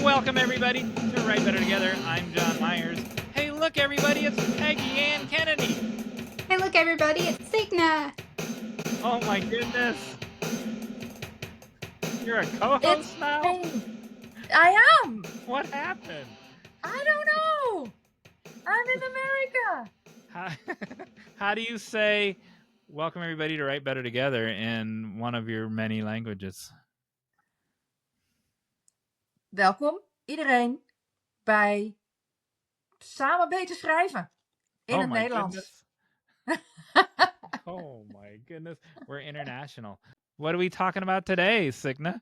Welcome, everybody, to Right Better Together. I'm Jon Meyers. Hey, look, everybody, it's Peggyann Kennedy. Hey, look, everybody, it's Signe. Oh, my goodness. You're a co-host now? I am. What happened? I don't know. I'm in America. How do you say, welcome, everybody, to Right Better Together in one of your many languages? Welkom, iedereen, bij Samen Beter Schrijven in het Nederlands. Oh, my goodness. We're international. What are we talking about today, Signe?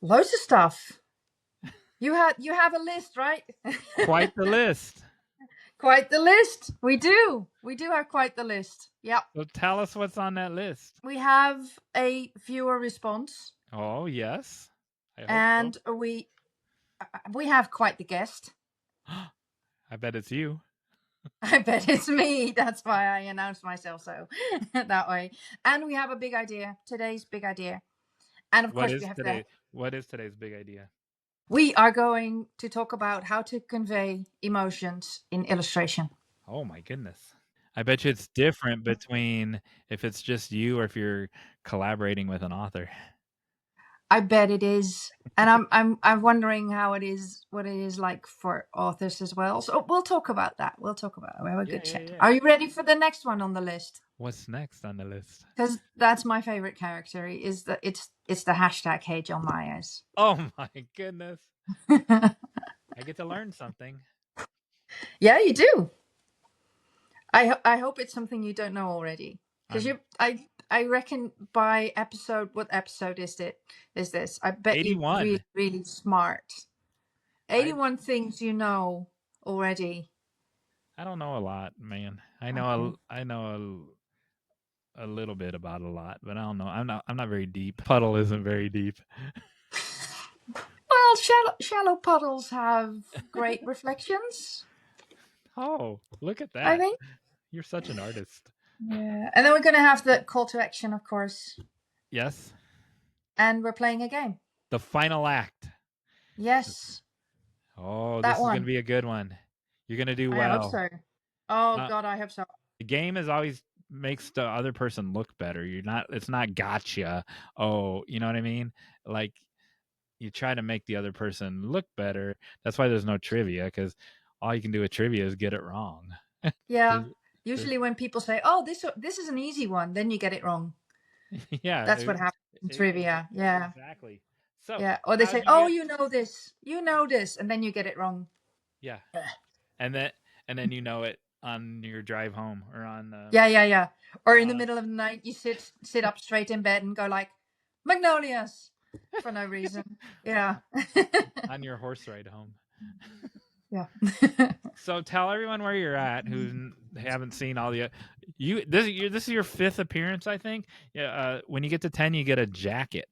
Loads of stuff. You have a list, right? Quite the list. Quite the list. We do. We do have quite the list. Yep. So tell us what's on that list. We have a viewer response. Oh, yes. And so. we have quite the guest. I bet it's you. I bet it's me. That's why I announced myself so that way. And we have a big idea. Today's big idea. And of course we have that. What is today's big idea? We are going to talk about how to convey emotions in illustration. Oh my goodness. I bet you it's different between if it's just you or if you're collaborating with an author. I bet it is. And I'm wondering how it is, what it is like for authors as well. So we'll talk about that. We'll talk about it. We have a good chat. Yeah. Are you ready for the next one on the list? What's next on the list? Because that's my favorite character. Is that it's the hashtag Hey Jon Meyers. Oh my goodness. I get to learn something. Yeah, you do. I hope it's something you don't know already. Because I reckon by episode, what episode is it? Is this? I bet 81. You're really, really smart. 81 things you know already. I don't know a lot, man. I know a little bit about a lot, but I don't know. I'm not very deep. Puddle isn't very deep. Well, shallow puddles have great reflections. Oh, look at that. I think. You're such an artist. Yeah. And then we're going to have the call to action, of course. Yes. And we're playing a game. The final act. Yes. Oh, this is going to be a good one. You're going to do well. I hope so. Oh, God, I hope so. The game is always makes the other person look better. It's not gotcha. Oh, you know what I mean? Like, you try to make the other person look better. That's why there's no trivia, because all you can do with trivia is get it wrong. Yeah. Usually when people say, oh, this is an easy one, then you get it wrong. Yeah. That's what happens in trivia. Yeah. Exactly. So yeah. Or they say, oh, you know this, and then you get it wrong. Yeah. And then you know it on your drive home or on yeah. Or in the middle of the night, you sit up straight in bed and go like, magnolias, for no reason. Yeah. On your horse ride home. Yeah. So tell everyone where you're at who haven't seen all the this is your 5th appearance, I think. Yeah. When you get to 10, you get a jacket.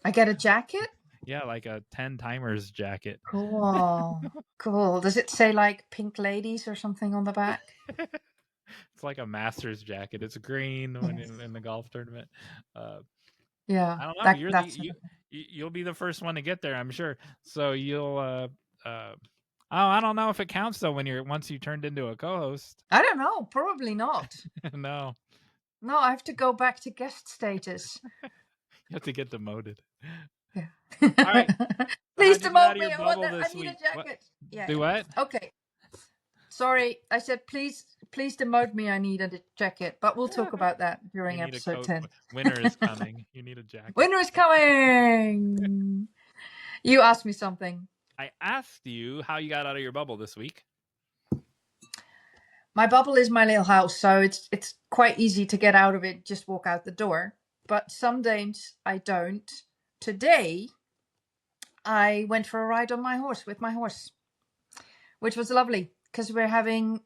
I get a jacket? Yeah, like a 10 timers jacket. Cool. Does it say like Pink Ladies or something on the back? It's like a master's jacket. It's green when in the golf tournament. Yeah. I don't know. You'll be the first one to get there, I'm sure. So you'll I don't know if it counts though once you turned into a co-host. I don't know. Probably not. No, I have to go back to guest status. You have to get demoted. Yeah. All right. Please demote me. I need a jacket. What? Yeah. Do what? Okay. Sorry, I said please demote me. I need a jacket, but we'll talk about that during episode 10. Winter is coming. You need a jacket. Winter is coming. You asked me something. I asked you how you got out of your bubble this week. My bubble is my little house, so it's quite easy to get out of it. Just walk out the door. But some days I don't. Today, I went for a ride with my horse, which was lovely because we're having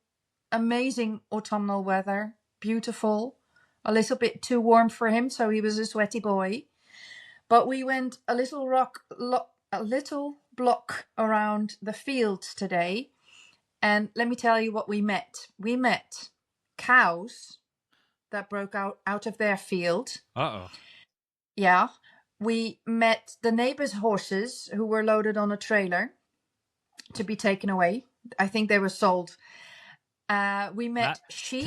amazing autumnal weather, beautiful, a little bit too warm for him, so he was a sweaty boy. But we went a little block around the fields today, and let me tell you what we met. We met cows that broke out of their field. Uh-oh. Yeah. we met the neighbors' horses who were loaded on a trailer to be taken away. I think they were sold. We met Not sheep.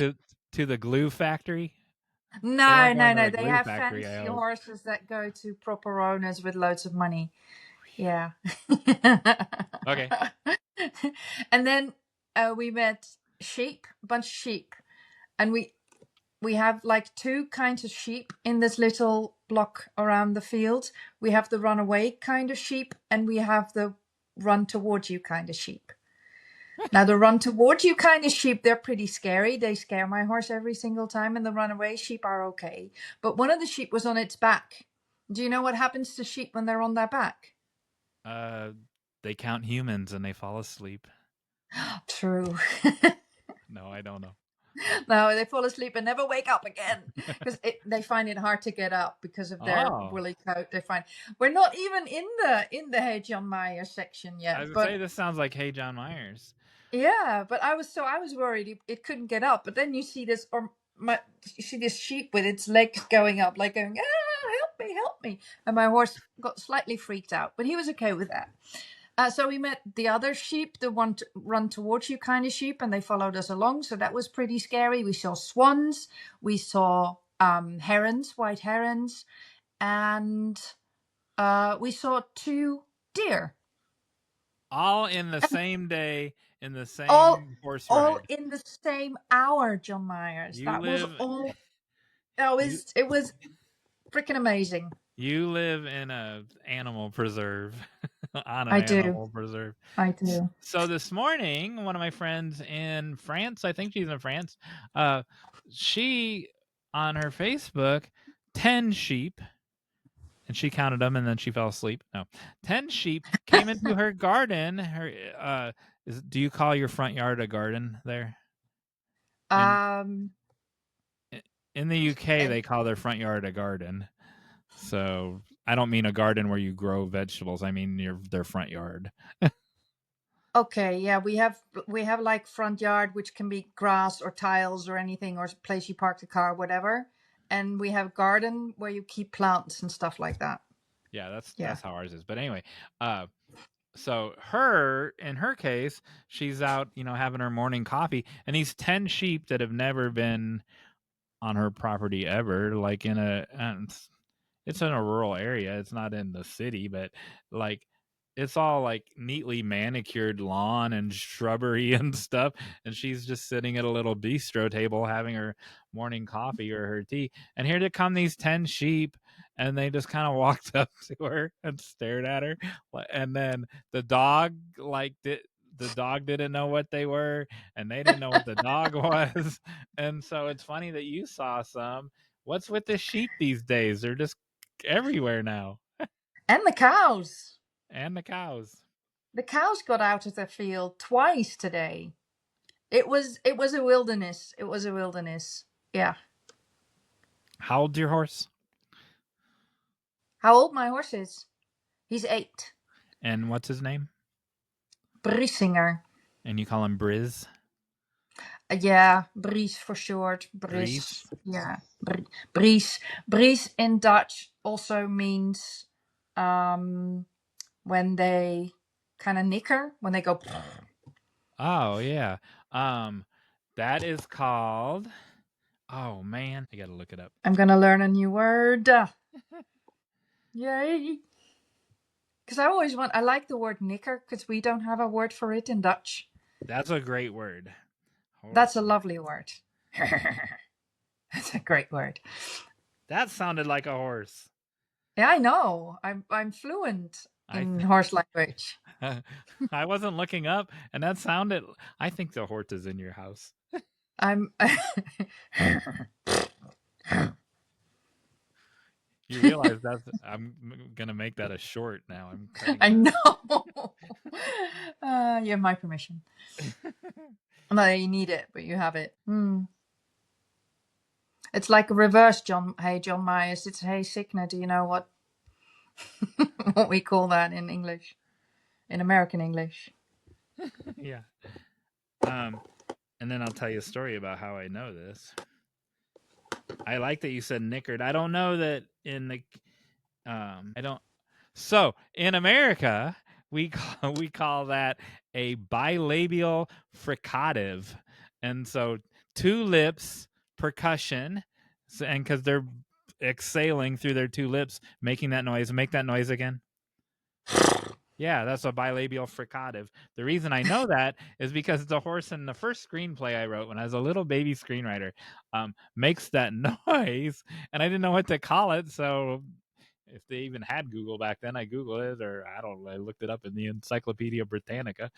to the glue factory. They No, weren't going no, to no. the They glue have factory, I fancy hope. horses that go to proper owners with loads of money. Yeah. Okay. And then we met sheep, a bunch of sheep, and we have like two kinds of sheep in this little block around the field. We have the runaway kind of sheep, and we have the run towards you kind of sheep. Now, the run towards you kind of sheep, they're pretty scary. They scare my horse every single time, and the runaway sheep are okay. But one of the sheep was on its back. Do you know what happens to sheep when they're on their back? They count humans and they fall asleep. True. No, I don't know. No, they fall asleep and never wake up again because they find it hard to get up because of their Oh, woolly coat. They find we're not even in the Hey Jon Meyers section I yet, was gonna but say this sounds like Hey Jon Meyers. yeah, but I was worried it couldn't get up. But then you see this you see this sheep with its legs going up, like going, help me, and my horse got slightly freaked out, but he was okay with that. So we met the other sheep, the one to run towards you kind of sheep, and they followed us along. So that was pretty scary. We saw swans, we saw herons, white herons, and we saw 2 deer. All in the same day, in the All same horse all ride. in the same hour, Jon Meyers. You That was live all. you It was freaking amazing. you live in a animal preserve. On an I do. animal preserve. I do. So this morning, one of my friends in France, I think she's in France, uh, she on her Facebook, 10 sheep, and she counted them and then she fell asleep. No, 10 sheep came into her garden. Do you call your front yard a garden there? In Um. in the UK, And they call their front yard a garden. So I don't mean a garden where you grow vegetables. I mean their front yard. okay, yeah, we have like front yard, which can be grass or tiles or anything, or place you park the car, whatever. And we have garden where you keep plants and stuff like that. Yeah, Yeah. that's how ours is. But anyway, uh, so her in her case, she's out, having her morning coffee, and these 10 sheep that have never been on her property ever, like it's in a rural area. It's not in the city, but like it's all like neatly manicured lawn and shrubbery and stuff. And she's just sitting at a little bistro table having her morning coffee or her tea. And here to come these 10 sheep. And they just kind of walked up to her and stared at her. And then the dog, the dog didn't know what they were, and they didn't know what the dog was. And so it's funny that you saw some. What's with the sheep these days? They're just everywhere now. And the cows. And the cows. The cows got out of the field twice today. It was a wilderness. It was a wilderness. Yeah. How old's your horse? How old my horse is? He's 8. And what's his name? Briesinger. And you call him Briz? Yeah, Bries for short. Breeze? Bris. Yeah. Bries. Bries in Dutch also means when they kind of nicker, when they go. Oh yeah. Um that is called, oh man, I gotta look it up. I'm gonna learn a new word. Yay! Because I like the word nicker because we don't have a word for it in Dutch. That's a great word. That's a lovely word. That's a great word. That sounded like a horse. Yeah, I know. I'm fluent I in horse language. I wasn't looking up, and that sounded. I think the horse is in your house. I'm. You realize that's. I'm gonna make that a short now. I'm cutting I it know. You have my permission. No, you need it, but you have it. It's like a reverse Hey Jon Meyers. It's Hey Signe. Do you know what what we call that in English? In American English. Yeah. And then I'll tell you a story about how I know this. I like that you said knickered. I don't know that I don't. So in America, we call that a bilabial fricative, and so two lips percussion, and because they're exhaling through their two lips, making that noise. Make that noise again. Yeah, that's a bilabial fricative. The reason I know that is because the horse in the first screenplay I wrote when I was a little baby screenwriter makes that noise, and I didn't know what to call it. So if they even had Google back then, I Googled it, or I don't know, I looked it up in the Encyclopedia Britannica,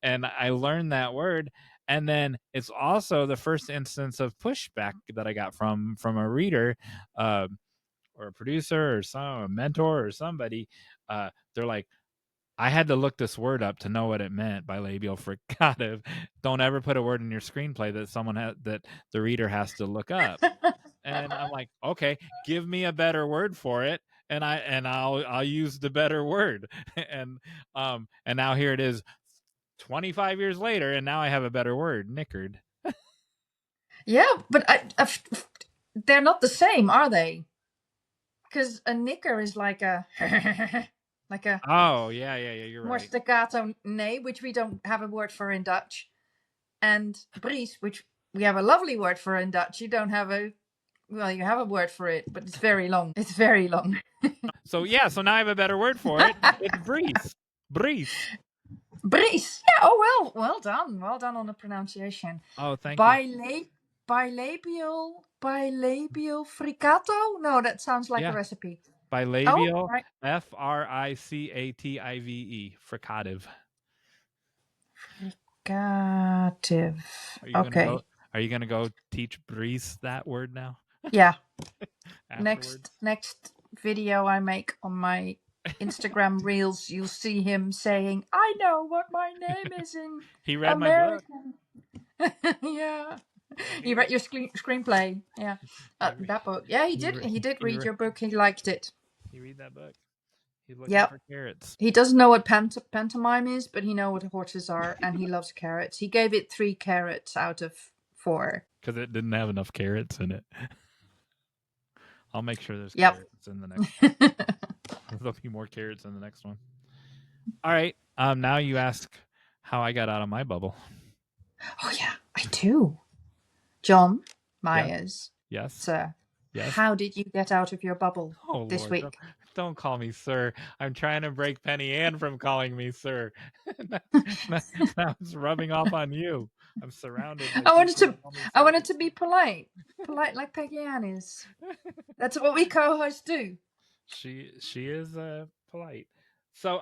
and I learned that word. And then it's also the first instance of pushback that I got from a reader, or a producer, or a mentor, or somebody. They're like, I had to look this word up to know what it meant, bilabial fricative. Don't ever put a word in your screenplay that the reader has to look up. And I'm like, okay, give me a better word for it, and I'll use the better word. And now here it is, 25 years later, and now I have a better word, knickered. Yeah, but they're not the same, are they? Because a knicker is like a like a Oh yeah, you're more right. staccato neigh, which we don't have a word for in Dutch, and bries, which we have a lovely word for in Dutch. You don't have a well, you have a word for it, but it's very long. It's very long. So now I have a better word for it. It's breeze. Breeze. Bries. Yeah. Oh well done. Well done on the pronunciation. Oh, thank you. Bilabial fricato. No, that sounds like a Yeah. recipe. Oh, Bilabial, right. fricative, fricative. Fricative. Are you gonna go? Okay. Are you gonna go teach Breeze that word now? Yeah. Afterwards, Next video I make on my Instagram reels, you'll see him saying, "I know what my name is in he read my book. American." Yeah. He You read read. your screenplay. Yeah. He re- That book. Yeah, he he did. re- He did he, read re- your book. He liked it. he read that book. He's looking Yep. for carrots He doesn't know what pantomime is, but he knows what horses are, and he loves carrots. He gave it 3 carrots out of 4. because it didn't have enough carrots in it. I'll make sure there's Yep. carrots in the next. There'll be more carrots in the next one. All right. Now you ask how I got out of my bubble. Oh yeah, I do. Jon Yes. Meyers, Yes. sir, Yes. how did you get out of your bubble Oh this Lord, week? don't call me sir. I'm trying to break Peggyann from calling me sir. Now it's rubbing off on you. I'm surrounded by I wanted people who to, call me I sir. wanted to be polite, like Peggyann is. That's what we co-hosts do. She is polite. So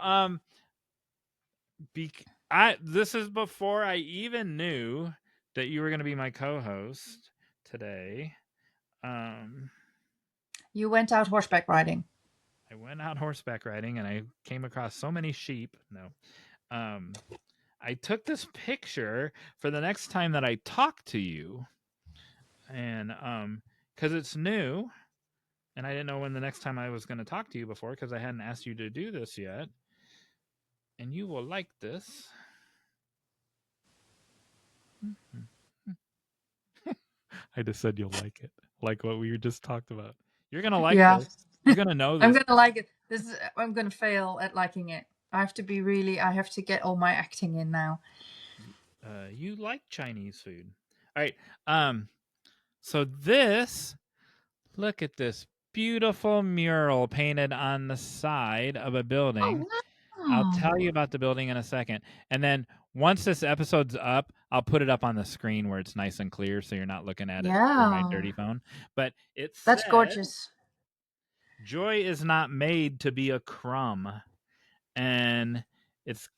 this is before I even knew that you were going to be my co-host today. You went out horseback riding. I went out horseback riding and I came across so many sheep. No. I took this picture for the next time that I talk to you. And cuz it's new and I didn't know when the next time I was going to talk to you before cuz I hadn't asked you to do this yet. And you will like this. I just said you'll like it. Like what we just talked about. You're going to like Yeah, this. You're going to know I'm this. gonna like it. I'm gonna fail at liking it. I have to get all my acting in now. You like Chinese food. All right. So look at this beautiful mural painted on the side of a building. Oh I'll tell wow! you about the building in a second. And then once this episode's up, I'll put it up on the screen where it's nice and clear so you're not looking at it through my Yeah, dirty phone. But it that's says, gorgeous. joy is not made to be a crumb. And it's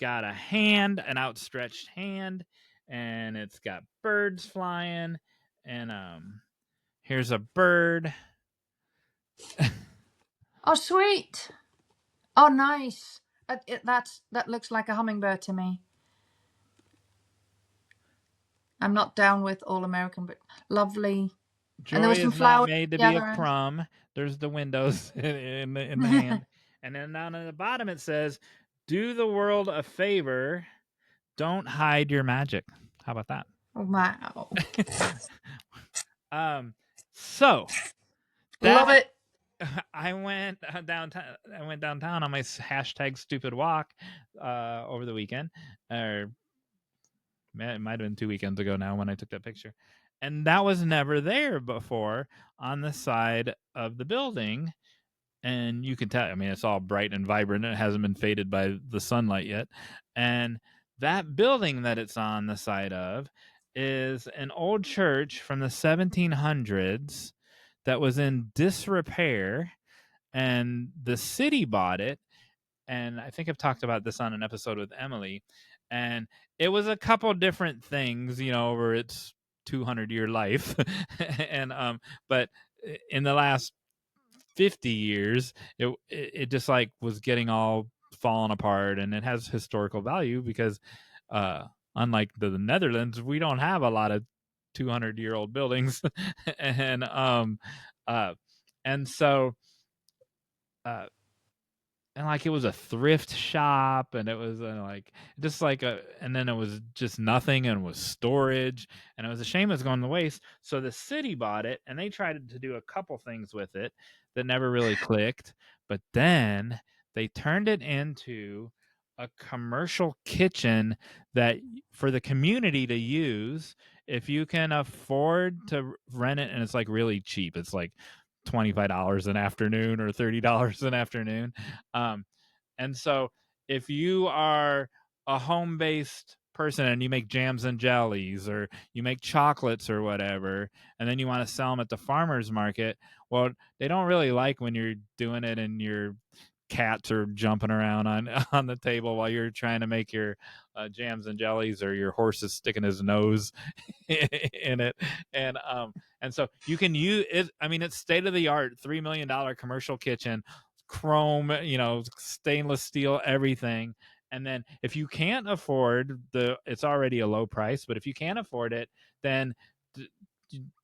got a hand, an outstretched hand, and it's got birds flying, and here's a bird. Oh sweet. Oh nice. That looks like a hummingbird to me. I'm not down with all American, but lovely. And there Joy was some is not flowers made to at the be a other end. crumb. There's the windows in the hand. And then down at the bottom it says, do the world a favor, don't hide your magic. How about that? Wow. So Love that it. I went downtown. I went downtown on my hashtag stupid walk over the weekend, or it might have been 2 weekends ago now when I took that picture, and that was never there before on the side of the building. And you can tell, I mean, it's all bright and vibrant. It hasn't been faded by the sunlight yet. And that building that it's on the side of is an old church from the 1700s that was in disrepair, and the city bought it. And I think I've talked about this on an episode with Emily. And it was a couple different things, over its 200-year life. and but in the last 50 years, it just like was getting all fallen apart, and it has historical value because unlike the Netherlands, we don't have a lot of 200-year-old buildings. and uh and so uh and like it was a thrift shop, and it was like just like and then it was just nothing, and was storage, and it was a shame it was going to waste. So the city bought it, and they tried to do a couple things with it that never really clicked, but then they turned it into a commercial kitchen that for the community to use if you can afford to rent it. And it's like really cheap, it's like $25 an afternoon or $30 an afternoon. Um, and so if you are a home based person and you make jams and jellies, or you make chocolates or whatever, and then you want to sell them at the farmer's market, well, they don't really like when you're doing it and your cats are jumping around on the table while you're trying to make your jams and jellies, or your horse is sticking his nose in it. And so you can use it. I mean, it's state of the art, $3 million commercial kitchen, chrome, stainless steel, everything. And then if you can't afford it's already a low price, but if you can't afford it, then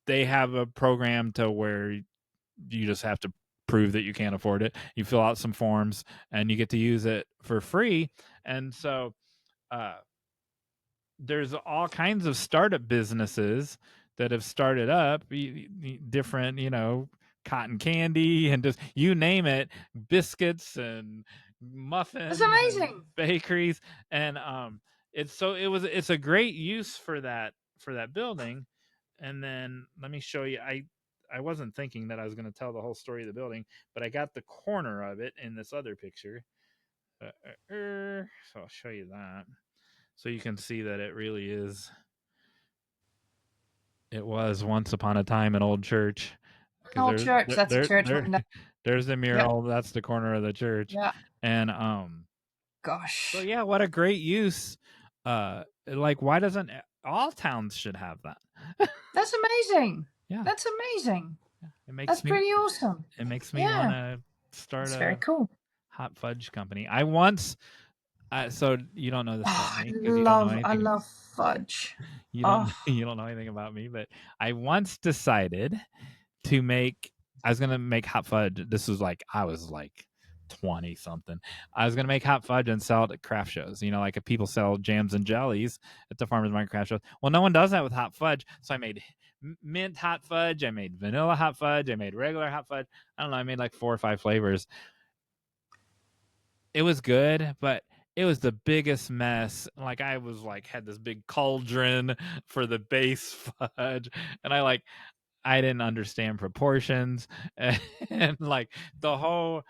they have a program to where you just have to prove that you can't afford it. You fill out some forms, and you get to use it for free. And so uh, there's all kinds of startup businesses that have started up, different, cotton candy, and just you name it, biscuits and That's muffins and amazing. bakeries. And it's a great use for that building. And then let me show you. I wasn't thinking that I was going to tell the whole story of the building, but I got the corner of it in this other picture. So I'll show you that, so you can see that it really is. It was once upon a time an old church, An because old church. That's a church window. there's the Yeah. mural. That's the corner of the church. Yeah. And so Gosh. yeah, what a great use. Like, why doesn't all towns should have that? That's amazing. Yeah, That's amazing. it That's makes me pretty awesome. it makes me want Yeah. to start It's very a cool. hot fudge company. I once so you don't know this about Oh, me because you don't know I anything. love fudge. You don't Oh, you don't know anything about me, but I once decided to make. I was gonna make hot fudge. This was like I was like 20 something. I was gonna make hot fudge and sell it at craft shows. Like if people sell jams and jellies at the farmers market craft shows. Well, no one does that with hot fudge, so I made mint hot fudge. I made vanilla hot fudge. I made regular hot fudge. I don't know. I made like 4 or 5 flavors. It was good, but it was the biggest mess. Like I was like had this big cauldron for the base fudge, and I didn't understand proportions, and like the whole.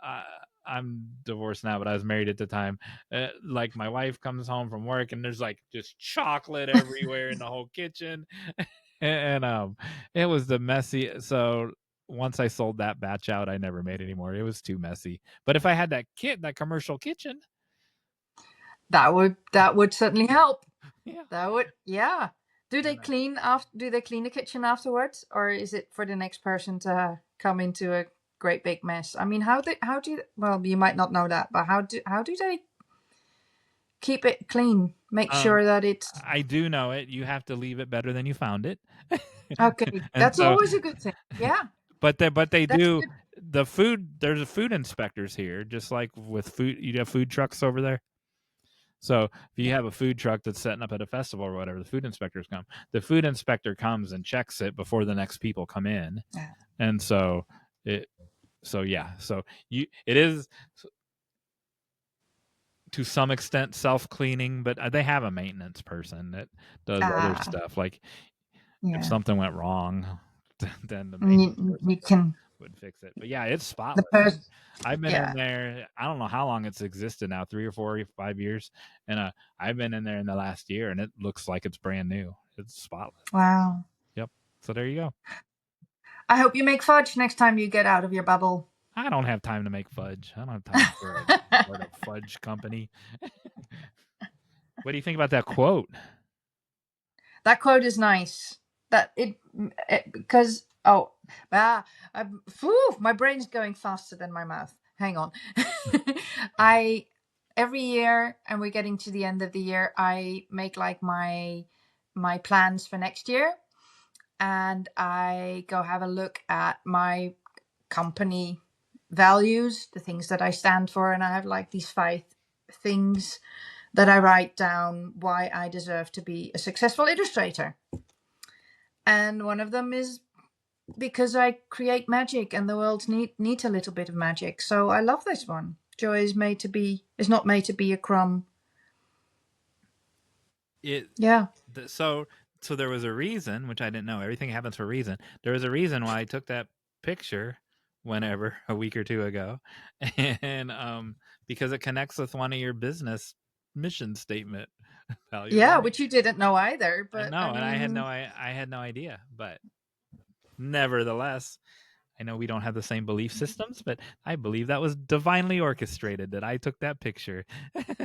Uh, I'm divorced now, but I was married at the time. Like my wife comes home from work, and there's like just chocolate everywhere in the whole kitchen, and it was the messy. So once I sold that batch out, I never made any more. It was too messy. But if I had that commercial kitchen, that would certainly help. yeah. That would, yeah. And Do they clean the kitchen afterwards, or is it for the next person to come into a great big mess? I mean, how do you, well, you might not know that, but how do they keep it clean? Make um, sure that it's I do know it. You have to leave it better than you found it. okay. And That's so, always a good thing. Yeah, but they that's do good. the food. There's a food inspectors here, just like with food. You have food trucks over there. So if you have a food truck that's setting up at a festival or whatever, the food inspectors come. The food inspector comes and checks it before the next people come in, Yeah. and so it So yeah, so it is to some extent self-cleaning, but they have a maintenance person that does other Ah, stuff. Like if yeah. something went wrong, then the And maintenance person you can would fix it. But yeah, it's the spotless. person. I've been in Yeah. there. I don't know how long it's existed now, 3 or 4 or 5 years, and I've been in there in the last year, and it looks like it's brand new. It's spotless. Wow. Yep. So there you go. I hope you make fudge next time you get out of your bubble. I don't have time to make fudge. I don't have time for a start a fudge company. What do you think about that quote? That quote is nice. Because my brain's going faster than my mouth. Hang on. I every year, and we're getting to the end of the year, I make like my plans for next year, and I go have a look at my company values, the things that I stand for, and I have like these 5 things that I write down why I deserve to be a successful illustrator. And one of them is because I create magic and the world needs a little bit of magic. So I love this one. Joy is not made to be a crumb. It Yeah. so there was a reason, which I didn't know. Everything happens for a reason. There was a reason why I took that picture whenever a week or two ago, and because it connects with one of your business mission statement values. Yeah, which you didn't know either, I but I know, and mean, I had no idea, but nevertheless, I know we don't have the same belief systems, but I believe that was divinely orchestrated that I took that picture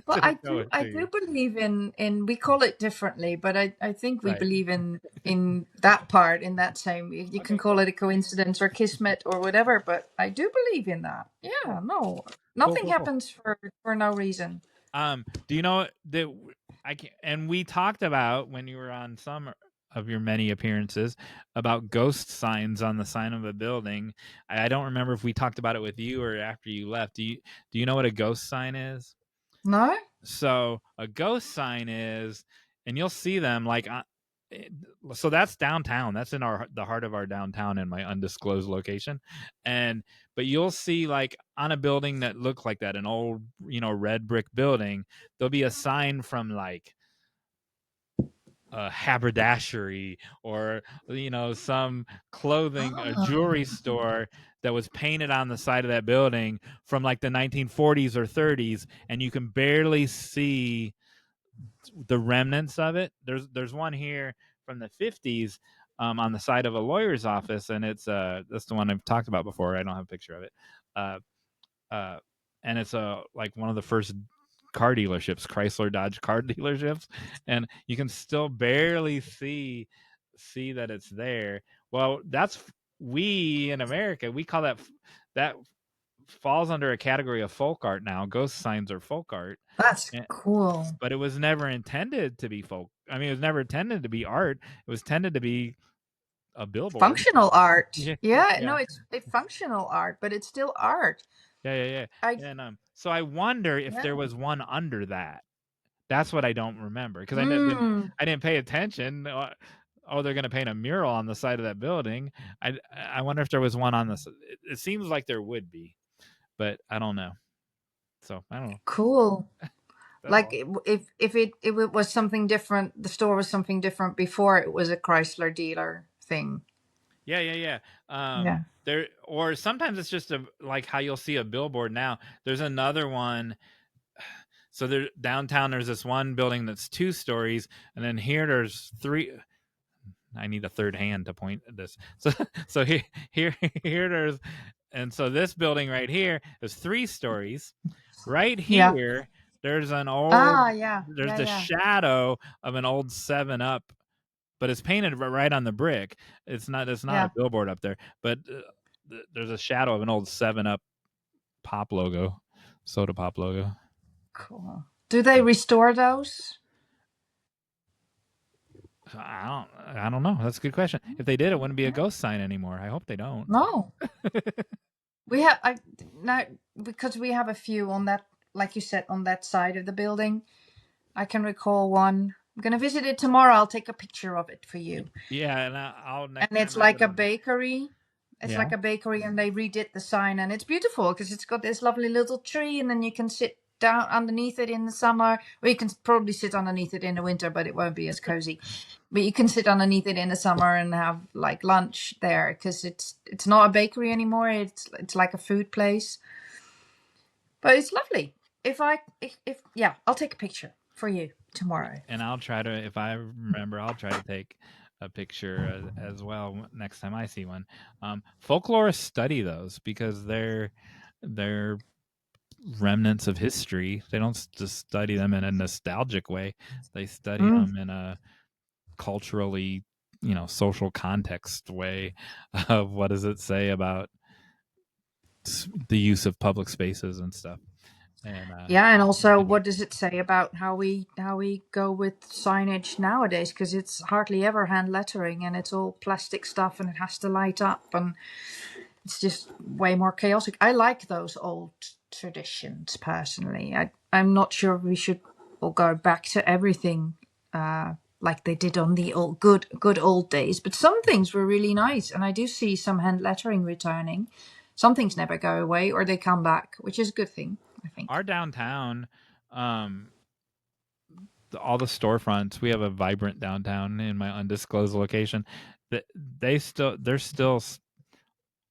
well, to show it I to do you. believe in we call it differently, but I think we Right. believe in that part, in that same, you can Okay, call cool. it a coincidence or kismet or whatever, but I do believe in that. Cool. Yeah, no. Cool, Nothing cool, cool. happens for no reason. Do you know that I can, and we talked about when you were on some of your many appearances about ghost signs on the sign of a building. I don't remember if we talked about it with you or after you left. Do you know what a ghost sign is? No? So a ghost sign is, and you'll see them like so that's downtown. That's in the heart of our downtown in my undisclosed location, and but you'll see like on a building that look like that, an old red brick building. There'll be a sign from like a haberdashery or some clothing, a Oh, jewelry store that was painted on the side of that building from like the 1940s or 30s, and you can barely see the remnants of it. There's one here from the 50s on the side of a lawyer's office, and it's that's the one I've talked about before. I don't have a picture of it, uh, uh, and it's like one of the first car dealerships, Chrysler Dodge car dealerships, and you can still barely see that it's there. Well, that's we in America we call that falls under a category of folk art now. Ghost signs are folk art, that's and, cool. but it was never intended to be folk. I mean, it was never intended to be art. It was intended to be a billboard. Functional art. Yeah, Yeah, no, yeah, it's a functional art, but it's still art. yeah. I And so I wonder if there Yeah. was one under that. That's what I don't remember because Mm, I didn't pay attention. Oh, they're going to paint a mural on the side of that building. I wonder if there was one on this. It seems like there would be, but I don't know. So I don't know. cool. That's Like all. if it was something different, the store was something different before it was a Chrysler dealer thing. Yeah. Yeah. There or sometimes it's just like how you'll see a billboard now. There's another one. So there downtown. There's this one building that's 2 stories, and then here there's 3. I need a third hand to point at this. So here there's, and so this building right here is 3 stories. Right Yeah. here, there's Ah, yeah. there's Yeah, the yeah. shadow of an old 7 Up, but it's painted right on the brick. It's not a Yeah. billboard up there, but there's a shadow of an old 7 Up pop logo, soda pop logo. Cool. Do they restore those? I don't know. That's a good question. If they did, it wouldn't be a ghost sign anymore. I hope they don't. No. We have I now because we have a few on that, like you said, on that side of the building. I can recall one. I'm gonna visit it tomorrow. I'll take a picture of it for you. Yeah, and I'll And next it's time I go like a down there. bakery. It's Yeah. like a bakery, and they redid the sign, and it's beautiful because it's got this lovely little tree, and then you can sit down underneath it in the summer, or you can probably sit underneath it in the winter, but it won't be as cozy. But you can sit underneath it in the summer and have like lunch there, because it's not a bakery anymore. It's like a food place, but it's lovely. If yeah, I'll take a picture for you tomorrow. And I'll try to, if I remember, I'll try to take a picture as well next time I see one. Folklorists study those because they're remnants of history. They don't just study them in a nostalgic way. They study Mm. them in a culturally, social context way of what does it say about the use of public spaces and stuff. And Yeah, and also, what does it say about how we go with signage nowadays? Because it's hardly ever hand lettering, and it's all plastic stuff, and it has to light up, and it's just way more chaotic. I like those old traditions personally. I'm not sure we should all go back to everything like they did on the old good old days, but some things were really nice, and I do see some hand lettering returning. Some things never go away, or they come back, which is a good thing, I think. our downtown, um, all the storefronts, we have a vibrant downtown in my undisclosed location. That they're still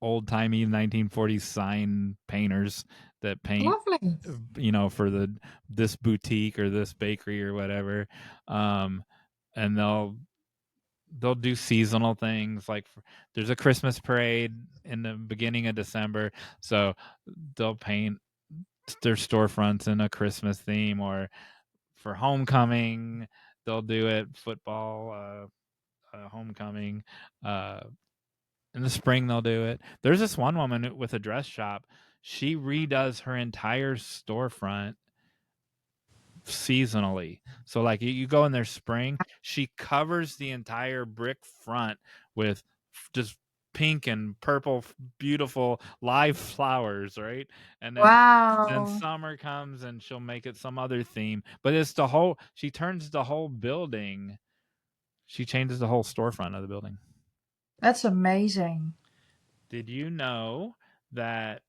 old timey 1940s sign painters that paint, Lovely. for this boutique or this bakery or whatever. And they'll do seasonal things like there's a Christmas parade in the beginning of December, so they'll paint their storefronts in a Christmas theme, or for homecoming they'll do it, football, homecoming, uh, in the spring they'll do it. There's this one woman with a dress shop. She redoes her entire storefront seasonally. So like you go in there spring, she covers the entire brick front with just pink and purple beautiful live flowers, right? And then Wow. summer comes and she'll make it some other theme, but it's the whole, she turns the whole building, she changes the whole storefront of the building. That's amazing. Did you know that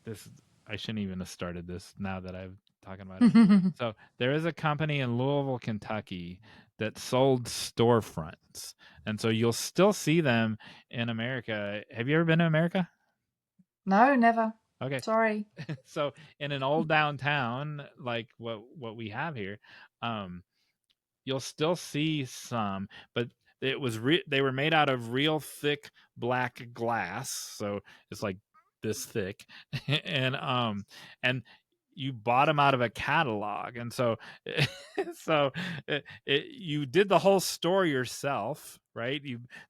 this, I shouldn't even have started this now that I'm talking about it. So there is a company in Louisville, Kentucky that sold storefronts. And so you'll still see them in America. Have you ever been to America? No, never. Okay. Sorry. So in an old downtown like what we have here, um, you'll still see some, but they were made out of real thick black glass, so it's like this thick, and you bought them out of a catalog, and so so you did the whole store yourself, right?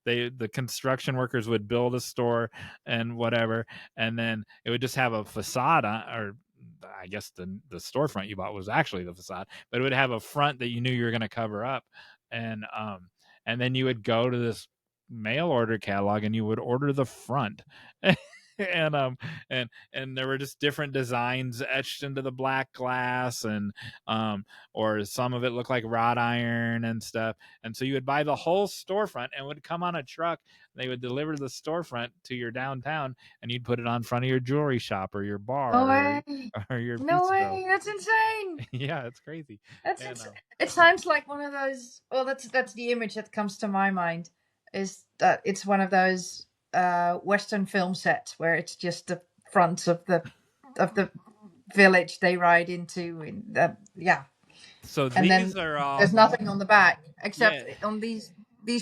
The construction workers would build a store and whatever, and then it would just have a facade or I guess the storefront you bought was actually the facade, but it would have a front that you knew you were going to cover up, and and then you would go to this mail order catalog and you would order the front. and and there were just different designs etched into the black glass, and or some of it looked like wrought iron and stuff, and so you would buy the whole storefront and it would come on a truck. They would deliver the storefront to your downtown, and you'd put it on front of your jewelry shop or your No bar, way. or your No bistro. way. That's insane. Yeah, it's crazy. That's And it sounds like one of those. Well, that's the image that comes to my mind. Is that it's one of those Western film sets where it's just the front of the village they ride into, and yeah, so and these then are all, there's nothing on the back yeah, except on these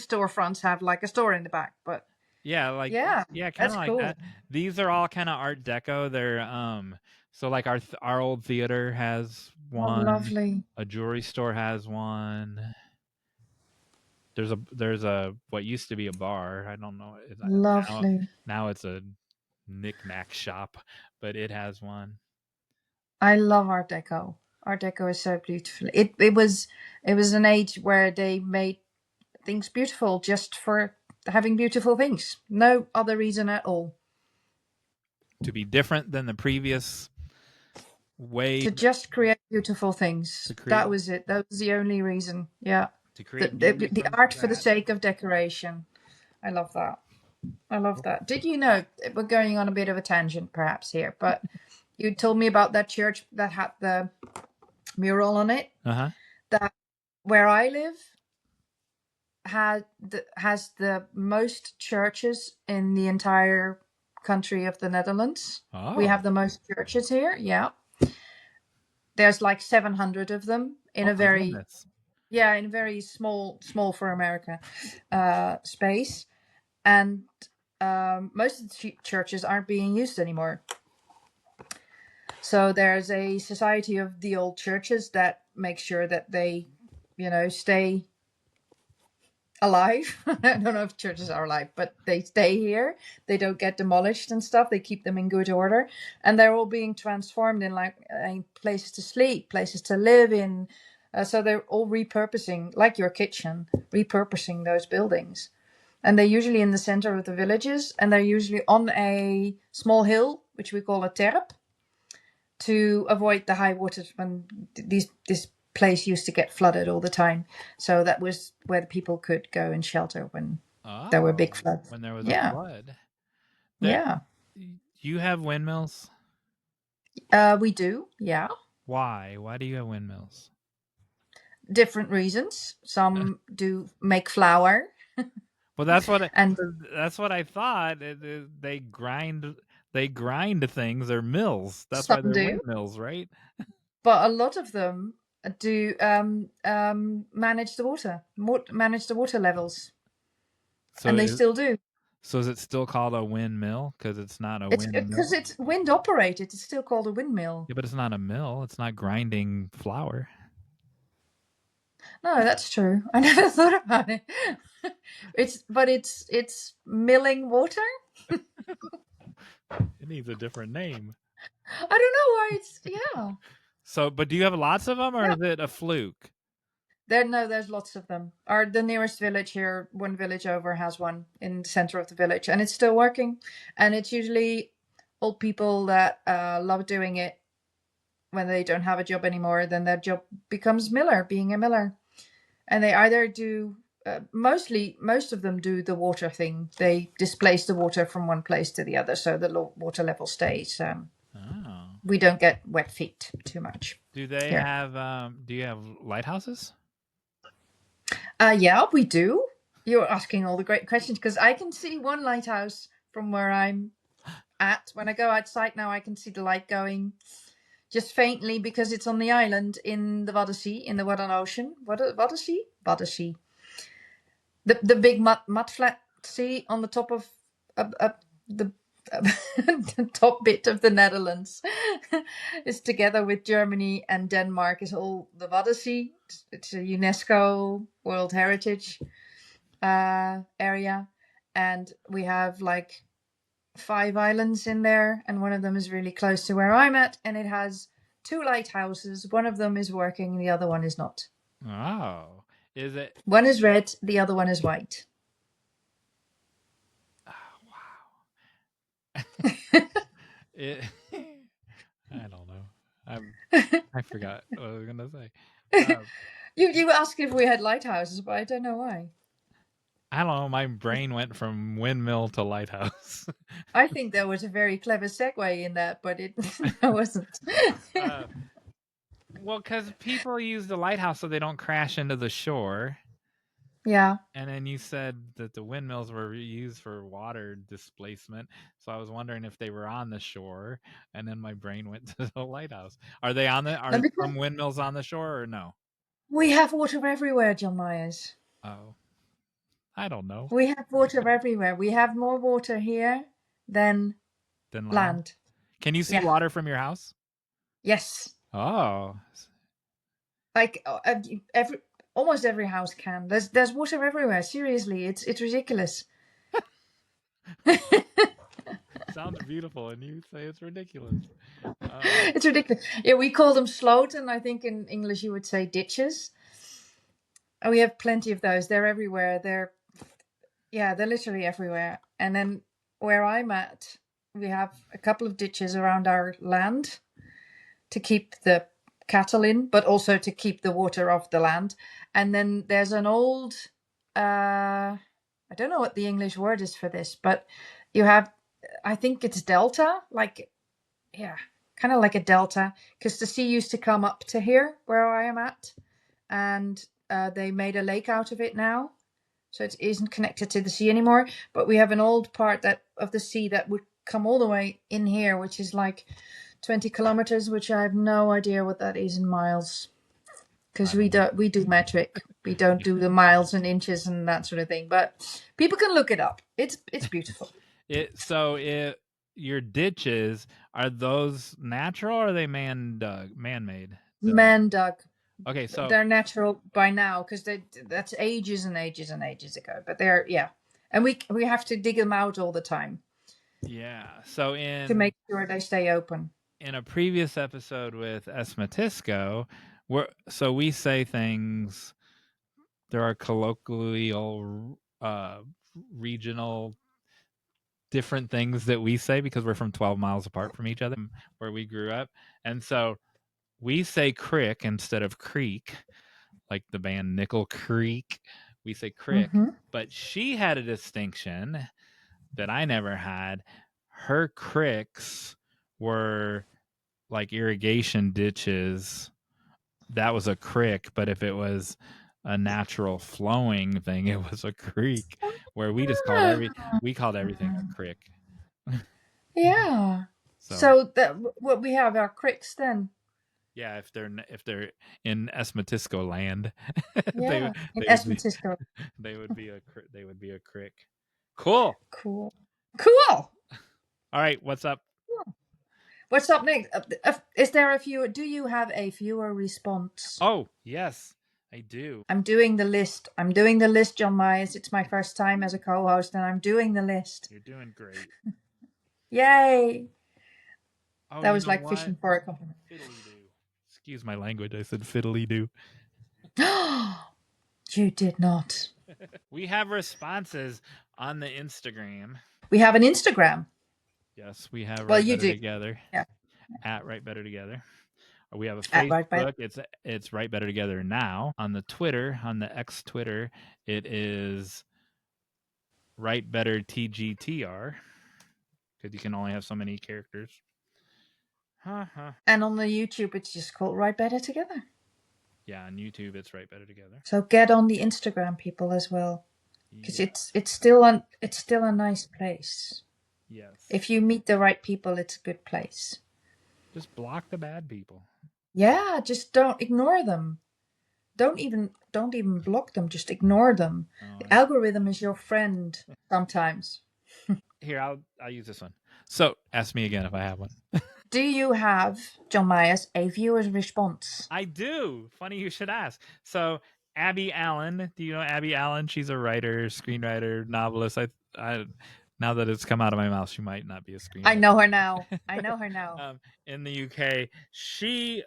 storefronts have like a store in the back. But yeah, like, yeah, yeah, kind that's of like cool. that. These are all kind of art deco. They're so like our old theater has Oh, one, lovely, a jewelry store has one. There's a what used to be a bar. I don't know. Now lovely. now it's a knick-knack shop, but it has one. I love Art Deco. Art Deco is so beautiful. It was an age where they made things beautiful just for having beautiful things. No other reason at all. To be different than the previous way To just create beautiful things. to create That was it. That was the only reason. Yeah. to The create the, beauty the from art for the scratch. sake of decoration. I love that. I love that. Did you know, we're going on a bit of a tangent perhaps here, but you told me about that church that had the mural on it. Uh-huh. That where I live has the most churches in the entire country of the Netherlands. We Oh. have the most churches here. Yeah, there's like 700 of them in Oh a my very goodness. in a very small for America space, and most of the churches aren't being used anymore. So there's a society of the old churches that makes sure that they, stay alive. I don't know if churches are alive, but they stay here. They don't get demolished and stuff. They keep them in good order, and they're all being transformed in places to sleep, places to live in. So they're all repurposing, like your kitchen, repurposing those buildings. And they're usually in the center of the villages, and they're usually on a small hill, which we call a terp, to avoid the high waters when this place used to get flooded all the time. So that was where the people could go and shelter when there were big Oh, floods. when there was a Yeah, flood. There, yeah. you have windmills? We do, yeah. Why? Why do you have windmills? Different reasons. Some do make flour, Well, and that's what I thought. They grind things. They're mills. That's why some they're do, windmills, right? but a lot of them do manage the water levels, So and they is still do. so is it still called a windmill because it's not a It's because windmill? it's wind operated. It's still called a windmill. Yeah, but it's not a mill. It's not grinding flour. No, that's true. I never thought about it. It's milling water. It needs a different name. I don't know why it's yeah. So, but do you have lots of them, or Yeah. is it a fluke? There's lots of them. The nearest village here, one village over, has one in the center of the village, and it's still working. And it's usually old people that love doing it when they don't have a job anymore. Then their job becomes being a miller, and they either do. Most of them do the water thing. They displace the water from one place to the other, so the water level stays. Oh. We don't get wet feet too much Do they here. have do you have lighthouses? Yeah, we do. You're asking all the great questions because I can see one lighthouse from where I'm at. When I go outside now, I can see the light going just faintly because it's on the island in the Waddenzee, in the Wadden Ocean. Waddenzee? Waddenzee. The big mud flat sea on the top of the the top bit of the Netherlands is together with Germany and Denmark is all the Waddenzee. It's a UNESCO World Heritage area, and we have like 5 islands in there, and one of them is really close to where I'm at, and it has 2 lighthouses. One of them is working, the other one is not. Oh, is it? One is red, the other one is white. Oh, wow. It, I don't know. I forgot what I was gonna say. You asked if we had lighthouses, but I don't know why. I don't know. My brain went from windmill to lighthouse. I think there was a very clever segue in that, but it wasn't. Well, because people use the lighthouse so they don't crash into the shore. Yeah. And then you said that the windmills were used for water displacement. So I was wondering if they were on the shore. And then my brain went to the lighthouse. Are And because some windmills on the shore or no? we have water everywhere, Jon Meyers. Oh, I don't know. We have water everywhere. We have more water here than Then land. land. Can you see Yeah. water from your house? Yes. Oh, Like almost every house can. There's water everywhere. Seriously, it's ridiculous. sounds beautiful, and you say it's ridiculous. It's ridiculous. Yeah, we call them sloten. I think in English you would say ditches. And we have plenty of those. They're everywhere. They're literally everywhere. And then where I'm at, we have a couple of ditches around our land to keep the cattle in, but also to keep the water off the land. And then there's an old I don't know what the English word is for this, but you have, I think it's delta, like, yeah, kind of like a delta, because the sea used to come up to here where I am at, and they made a lake out of it now, so it isn't connected to the sea anymore. But we have an old part that of the sea that would come all the way in here, which is like 20 kilometers, which I have no idea what that is in miles, because we do metric. We don't do the miles and inches and that sort of thing. But people can look it up. It's beautiful. Your ditches, are those natural or are they man-made? Man dug. Okay, so They're natural by now because that's ages and ages and ages ago. But they're, yeah, and we have to dig them out all the time. Yeah, so to make sure they stay open. In a previous episode with Esmatisco, we say things. There are colloquial, regional, different things that we say because we're from 12 miles apart from each other, where we grew up, and so we say crick instead of creek, like the band Nickel Creek. We say crick, but she had a distinction that I never had. Her cricks were like irrigation ditches. That was a crick, but if it was a natural flowing thing, it was a creek. Where we just called everything a crick. Yeah. So that what we have are cricks then. Yeah, if they're in Esmatisco land, yeah, in Esmatisco, they would be a crick. Cool. Cool. All right, what's up? What's up next? Is there a viewer? Do you have a viewer response? Oh, yes, I do. I'm doing the list. Jon Meyers. It's my first time as a co-host, and I'm doing the list. You're doing great. Yay! Oh, that was like what? Fishing for a compliment. Fiddly-doo. Excuse my language. I said fiddly-doo. You did not. We have responses on the Instagram. We have an Instagram. Yes, we have Right Better Together. Yeah. At Right Better Together. We have a Facebook. It's Right Better Together now. On the Twitter, on the X Twitter, it is Right Better TGTR, because you can only have so many characters. And on the YouTube, it's just called Right Better Together. Yeah, on YouTube, it's Right Better Together. So get on the Instagram, people, as well, because it's still a nice place. Yes. If you meet the right people, it's a good place. Just block the bad people. Yeah, just don't ignore them. Don't even block them. Just ignore them. The algorithm is your friend sometimes. Here, I'll use this one. So ask me again if I have one. Do you have, Jon Meyers, a viewer's response? I do. Funny you should ask. So Abby Allen, do you know Abby Allen? She's a writer, screenwriter, novelist. I now that it's come out of my mouth, she might not be a screenwriter. I know her now. In the UK, she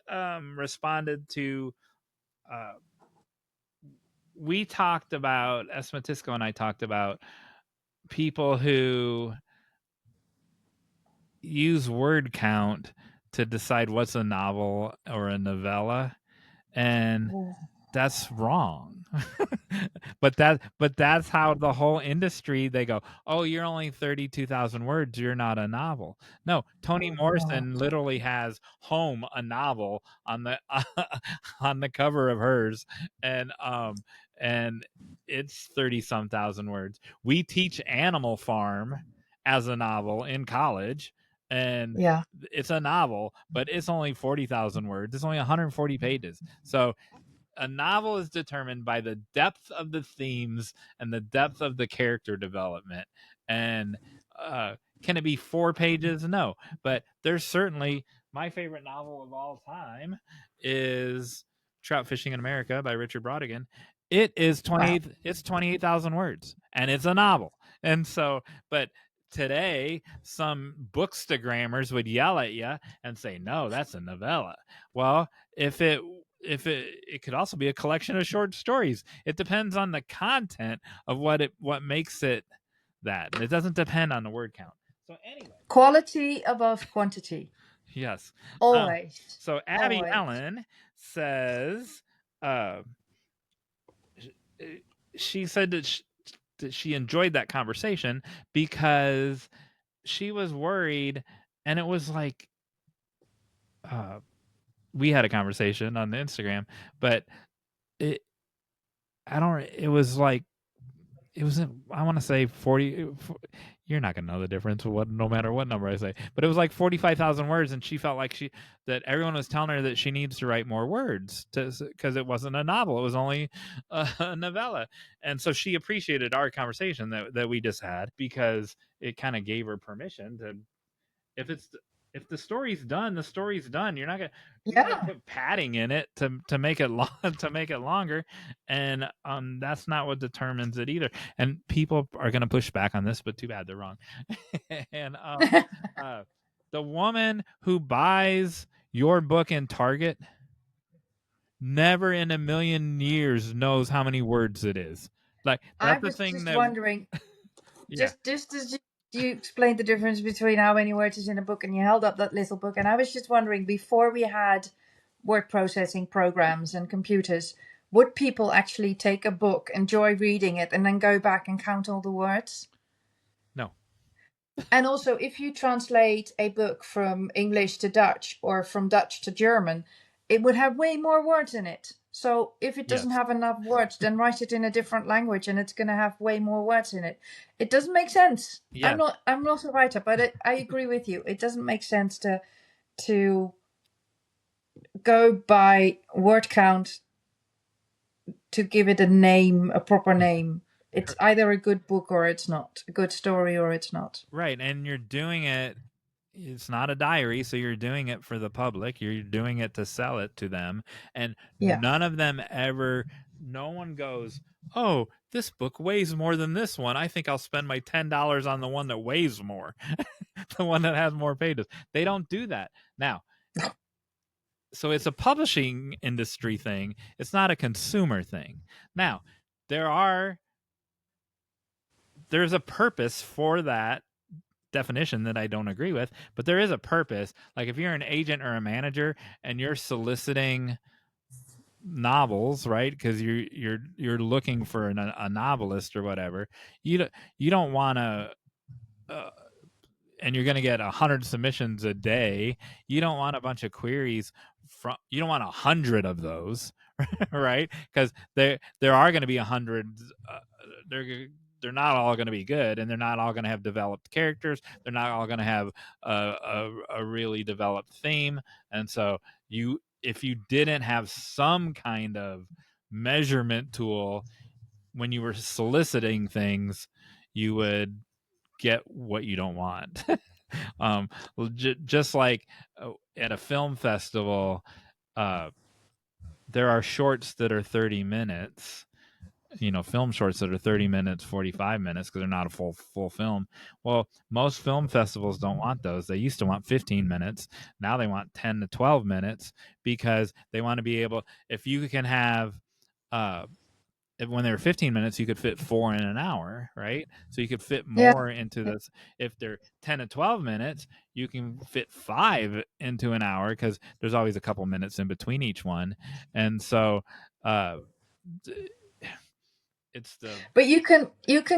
responded to. We talked about, Esmatisco and I talked about people who use word count to decide what's a novel or a novella, and that's wrong. but that's how the whole industry, they go, oh, you're only 32,000 words, you're not a novel. No, Toni Morrison literally has Home, a novel, on the on the cover of hers, and it's 30 some thousand words. We teach Animal Farm as a novel in college, and it's a novel, but it's only 40,000 words. It's only 140 pages. So a novel is determined by the depth of the themes and the depth of the character development. And can it be 4 pages? No, but there's certainly, my favorite novel of all time is Trout Fishing in America by Richard Brautigan. It is 28,000 words, and it's a novel. And so, but today, some bookstagrammers would yell at you and say, no, that's a novella. Well, if it could also be a collection of short stories. It depends on the content of what makes it that. It doesn't depend on the word count. So anyway, quality above quantity. Yes, always. So Abby Allen says, she said that she enjoyed that conversation because she was worried, and it was like we had a conversation on the Instagram, but it was like it was I want to say 40. You're not gonna know the difference no matter what number I say, but it was like 45,000 words, and she felt like that everyone was telling her that she needs to write more words because it wasn't a novel, it was only a novella. And so she appreciated our conversation that we just had, because it kind of gave her permission to, if the story's done, the story's done. You're not gonna put padding in it to make it long, to make it longer, and that's not what determines it either. And people are gonna push back on this, but too bad, they're wrong. And the woman who buys your book in Target never in a million years knows how many words it is. Like, I that's the was thing just that wondering, yeah. just as you explained the difference between how many words is in a book, and you held up that little book, and I was just wondering, before we had word processing programs and computers, would people actually take a book, enjoy reading it, and then go back and count all the words? No. And also, if you translate a book from English to Dutch or from Dutch to German, it would have way more words in it. So if it doesn't Yes. have enough words, then write it in a different language, and it's going to have way more words in it. It doesn't make sense. Yeah. I'm not a writer, but I agree with you. It doesn't make sense to go by word count to give it a name, a proper name. It's either a good book or it's not, a good story or it's not. Right, and you're doing it, it's not a diary, so you're doing it for the public, you're doing it to sell it to them, and Yeah. none of them ever, no one goes, oh, this book weighs more than this one, I think I'll spend my $10 on the one that weighs more, the one that has more pages. They don't do that. Now, so it's a publishing industry thing, it's not a consumer thing. Now, there's a purpose for that definition that I don't agree with, but there is a purpose. Like, if you're an agent or a manager and you're soliciting novels, right? Because you're looking for a novelist or whatever, you don't want to. And you're going to get 100 submissions a day. You don't want a bunch of queries from. You don't want 100 of those, right? Because there are going to be 100. They're not all going to be good, and they're not all going to have developed characters. They're not all going to have a really developed theme. And so if you didn't have some kind of measurement tool when you were soliciting things, you would get what you don't want. Just like at a film festival, there are shorts that are 30 minutes, film shorts that are 30 minutes, 45 minutes, because they're not a full film. Well, most film festivals don't want those. They used to want 15 minutes. Now they want 10 to 12 minutes, because they want to be able, if you can have, when they're 15 minutes, you could fit 4 in an hour, right? So you could fit Yeah. more into this. If they're 10 to 12 minutes, you can fit 5 into an hour, because there's always a couple minutes in between each one. And so, it's the But you can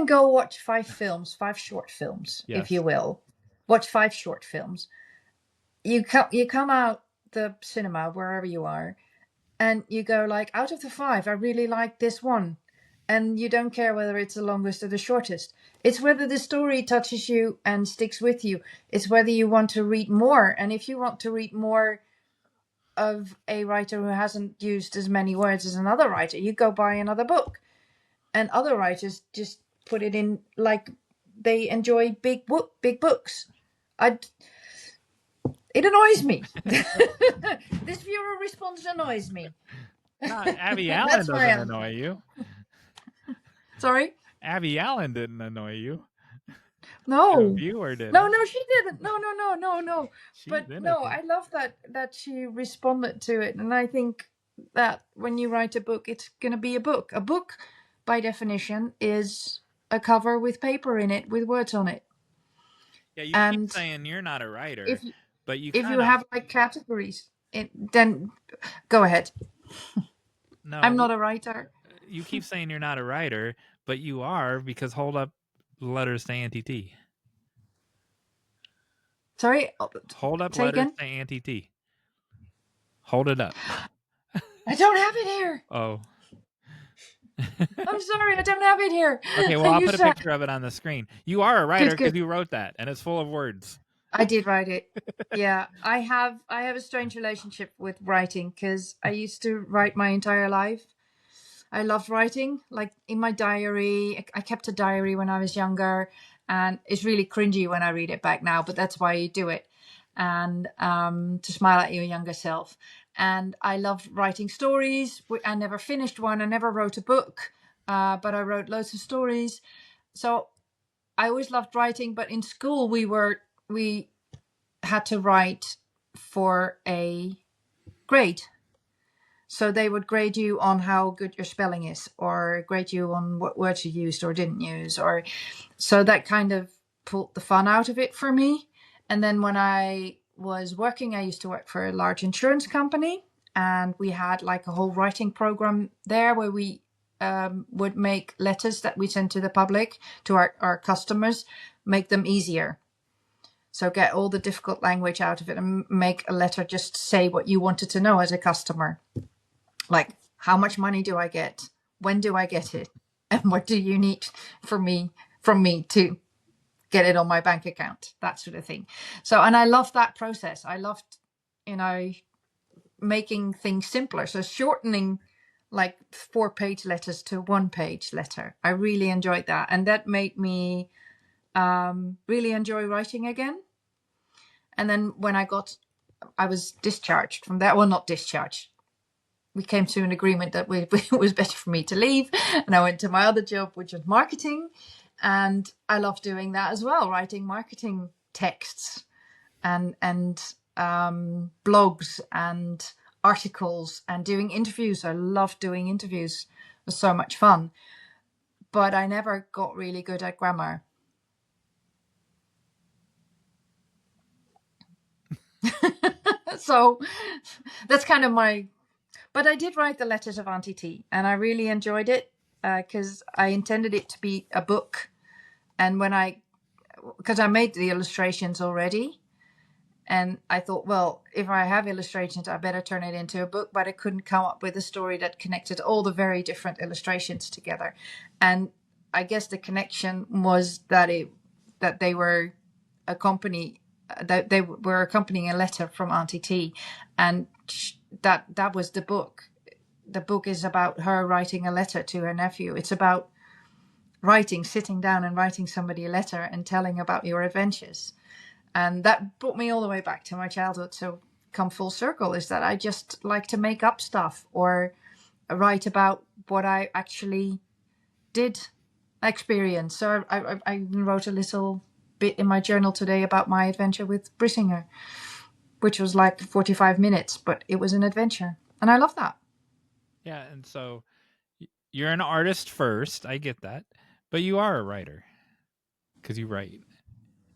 go watch 5 short films, if yes. you will. Watch 5 short films. You come out the cinema, wherever you are, and you go like, out of the 5, I really like this one. And you don't care whether it's the longest or the shortest. It's whether the story touches you and sticks with you. It's whether you want to read more. And if you want to read more of a writer who hasn't used as many words as another writer, you go buy another book. And other writers just put it in, like, they enjoy big books. It annoys me. This viewer response annoys me. Abby Allen That's my doesn't answer. annoy you. Sorry? Abby Allen didn't annoy you. No. The viewer did. No, she didn't. No. She's But innocent. no, I love that she responded to it. And I think that when you write a book, it's going to be a book. A book, by definition, is a cover with paper in it, with words on it. Yeah, you And keep saying you're not a writer, if but you you kind of have like categories, then go ahead. no. I'm not a writer. You keep saying you're not a writer, But you are, because hold up letters to Auntie T. Sorry, Hold up say letters again. to Auntie T. Hold it up. I don't have it here. Oh. I'm sorry, I don't have it here. Okay, well, I'll put a picture of it on the screen. You are a writer because Good. you wrote that, and it's full of words. I did write it. Yeah, I have a strange relationship with writing because I used to write my entire life. I loved writing, like in my diary. I kept a diary when I was younger, and it's really cringy when I read it back now, but that's why you do it, and to smile at your younger self. And I loved writing stories. I never finished one. I never wrote a book, but I wrote loads of stories. So I always loved writing. But in school, we had to write for a grade. So they would grade you on how good your spelling is, or grade you on what words you used or didn't use, or so that kind of pulled the fun out of it for me. And then when I was working, I used to work for a large insurance company, and we had like a whole writing program there where we would make letters that we sent to the public, to our customers, make them easier. So get all the difficult language out of it and make a letter just say what you wanted to know as a customer. Like, how much money do I get? When do I get it? And what do you need from me to get it on my bank account? That sort of thing. So, and I loved that process. I loved, making things simpler. So shortening like 4-page letters to 1-page letter. I really enjoyed that. And that made me really enjoy writing again. And then when I was discharged from that. Well, not discharged. We came to an agreement that it was better for me to leave, and I went to my other job, which was marketing, and I love doing that as well, writing marketing texts and blogs and articles and doing interviews. I love doing interviews. It was so much fun, but I never got really good at grammar. So that's kind of my. But I did write the Letters of Auntie T, and I really enjoyed it because I intended it to be a book. And because I made the illustrations already, and I thought, well, if I have illustrations, I better turn it into a book. But I couldn't come up with a story that connected all the very different illustrations together. And I guess the connection was that they were a company. That they were accompanying a letter from Auntie T, and that was the book. The book is about her writing a letter to her nephew. It's about sitting down and writing somebody a letter and telling about your adventures. And that brought me all the way back to my childhood. So come full circle is that I just like to make up stuff or write about what I actually did experience. So I even wrote a little bit in my journal today about my adventure with Brissinger, which was like 45 minutes, but it was an adventure. And I love that. Yeah, and so you're an artist first. I get that. But you are a writer because you write.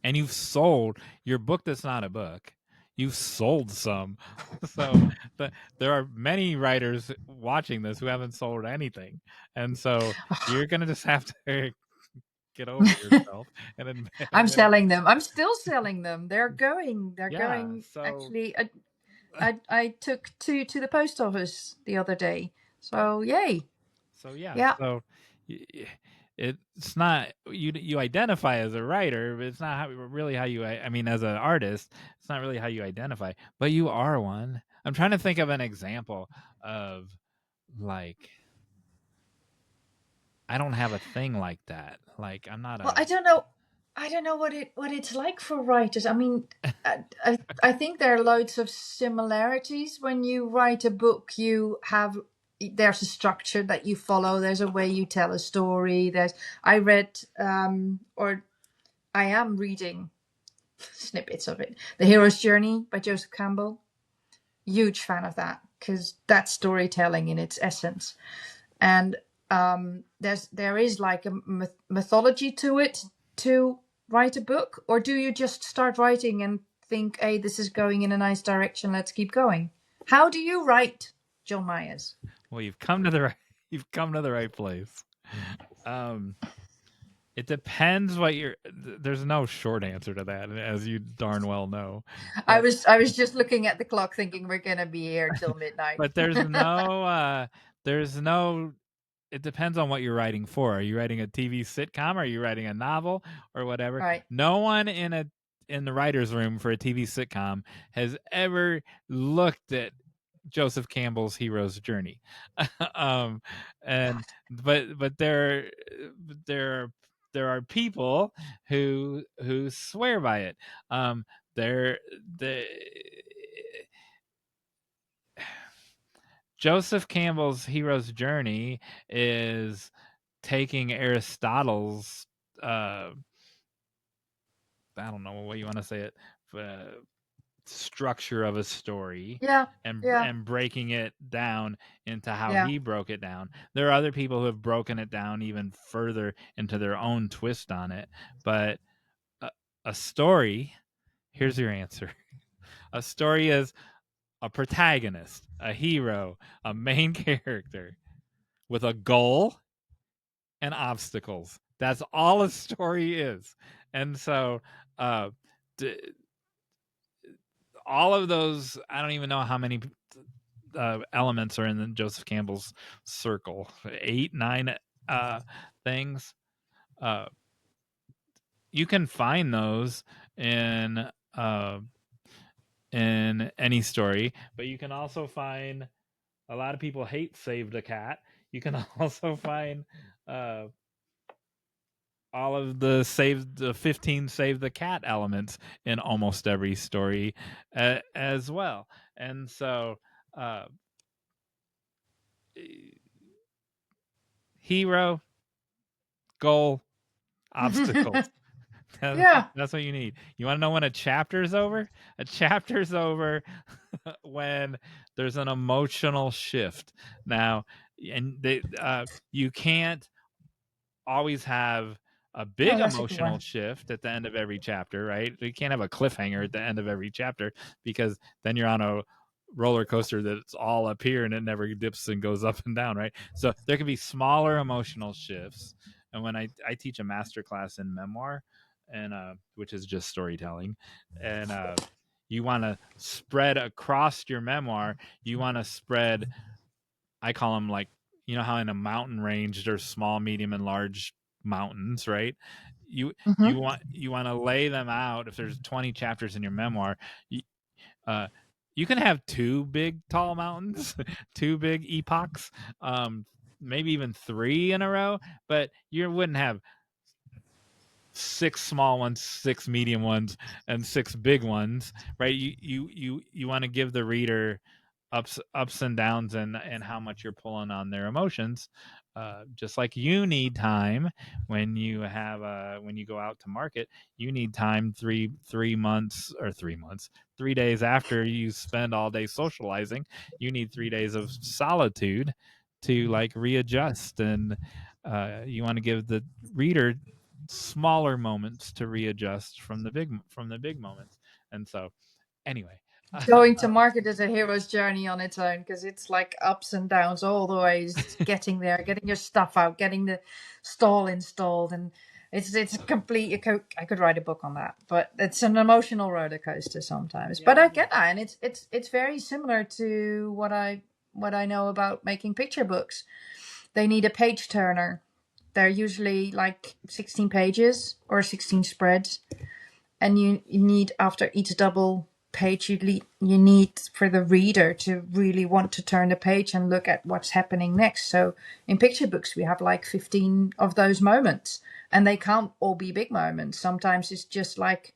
And you've sold your book that's not a book. You've sold some. So there are many writers watching this who haven't sold anything. And so you're going to just have to get over yourself and admit. I'm selling them. I'm still selling them. They're going. So Actually, I took 2 to the post office the other day. So yay. So yeah. Yeah. So it's not you identify as a writer, but it's not really how you. I mean, as an artist, it's not really how you identify. But you are one. I'm trying to think of an example of like. I don't have a thing like that. Like I'm not Well, I don't know what it's like for writers. I mean, I think there are loads of similarities. When you write a book, there's a structure that you follow. There's a way you tell a story. I am reading snippets of it. The Hero's Journey by Joseph Campbell. Huge fan of that because that's storytelling in its essence. And there is like a mythology to it to write a book, or do you just start writing and think, hey, this is going in a nice direction, let's keep going? How do you write, Jon Meyers? Well, you've come to the right place. Um, it depends what you're. There's no short answer to that, as you darn well know. But I was just looking at the clock, thinking we're gonna be here till midnight. but there's no. It depends on what you're writing for. Are you writing a TV sitcom? Are you writing a novel or whatever? Right. No one in the writer's room for a TV sitcom has ever looked at Joseph Campbell's hero's journey. um, and but there there are people who swear by it. There the Joseph Campbell's hero's journey is taking Aristotle's I don't know what you want to say it, structure of a story Yeah. Yeah. and breaking it down into how Yeah. he broke it down. There are other people who have broken it down even further into their own twist on it, but a, a story, here's your answer. A story is a protagonist, a hero, a main character with a goal and obstacles. That's all a story is. And so uh d- all of those, I don't even know how many elements are in Joseph Campbell's circle. 8, 9 things. Uh you can find those in uh in any story, but you can also find a lot of people hate Save the Cat. You can also find uh all of the 15 save the cat elements in almost every story as well. And so uh hero, goal, obstacles. Yeah. That's what you need. You want to know when a chapter's over? A chapter's over when there's an emotional shift. Now, and you can't always have a Oh, big that's a good emotional one. shift at the end of every chapter, right? You can't have a cliffhanger at the end of every chapter because then you're on a roller coaster that's all up here and it never dips and goes up and down, right? So there can be smaller emotional shifts. And when I teach a master class in memoir, and which is just storytelling, and you want to spread across your memoir, you want to spread, I call them like, you know how in a mountain range there's small, medium, and large mountains, right? You Hmm. you want to lay them out. If there's 20 chapters in your memoir, you, uh, you can have two big tall mountains, two big epochs, maybe even three in a row, but you wouldn't have six small ones, six medium ones, and six big ones, right? You want to give the reader ups and downs and how much you're pulling on their emotions. Just like you need time when you go out to market, you need time 3 months or 3 months 3 days after you spend all day socializing. You need 3 days of solitude to like readjust, and you want to give the reader smaller moments to readjust from the big moments. And so anyway, Going to market is a hero's journey on its own, because it's like ups and downs all the way. It's getting there, getting your stuff out, getting the stall installed, and it's a complete. I could write a book on that, but it's an emotional roller coaster sometimes. But yeah, I get that, and it's very similar to what I know about making picture books. They need a page turner. They're usually like 16 pages or 16 spreads, and you need, after each double page, you need for the reader to really want to turn the page and look at what's happening next. So in picture books we have like 15 of those moments, and they can't all be big moments. Sometimes it's just like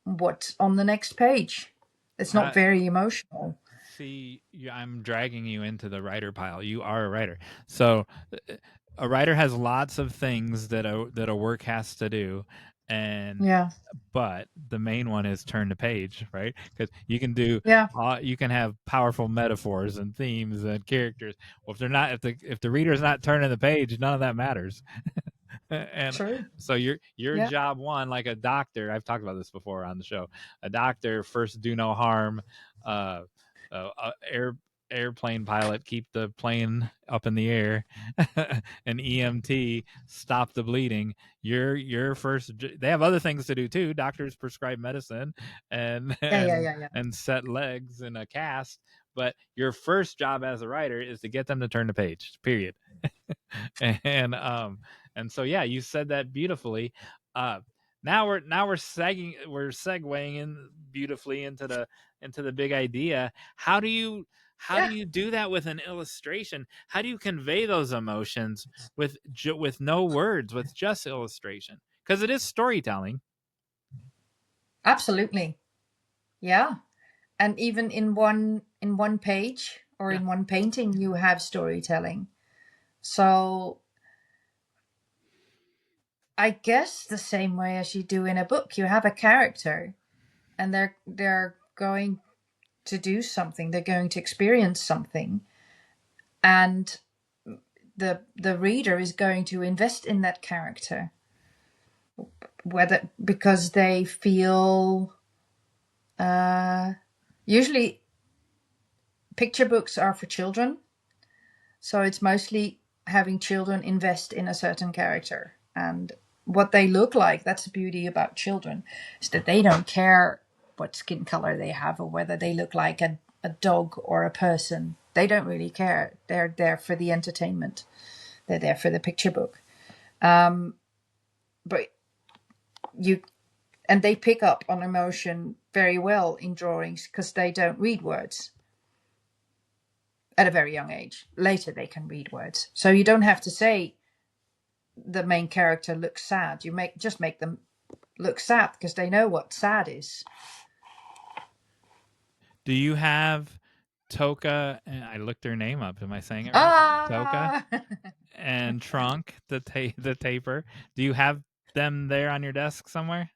what's on the next page. It's not uh, very emotional. see, I'm dragging you into the writer pile. You are a writer, so a writer has lots of things that a work has to do, and Yeah. but the main one is turn the page, right? Because Yeah. you can have powerful metaphors and themes and characters. Well, if the reader's not turning the page, none of that matters. And True. so your Yeah. job one, like a doctor, I've talked about this before on the show. A doctor, first do no harm, uh, air airplane pilot, keep the plane up in the air. An EMT, stop the bleeding. Your first. They have other things to do too. Doctors prescribe medicine and Yeah. and set legs in a cast. But your first job as a writer is to get them to turn the page. Period. And so yeah, you said that beautifully. Now we're segueing in beautifully into the big idea. How do you Yeah, do that with an illustration? How do you convey those emotions with no words, with just illustration? Because it is storytelling. absolutely. Yeah. And even in one page or Yeah. in one painting you have storytelling. So I guess the same way as you do in a book, you have a character and they're going to do something, they're going to experience something, and the reader is going to invest in that character, whether because they feel usually picture books are for children, so it's mostly having children invest in a certain character and what they look like. That's the beauty about children, is that they don't care what skin color they have or whether they look like a dog or a person. They don't really care. They're there for the entertainment. They're there for the picture book. But you and they pick up on emotion very well in drawings because they don't read words at a very young age. Later they can read words. So you don't have to say the main character looks sad. You just make them look sad because they know what sad is. Do you have Toka? I looked her name up. Am I saying it right? Toka and Trunk, the taper. Do you have them there on your desk somewhere?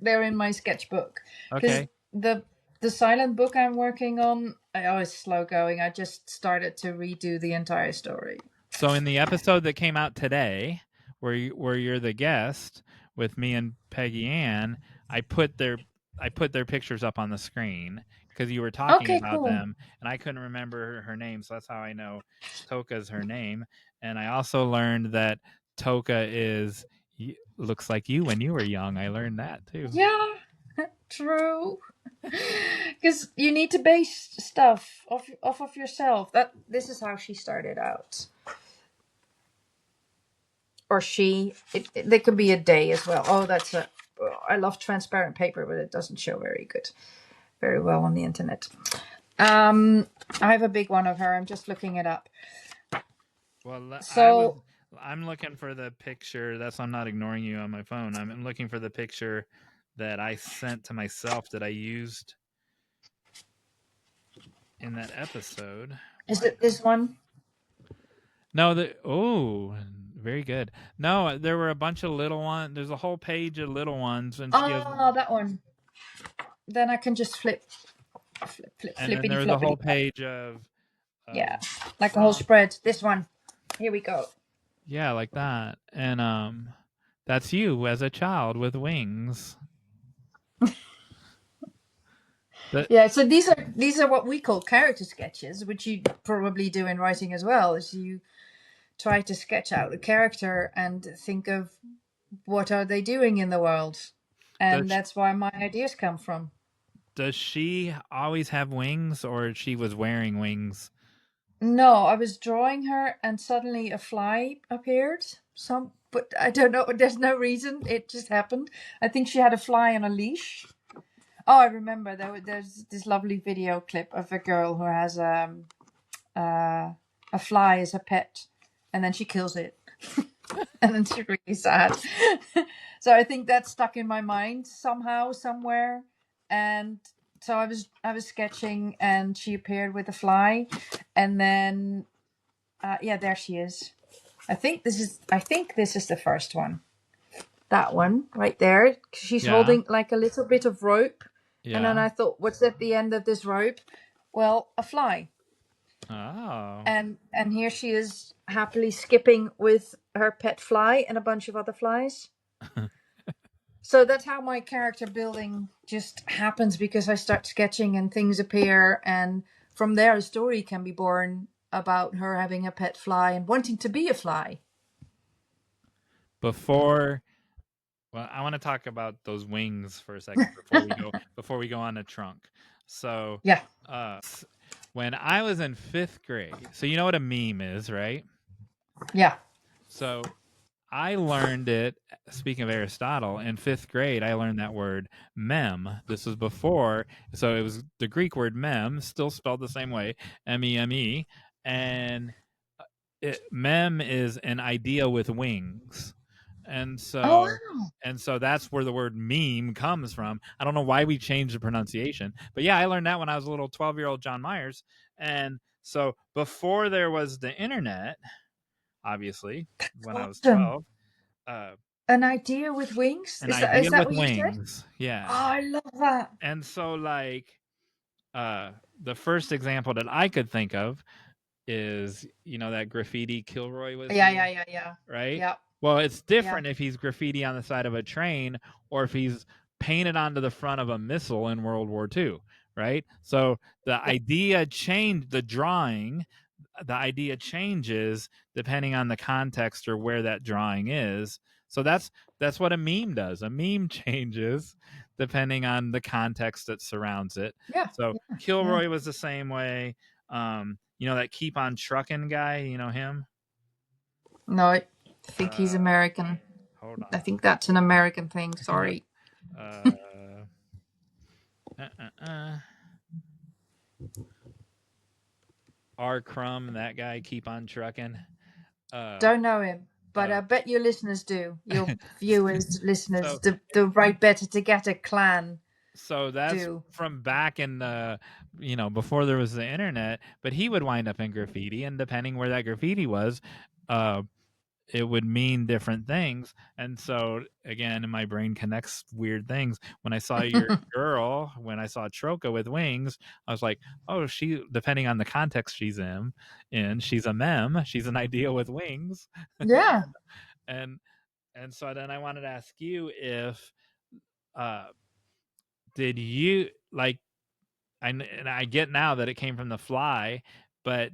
They're in my sketchbook because Okay. the silent book I'm working on, I always slow going. I just started to redo the entire story. So in the episode that came out today, where you're the guest with me and Peggyann, I put their pictures up on the screen because you were talking Okay, about cool. them, and I couldn't remember her name, so that's how I know Toka's her name. And I also learned that Toka looks like you when you were young. I learned that too. Yeah, true. Because you need to base stuff off of yourself. This is how she started out, or they could be a day as well. I love transparent paper, but it doesn't show very well on the internet. I have a big one of her. I'm just looking it up. Well, So I'm looking for the picture. That's why I'm not ignoring you on my phone. I'm looking for the picture that I sent to myself that I used in that episode. is it this one? No, very good. No, there were a bunch of little ones. There's a whole page of little ones, and she has, Oh, that one. Then I can just flip and then flippity there was a whole floppity. page of Yeah, like a whole Trump. spread. This one. Here we go. Yeah, like that. And that's you as a child with wings. That Yeah, so these are what we call character sketches, which you probably do in writing as well. Is you try to sketch out a character and think of what are they doing in the world, and does that's where my ideas come from. does she always have wings, or she was wearing wings? No, I was drawing her, and suddenly a fly appeared. But I don't know. There's no reason. It just happened. I think she had a fly on a leash. Oh, I remember there's this lovely video clip of a girl who has a fly as a pet, and then she kills it, and then she's really sad. So I think that stuck in my mind somehow, somewhere, and so I was sketching, and she appeared with a fly, and then yeah, there she is. I think this is the first one. That one right there. She's Yeah, holding like a little bit of rope. And then yeah. I thought, what's at the end of this rope? Well, a fly. Oh, And here she is happily skipping with her pet fly and a bunch of other flies. So that's how my character building just happens, because I start sketching and things appear, and from there a story can be born about her having a pet fly and wanting to be a fly. Well, I want to talk about those wings for a second before we go on the trunk. So, Yeah. when I was in 5th grade, so you know what a meme is, right? Yeah. So I learned it, speaking of Aristotle, in 5th grade, I learned that word mem. This was before, so it was the Greek word mem, still spelled the same way, M-E-M-E, and mem is an idea with wings. And so that's where the word meme comes from. I don't know why we changed the pronunciation, but yeah, I learned that when I was a little 12-year-old Jon Meyers. And so before there was the internet, obviously, when I was Awesome. 12, An idea with wings? an Is idea that with what you said? wings. Yeah. Oh, I love that. And so like the first example that I could think of is, that graffiti Kilroy was here, Yeah. right? Yeah. Well, it's Yeah. different if he's graffiti on the side of a train or if he's painted onto the front of a missile in World War II, right? So the idea changed, the idea changes depending on the context or where that drawing is. So that's what a meme does. A meme changes depending on the context that surrounds it. Yeah. So Yeah. Kilroy was the same way. That keep on trucking guy, you know him? No, I think he's American. Hold on. I think that's an American thing. Sorry. uh, R. Crumb, that guy, keep on trucking. Don't know him, but I bet your listeners do. Your viewers, listeners, the right better to get a clan. So that's from back in the, before there was the internet, but he would wind up in graffiti, and depending where that graffiti was, it would mean different things. And so again, my brain connects weird things. When I saw your girl, when I saw Troca with wings, I was like, oh, she, depending on the context she's in, she's a mem, she's an idea with wings. Yeah. and so then I wanted to ask you if did you like, and I get now that it came from the fly, but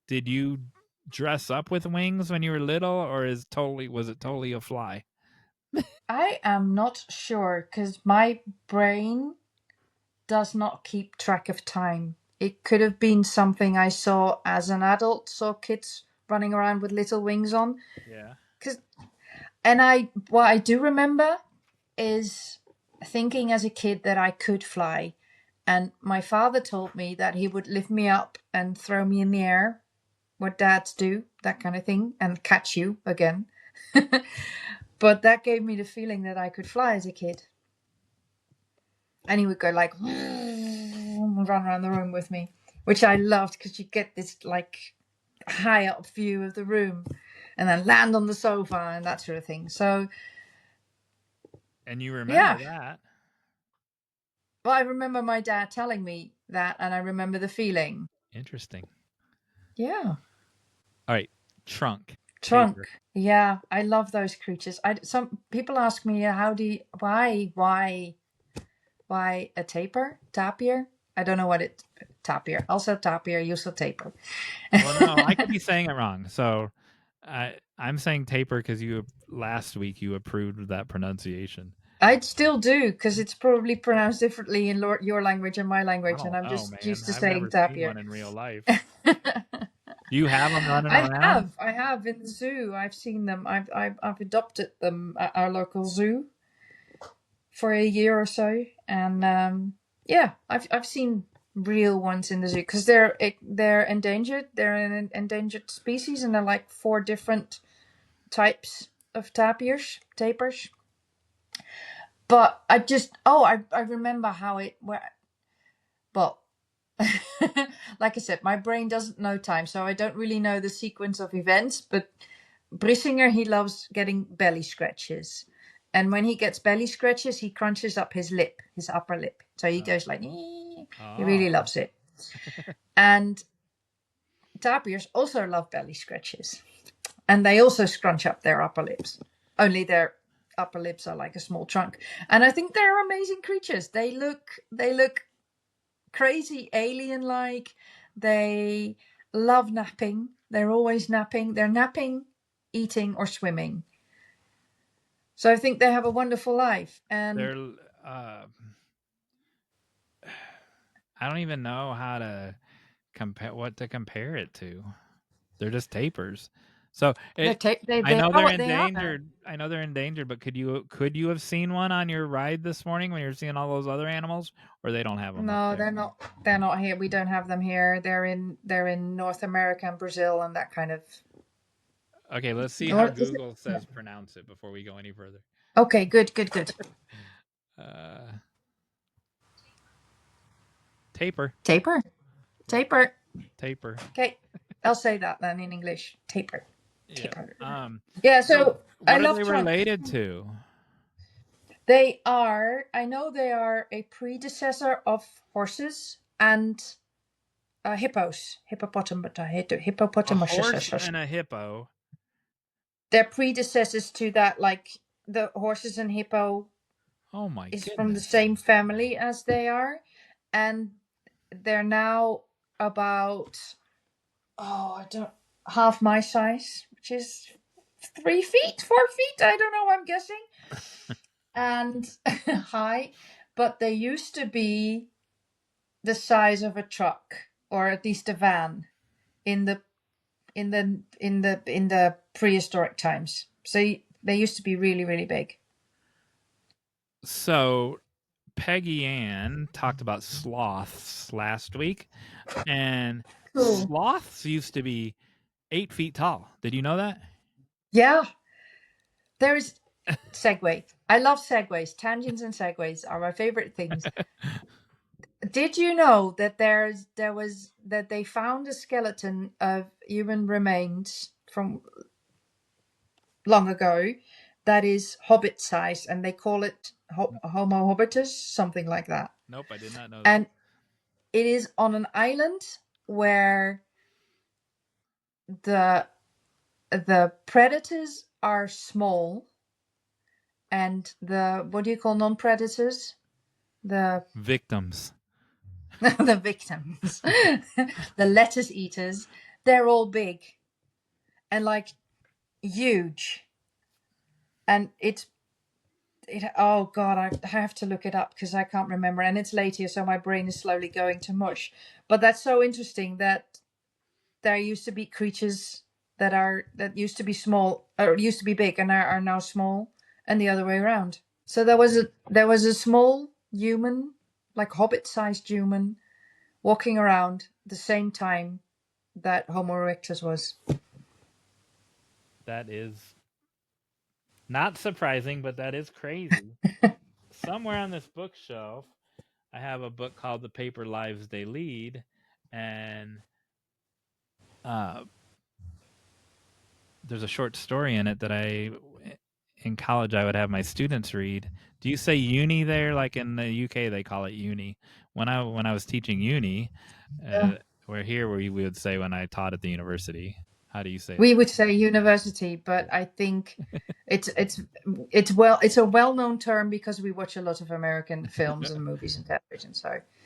did you dress up with wings when you were little, or was it totally a fly? I am not sure because my brain does not keep track of time. It could have been something I saw as an adult, saw kids running around with little wings on. Yeah. What I do remember is thinking as a kid that I could fly. And my father told me that he would lift me up and throw me in the air, what dads do, that kind of thing, and catch you again. But that gave me the feeling that I could fly as a kid. And he would go like, and run around the room with me, which I loved because you get this like high up view of the room and then land on the sofa and that sort of thing. So, and you remember that? Well, I remember my dad telling me that, and I remember the feeling. Interesting. Yeah. All right, trunk. Taper. Yeah, I love those creatures. Some people ask me, why a tapir? I don't know what it tapir. Also tapir, also taper. Well, no, I could be saying it wrong. So I'm saying taper because last week you approved of that pronunciation. I still do because it's probably pronounced differently in your language and my language, and I'm just used to saying tapir. I've never seen one in real life. Do you have them running around? I have in the zoo. I've seen them. I've adopted them at our local zoo for a year or so, and I've seen real ones in the zoo because they're endangered. They're an endangered species, and they're like 4 different types of tapers. But I remember how it went. Well, like I said, my brain doesn't know time, so I don't really know the sequence of events. But Brissinger, he loves getting belly scratches. And when he gets belly scratches, he crunches up his upper lip. So he goes like, he really loves it. And tapirs also love belly scratches. And they also scrunch up their upper lips. Only their upper lips are like a small trunk. And I think they're amazing creatures. They look crazy alien-like. They love napping. They're always napping. They're napping, eating, or swimming. So I think they have a wonderful life. And They're I don't even know how to compare it to. They're just tapers. So they I know are they're what they are. endangered. I know they're endangered, but could you have seen one on your ride this morning when you were seeing all those other animals, or they don't have them up No, there? they're not. They're not here. We don't have them here. They're in North America and Brazil and that kind of. Okay, let's see how Or is it? Google says pronounce it before we go any further. Okay, good, good, good. Uh, taper, Taper, taper. taper. Okay, I'll say that then in English. Taper, Yeah. taper. Um. Yeah. So, So I what are love they trunks. related to? They are. I know they are a predecessor of horses and hippos. A horse Hippopotamuses. and a hippo. They're predecessors to that. Like the horses and hippo Oh my is from the goodness. same family as they are, and they're now about I don't half my size, which is 3 feet, 4 feet. I don't know. I'm guessing, and high, but they used to be the size of a truck or at least a van in the prehistoric times. So they used to be really, really big. So Peggyann talked about sloths last week, and Cool. sloths used to be 8 feet tall. Did you know that? Yeah, there is segue. I love segues. Tangents and segues are my favorite things. Did you know that they found a skeleton of human remains from long ago that is hobbit size, and they call it Homo hobbitus, something like that. Nope, I did not know that. And it is on an island where the predators are small, and the what do you call non-predators? The Victims. the victims, the lettuce eaters. They're all big and like huge, and oh god, I have to look it up because I can't remember, and it's late here, so my brain is slowly going to mush. But that's so interesting that there used to be creatures that used to be small or used to be big and are now small, and the other way around. So there was a small human, like hobbit-sized human, walking around the same time that Homo erectus was. That is not surprising, but that is crazy. Somewhere on this bookshelf, I have a book called The Paper Lives They Lead, and there's a short story in it that in college I would have my students read. Do you say uni there? Like in the UK, they call it uni. When I was teaching uni, Yeah. where here we would say when I taught at the university. How do you say We that? would say university, but I think it's a well-known term because we watch a lot of American films and movies and television.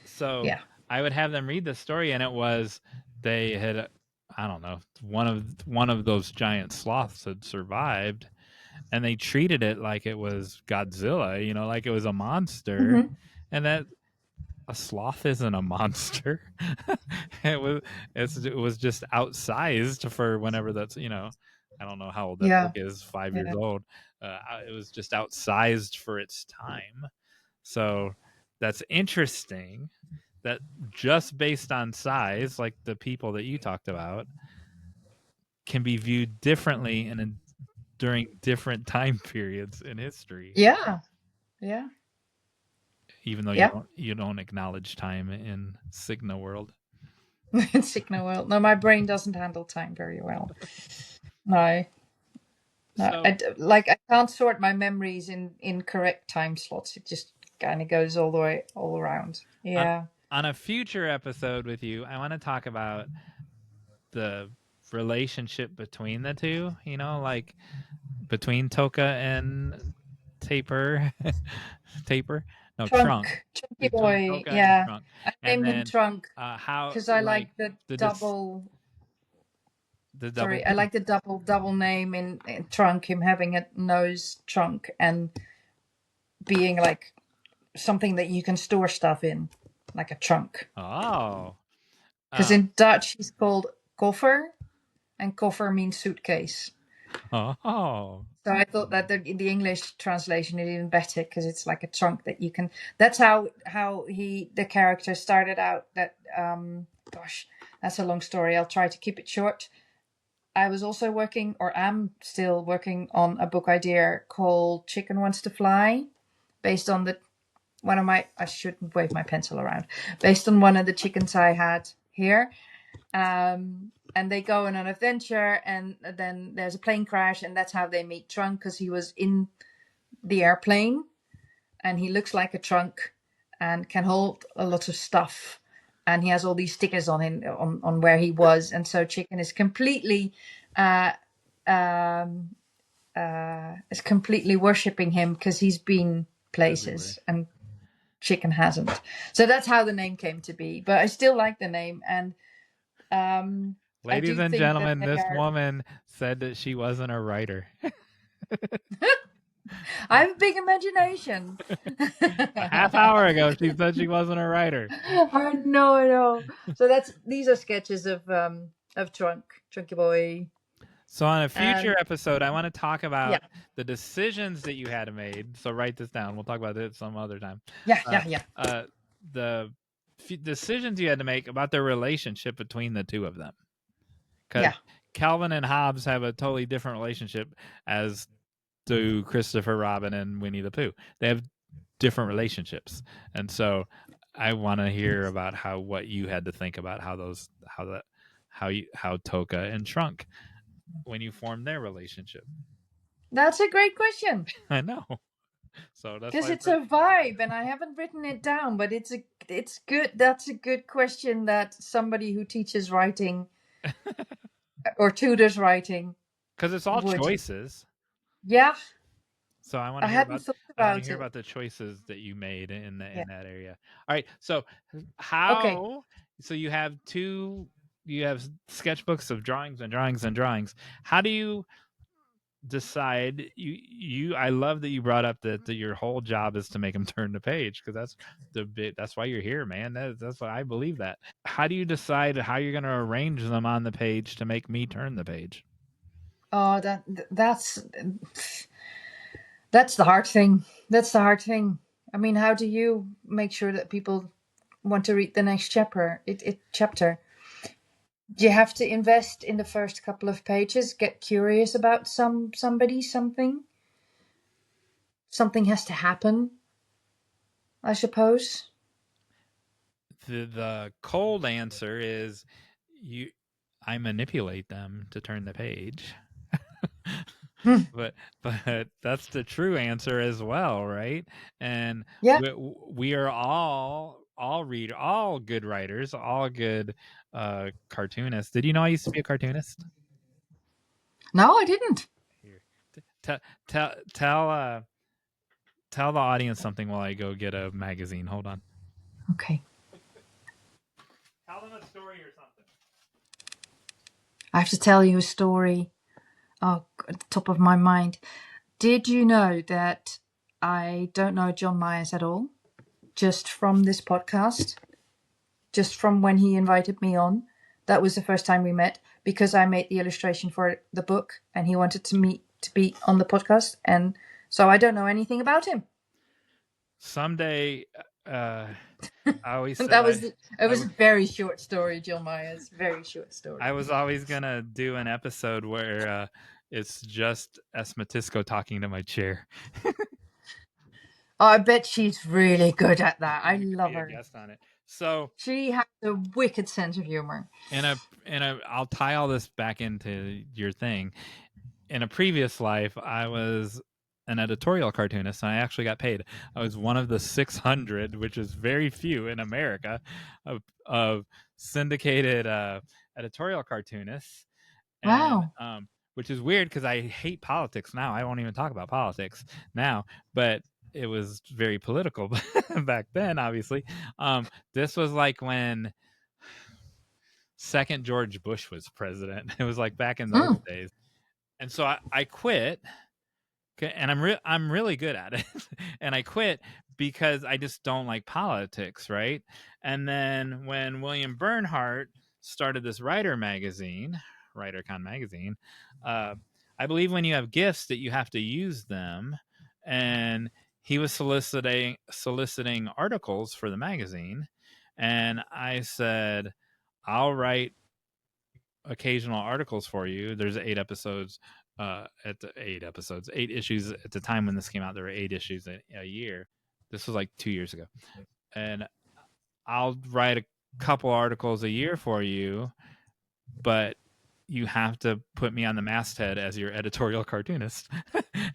So Yeah. I would have them read the story, and it was they had, I don't know, one of those giant sloths had survived, and they treated it like it was Godzilla, like it was a monster, Mm-hmm. and that a sloth isn't a monster. it was it was just outsized for whenever that's I don't know how old that book Yeah. is, 5 years Yeah. old. It was just outsized for its time. So that's interesting that just based on size, like the people that you talked about, can be viewed differently and during different time periods in history. Yeah. Yeah. Even though Yeah. you don't acknowledge time in Signe world. Signal world. No, my brain doesn't handle time very well. No. No, So I can't sort my memories in correct time slots. It just kind of goes all the way all around. on Yeah. on a future episode with you, I want to talk about the relationship between the two, like between Toka and Taper. Taper. No, Trunk. Chunky boy. Toka and Yeah, Trunk. I And named him then Trunk how because I like like the the double. double Sorry, I P. like the double name in Trunk. Him having a nose trunk and being like something that you can store stuff in, like a trunk. Oh. Because in Dutch he's called koffer, and koffer means suitcase. Oh. So I thought that the English translation is even better because it's like a trunk that you can. That's how the character started out. That gosh, that's a long story. I'll try to keep it short. I was also working, or am still working, on a book idea called Chicken Wants to Fly, based on one of my. I shouldn't wave my pencil around. Based on one of the chickens I had here. And they go on an adventure, and then there's a plane crash, and that's how they meet Trunk, because he was in the airplane and he looks like a trunk and can hold a lot of stuff, and he has all these stickers on him on where he was, and so Chicken is completely worshipping him because he's been places and Chicken hasn't. So that's how the name came to be, but I still like the name. And I Ladies do and think that gentlemen, they this are. woman said that she wasn't a writer. I have a big imagination. A half hour ago, she said she wasn't a writer. I know. So these are sketches of Chunky Boy. So on a future And episode, I want to talk yeah, about the decisions that you had made. So write this down. We'll talk about it some other time. yeah. The decisions you had to make about the relationship between the two of them. Because Calvin and Hobbes have a totally different relationship, as do Christopher Robin and Winnie the Pooh. They have different relationships, and so I want to hear about what you had to think about how Toka and Trunk, when you formed their relationship. That's a great question. I know. So that's Because why it's a vibe, and I haven't written it down, but it's good. That's a good question that somebody who teaches writing or tutors writing, because it's all would. choices. Yeah, So I want I to hear hadn't about thought about it. the choices that you made in Yeah. that area. All right. So Okay. so you have sketchbooks of drawings and drawings and drawings. How do you decide I love that you brought up that your whole job is to make them turn the page, because that's why you're here, man. That's why I believe that. How do you decide how you're going to arrange them on the page to make me turn the page? Oh, that's the hard thing. That's the hard thing. I mean, how do you make sure that people want to read the next chapter? Chapter. You have to invest in the first couple of pages, get curious about somebody, something. Something has to happen, I suppose. The cold answer is I manipulate them to turn the page. but that's the true answer as well, right? And Yeah. we are all good writers, all good cartoonists. Did you know I used to be a cartoonist? No, I didn't. Here, tell the audience something while I go get a magazine. Hold on. Okay. Tell them a story or something. I have to tell you a story. Oh, at the top of my mind. Did you know that I don't know Jon Meyers at all? Just from this podcast, just from when he invited me on. That was the first time we met, because I made the illustration for the book and he wanted to be on the podcast, and so I don't know anything about him. Someday, I always said it was a very short story, Jon Meyers. Very short story. I was always gonna do an episode where it's just Esmatisco talking to my chair. Oh, I bet she's really good at that. I love her. Guest on it. So she has a wicked sense of humor. And I'll tie all this back into your thing. In a previous life, I was an editorial cartoonist, and I actually got paid. I was one of the 600, which is very few in America, of syndicated editorial cartoonists. And, wow. Which is weird because I hate politics now. I won't even talk about politics now. But it was very political back then, obviously. This was like when second George Bush was president. It was like back in those Mm. days. And so I quit. And I'm really good at it. And I quit because I just don't like politics, right? And then when William Bernhardt started this WriterCon magazine, uh, I believe when you have gifts that you have to use them, and he was soliciting articles for the magazine, and I said, I'll write occasional articles for you. There's 8 issues at the time when this came out. There were 8 issues a year. This was like 2 years ago, and I'll write a couple articles a year for you, but you have to put me on the masthead as your editorial cartoonist.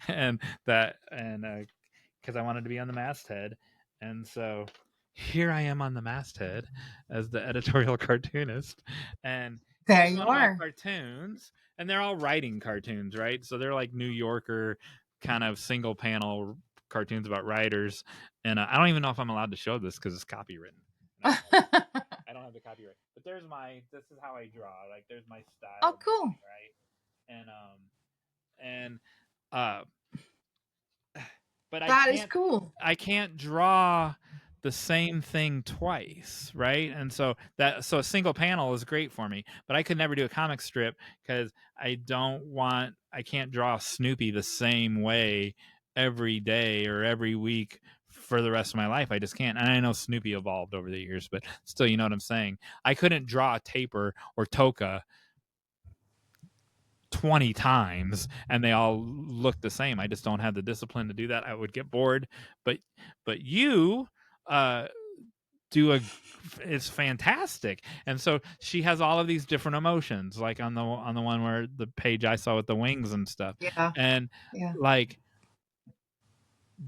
and because I wanted to be on the masthead, and so here I am on the masthead as the editorial cartoonist, and There here's you one of my are. cartoons, and they're all writing cartoons, right? So they're like New Yorker kind of single panel cartoons about writers, and I don't even know if I'm allowed to show this because it's copywritten. I don't have the copyright, but this is how I draw. Like there's my Oh, style, cool. right? And uh, but That is cool. I can't draw the same thing twice, right? And so a single panel is great for me, but I could never do a comic strip because I can't draw Snoopy the same way every day or every week for the rest of my life. I just can't. And I know Snoopy evolved over the years, but still, you know what I'm saying? I couldn't draw Tapir or Toka 20 times and they all look the same. I just don't have the discipline to do that. I would get bored. But you uh it's fantastic. And so she has all of these different emotions, like on the one where the page I saw with the wings and stuff. Yeah. And Yeah. like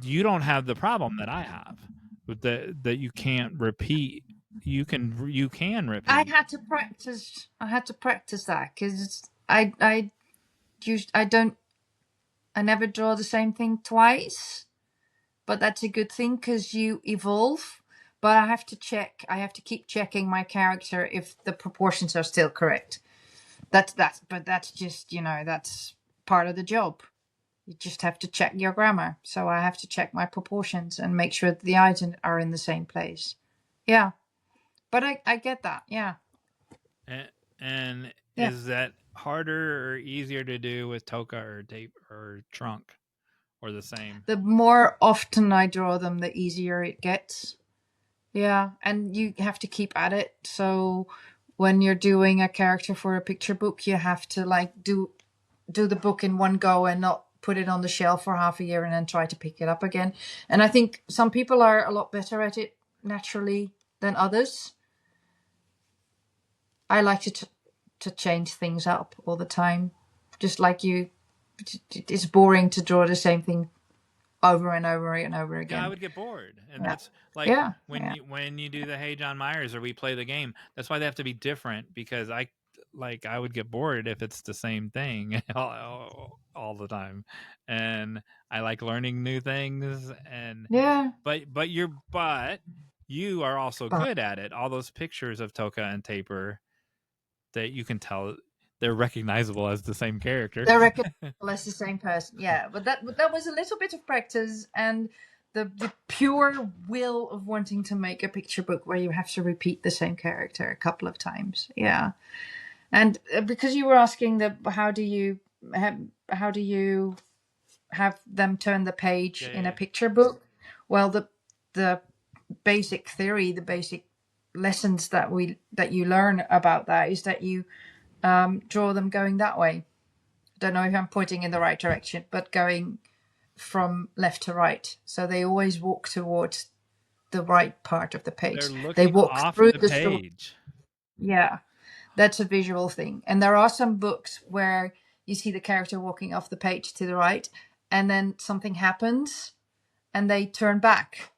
you don't have the problem that I have with that you can't repeat. You can repeat. I had to practice that because I never draw the same thing twice, but that's a good thing because you evolve. But I have to keep checking my character if the proportions are still correct. But that's just, that's part of the job. You just have to check your grammar. So I have to check my proportions and make sure that the eyes are in the same place. Yeah. But I get that. Yeah. And Yeah. is that harder or easier to do with Toka or tape or trunk, or the same? The more often I draw them, the easier it gets. Yeah, and you have to keep at it. So when you're doing a character for a picture book, you have to like do the book in one go and not put it on the shelf for half a year and then try to pick it up again. And I think some people are a lot better at it naturally than others. I like to change things up all the time. Just like you, it's boring to draw the same thing over and over and over again. Yeah, I would get bored, and Yeah. that's like Yeah, when yeah. when you do the Hey Jon Meyers or we play the game. That's why they have to be different, because I would get bored if it's the same thing all the time, and I like learning new things. And Yeah. but you are also But good at it. All those pictures of Toka and Tapir that you can tell they're recognizable as the same character. they're recognizable as the same person. Yeah, but that was a little bit of practice and the pure will of wanting to make a picture book where you have to repeat the same character a couple of times. Yeah, and because you were asking how do you have them turn the page in a picture book? Well, the basic theory, the basic lessons that you learn about that is that you draw them going that way. Don't know if I'm pointing in the right direction, but going from left to right. So they always walk towards the right part of the page. They're looking They walk off through the page. Yeah, that's a visual thing. And there are some books where you see the character walking off the page to the right, and then something happens, and they turn back.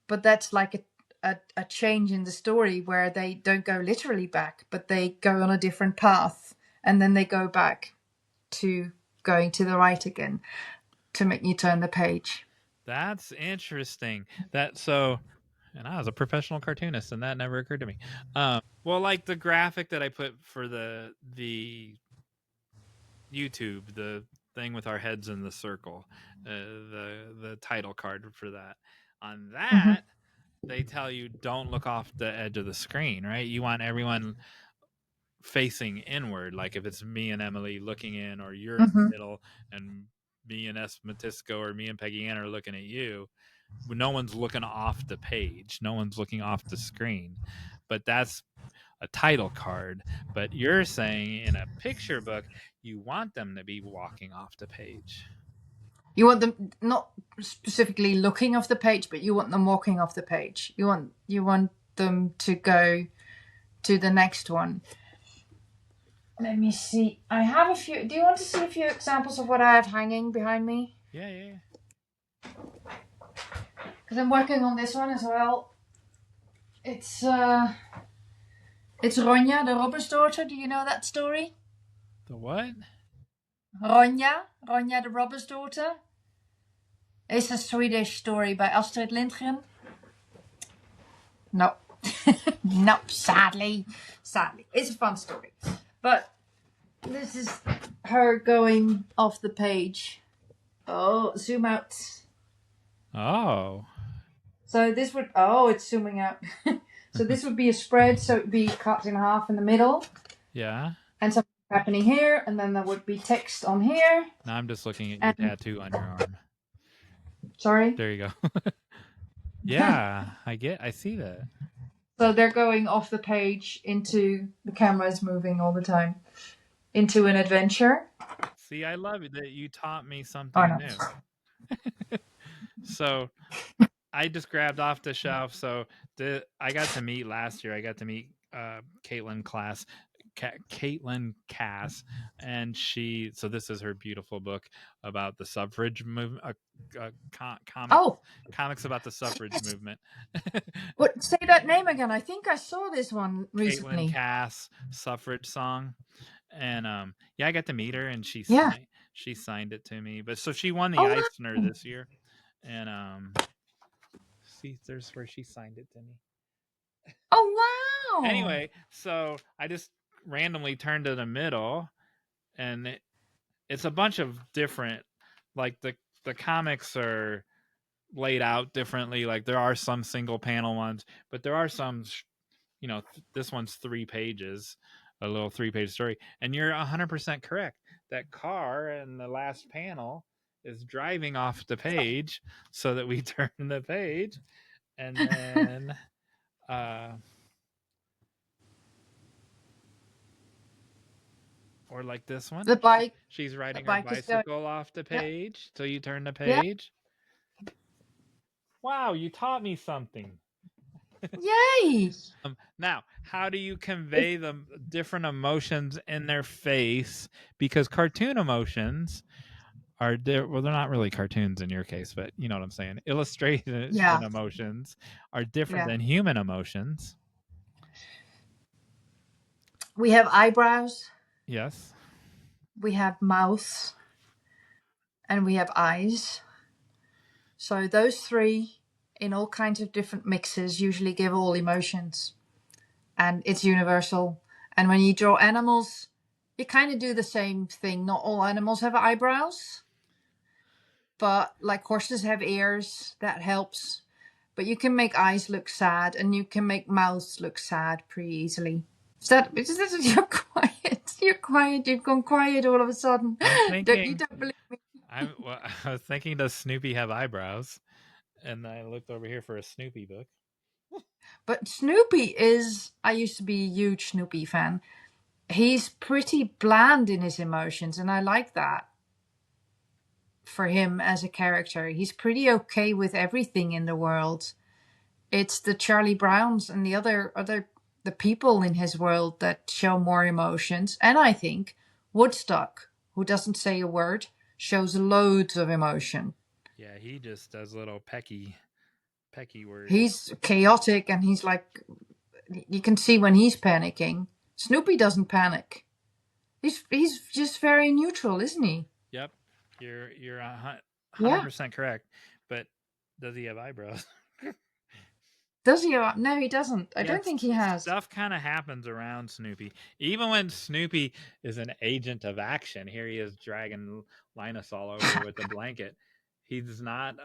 But that's like a change in the story where they don't go literally back, but they go on a different path, and then they go back to going to the right again. to make you turn the page. That's interesting. And I was a professional cartoonist, and that never occurred to me. Well, like the graphic that I put for the YouTube, the thing with our heads in the circle, the title card for that. On that, they tell you don't look off the edge of the screen, right? You want everyone facing inward. Like if it's me and Emily looking in, or you're in the middle, and me and Matisco or me and Peggyann are looking at you. No one's looking off the page. No one's looking off the screen. But that's a title card. But you're saying in a picture book, you want them to be walking off the page. You want them not specifically looking off the page, but you want them walking off the page. You want them to go to the next one. Let me see. I have a few. Do you want to see a few examples of what I have hanging behind me? Yeah. Because I'm working on this one as well. It's Ronja, the robber's daughter. Do you know that story? The what? Ronja, the robber's daughter. It's a Swedish story by Astrid Lindgren. No. No, sadly. It's a fun story. But this is her going off the page. Oh, zoom out. Oh. So this would... Oh, it's zooming out. So this would be a spread, so it would be cut in half in the middle. Yeah. And something happening here, and then there would be text on here. Now I'm just looking at your tattoo on your arm. Sorry? There you go. Yeah, I see that. So they're going off the page into... The camera's moving all the time. Into an adventure. See, I love it that you taught me something new. So I just grabbed off the shelf. So I got to meet last year. I got to meet Caitlin Cass, and so this is her beautiful book about the suffrage movement. Comics about the suffrage movement. What? Say that name again. I think I saw this one recently. Caitlin Cass suffrage song, and I got to meet her, and she signed it to me. But so she won the Eisner this year, and see, there's where she signed it to me. Oh wow! Anyway, so I just randomly turned to the middle, and it's a bunch of different, like the comics are laid out differently. Like there are some single panel ones, but there are some, this one's 3 pages, a little 3-page story. And you're 100% correct. That car in the last panel is driving off the page so that we turn the page, and then or like this one, the bike. She's riding her bicycle off the page till you turn the page. Yeah. Wow, you taught me something. Yay! Now, how do you convey the different emotions in their face? Because cartoon emotions are they're not really cartoons in your case, but you know what I'm saying. Illustration emotions are different than human emotions. We have eyebrows. Yes. We have mouths. And we have eyes. So those 3 in all kinds of different mixes usually give all emotions. And it's universal. And when you draw animals, you kind of do the same thing. Not all animals have eyebrows. But like horses have ears, that helps. But you can make eyes look sad, and you can make mouths look sad pretty easily. You're quiet. You're quiet. You've gone quiet all of a sudden. You don't believe me. I was thinking, does Snoopy have eyebrows? And I looked over here for a Snoopy book. But Snoopy I used to be a huge Snoopy fan. He's pretty bland in his emotions, and I like that for him as a character. He's pretty okay with everything in the world. It's the Charlie Browns and the other the people in his world that show more emotions. And I think Woodstock, who doesn't say a word, shows loads of emotion. Yeah, he just does little pecky words. He's chaotic, and he's like, you can see when he's panicking. Snoopy doesn't panic. He's just very neutral, isn't he? Yep, you're Yeah. 100% correct. But does he have eyebrows? Does he? No, he doesn't. I Yeah, don't think he has. stuff kind of happens around Snoopy. Even when Snoopy is an agent of action, here he is dragging Linus all over with a blanket. He's not.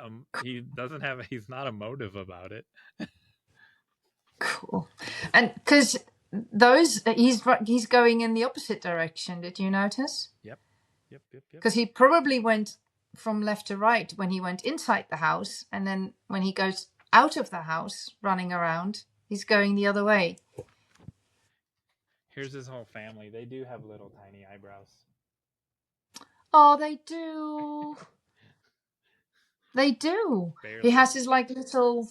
He doesn't have. He's not emotive about it. Cool. And because he's going in the opposite direction. Did you notice? Yep. Because he probably went from left to right when he went inside the house, and then when he goes out of the house running around, he's going the other way. Here's his whole family. They do have little tiny eyebrows. Oh, they do. They do. Barely. He has his like little,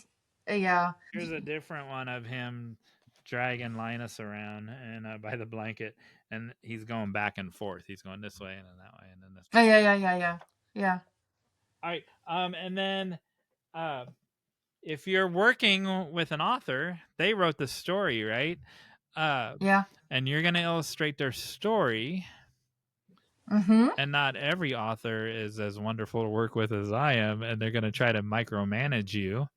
yeah. Here's a different one of him dragging Linus around and by the blanket, and he's going back and forth. He's going this way and then that way and then this way. Yeah. All right. And then if you're working with an author, they wrote the story, right? Yeah. And you're going to illustrate their story. Mm-hmm. And not every author is as wonderful to work with as I am, and they're going to try to micromanage you.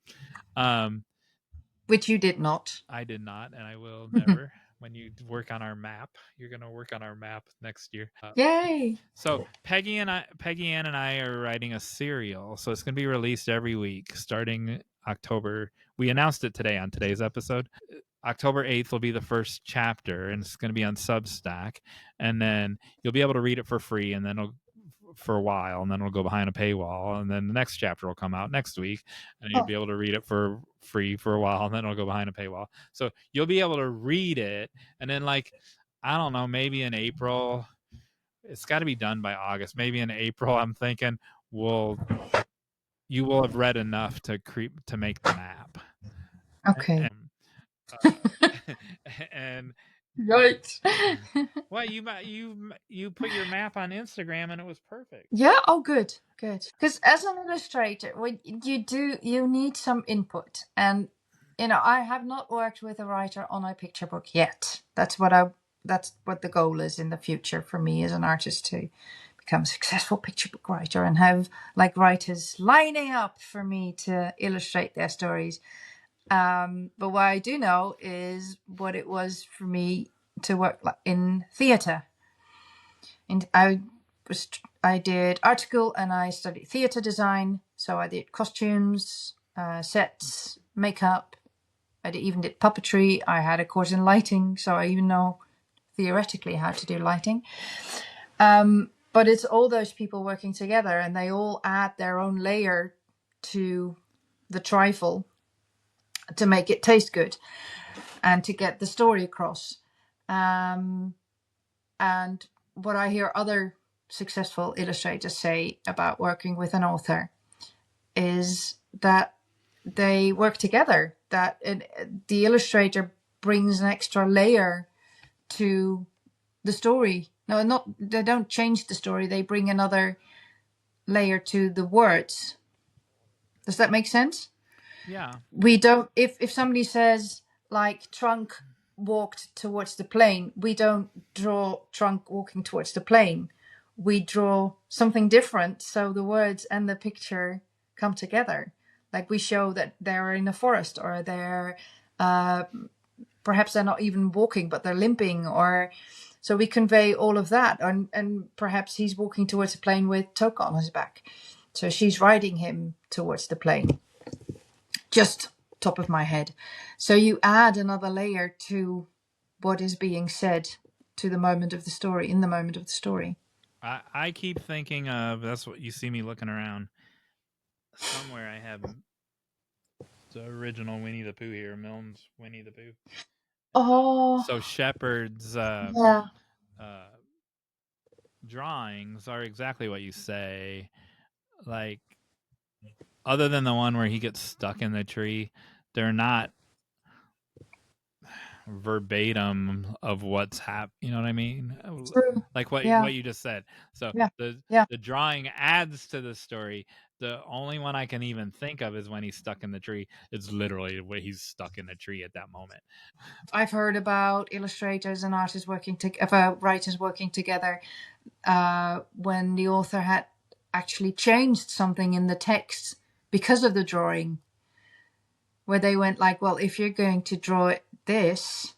Which you did not. I did not, and I will never. When you work on our map, you're going to work on our map next year. Yay! So Peggyann and I are writing a serial, so it's going to be released every week starting October. We announced it today on today's episode. October 8th will be the first chapter, and it's going to be on Substack, and then you'll be able to read it for free, and then for a while, and then it'll go behind a paywall, and then the next chapter will come out next week, and you'll be able to read it for free for a while, and then it'll go behind a paywall. So you'll be able to read it, and then I don't know, maybe in April, it's got to be done by August. Maybe in April, I'm thinking you will have read enough to make the map. Okay. And right. well, you put your map on Instagram and it was perfect. Yeah. Oh, good. Because as an illustrator, you need some input, and I have not worked with a writer on a picture book yet. That's what the goal is in the future for me as an artist, to become a successful picture book writer and have like writers lining up for me to illustrate their stories. But what I do know is what it was for me to work in theatre. And I did art school and I studied theatre design. So I did costumes, sets, makeup. I even did puppetry. I had a course in lighting, so I even know theoretically how to do lighting. But it's all those people working together, and they all add their own layer to the trifle to make it taste good and to get the story across. And what I hear other successful illustrators say about working with an author is that they work together, that the illustrator brings an extra layer to the story. No, they don't change the story, they bring another layer to the words. Does that make sense? Yeah. We don't, if somebody says like Trunk walked towards the plane, we don't draw Trunk walking towards the plane. We draw something different so the words and the picture come together. Like we show that they're in a forest, or they're perhaps they're not even walking but they're limping, or so we convey all of that. And perhaps he's walking towards the plane with Toka on his back, so she's riding him towards the plane. Just top of my head. So you add another layer to what is being said to the moment of the story, in the moment of the story. I keep thinking of, that's what you see me looking around. Somewhere I have the original Winnie the Pooh here, Milne's Winnie the Pooh. Oh. So Shepard's drawings are exactly what you say. Like, other than the one where he gets stuck in the tree, they're not verbatim of what's happening. You know what I mean? True. Like what you just said. So the drawing adds to the story. The only one I can even think of is when he's stuck in the tree. It's literally where he's stuck in the tree at that moment. I've heard about illustrators and artists writers working together when the author had actually changed something in the text because of the drawing, where they went like, well, if you're going to draw this,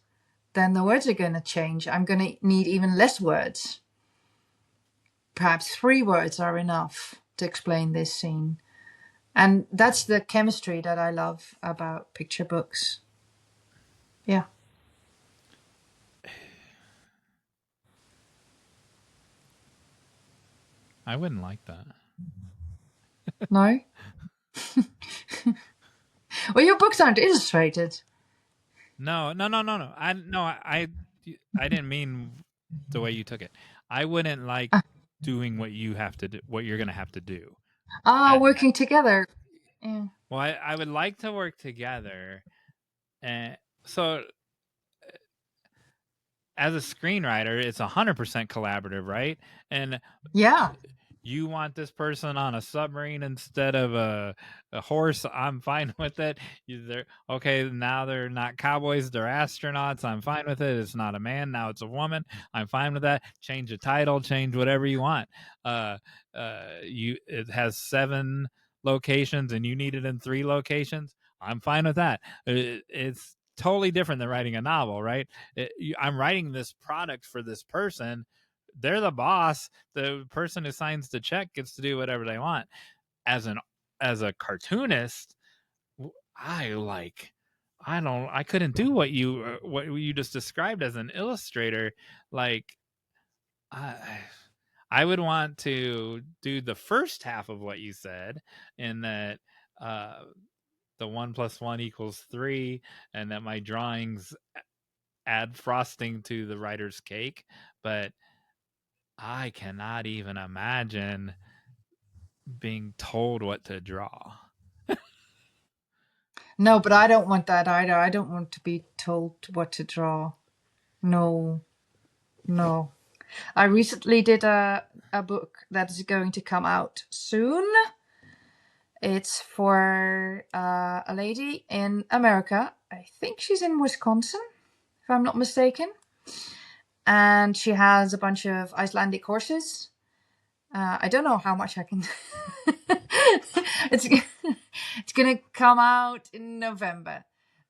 then the words are going to change. I'm going to need even less words. Perhaps 3 words are enough to explain this scene. And that's the chemistry that I love about picture books. Yeah. I wouldn't like that. No? Well, your books aren't illustrated. No. I didn't mean the way you took it. I wouldn't like doing what you have to do, what you're gonna have to do. Working together. Yeah. Well, I would like to work together, and so as a screenwriter, it's 100% collaborative, right? And Yeah. you want this person on a submarine instead of a horse, I'm fine with it. Okay, now they're not cowboys, they're astronauts, I'm fine with it. It's not a man, now it's a woman, I'm fine with that. Change the title, change whatever you want. It has 7 locations and you need it in 3 locations, I'm fine with that. It's totally different than writing a novel, right? I'm writing this product for this person. They're the boss. The person who signs the check gets to do whatever they want. As a cartoonist, I couldn't do what you just described as an illustrator. Like I would want to do the first half of what you said, in that the 1 + 1 = 3, and that my drawings add frosting to the writer's cake. But I cannot even imagine being told what to draw. No, but I don't want that either. I don't want to be told what to draw. No. No. I recently did a book that is going to come out soon. It's for a lady in America. I think she's in Wisconsin, if I'm not mistaken. And she has a bunch of Icelandic horses. I don't know how much I can. it's going to come out in November.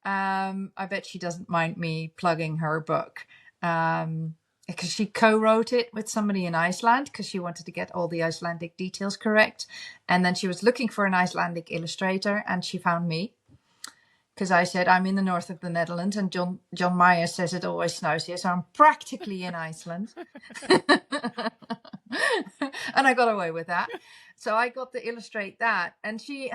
I bet she doesn't mind me plugging her book. Because she co-wrote it with somebody in Iceland, because she wanted to get all the Icelandic details correct. And then she was looking for an Icelandic illustrator, and she found me. Because I said, I'm in the north of the Netherlands, and Jon Meyers says it always snows here, so I'm practically in Iceland. And I got away with that. So I got to illustrate that. And she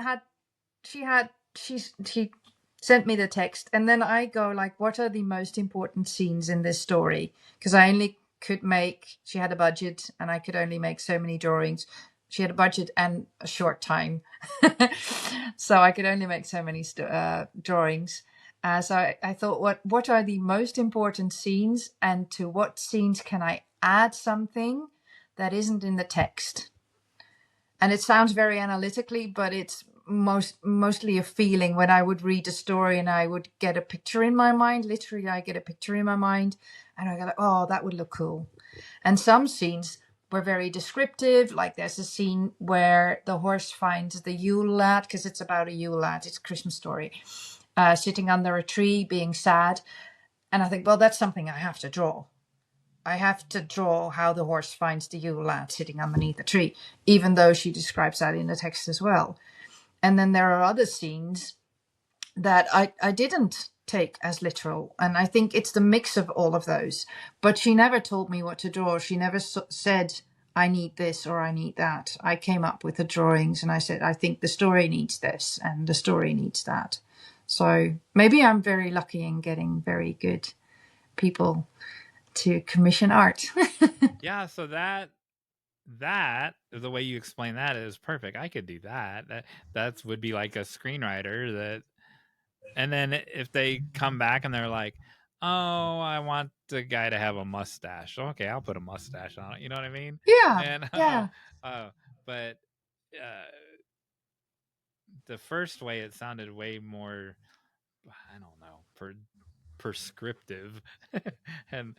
sent me the text, and then I go like, what are the most important scenes in this story? Because I only could make, she had a budget and I could only make so many drawings. She had a budget and a short time. So I could only make so many drawings. So I thought, what are the most important scenes, and to what scenes can I add something that isn't in the text? And it sounds very analytically, but it's mostly a feeling. When I would read a story and I would get a picture in my mind, literally I get a picture in my mind, and I go, oh, that would look cool. And some scenes were very descriptive. Like there's a scene where the horse finds the Yule lad, because it's about a Yule lad, it's a Christmas story, sitting under a tree being sad. And I think, well, that's something I have to draw. I have to draw how the horse finds the Yule lad sitting underneath a tree, even though she describes that in the text as well. And then there are other scenes that I didn't take as literal. And I think it's the mix of all of those. But she never told me what to draw. She never said, I need this or I need that. I came up with the drawings and I said, I think the story needs this and the story needs that. So maybe I'm very lucky in getting very good people to commission art. Yeah, so that the way you explain that is perfect. I could do that. That would be like a screenwriter that. And then if they come back and they're like, "Oh, I want the guy to have a mustache." Okay, I'll put a mustache on it. You know what I mean? Yeah, And yeah. but the first way it sounded way more, I don't know, prescriptive. and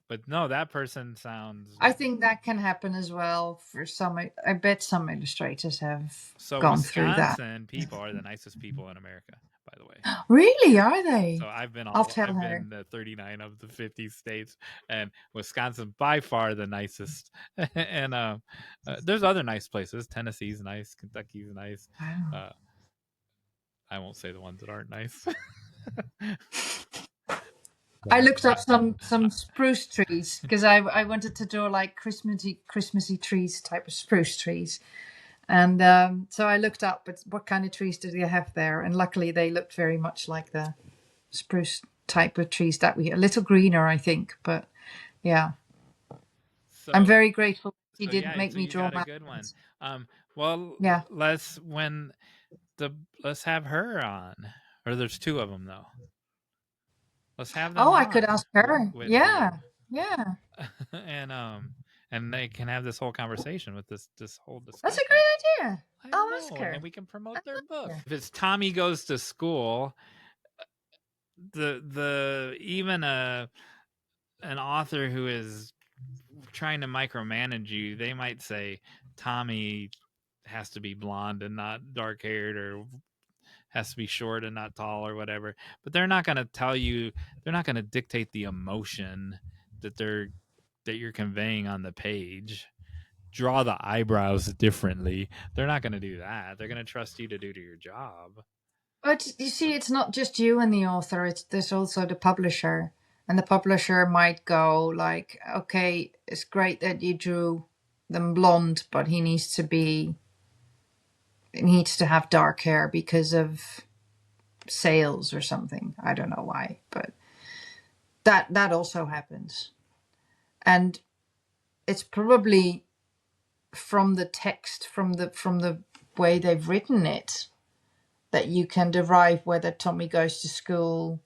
but no, that person sounds. I think that can happen as well for some. I bet some illustrators have So gone through that. Wisconsin people are the nicest people in America, by the way. Really, are they? So I've been I'll tell I've her. been to 39 of the 50 states, and Wisconsin by far the nicest. and there's other nice places. Tennessee's nice, Kentucky's nice. Wow. I won't say the ones that aren't nice. I looked up some spruce trees because I wanted to draw like Christmassy trees, type of spruce trees, and so I looked up what kind of trees do they have there, and luckily they looked very much like the spruce type of trees that a little greener, I think, but yeah. So, I'm very grateful he so didn't yeah, make so me you draw got a good one. mountains. Well, Yeah. let's have her on, or there's two of them though. Let's have them Oh, on. I could ask her. With Yeah. you. Yeah. And they can have this whole conversation with this whole discussion. That's a great idea. I'll ask her. And then we can promote their book. If it's Tommy Goes to School, the even an author who is trying to micromanage you, they might say Tommy has to be blonde and not dark haired, or has to be short and not tall, or whatever. But they're not going to tell you. They're not going to dictate the emotion that you're conveying on the page. Draw the eyebrows differently. They're not going to do that. They're going to trust you to do your job. But you see, it's not just you and the author. There's also the publisher, and the publisher might go like, "Okay, it's great that you drew them blonde, but he needs to have dark hair because of sales or something. I don't know why, but that also happens, and it's probably from the text, from the way they've written it, that you can derive whether Tommy goes to school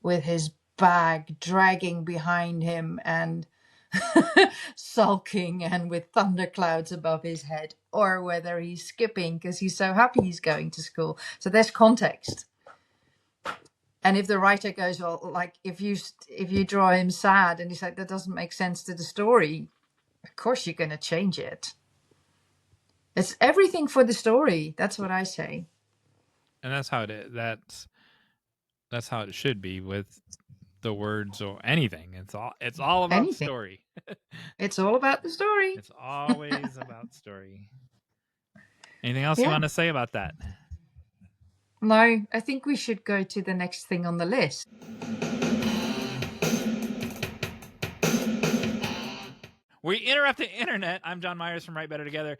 with his bag dragging behind him and sulking and with thunderclouds above his head, or whether he's skipping because he's so happy he's going to school. So there's context. And if the writer goes, well, like if you draw him sad and he's like, that doesn't make sense to the story, of course you're going to change it. It's everything for the story. That's what I say. And that's how it is. That's how it should be with the words or anything. It's all about Anything. story. It's all about the story. It's always about story. Anything else you want to say about that? No, I think we should go to the next thing on the list. We interrupt the internet. I'm Jon Meyers from Write Better Together.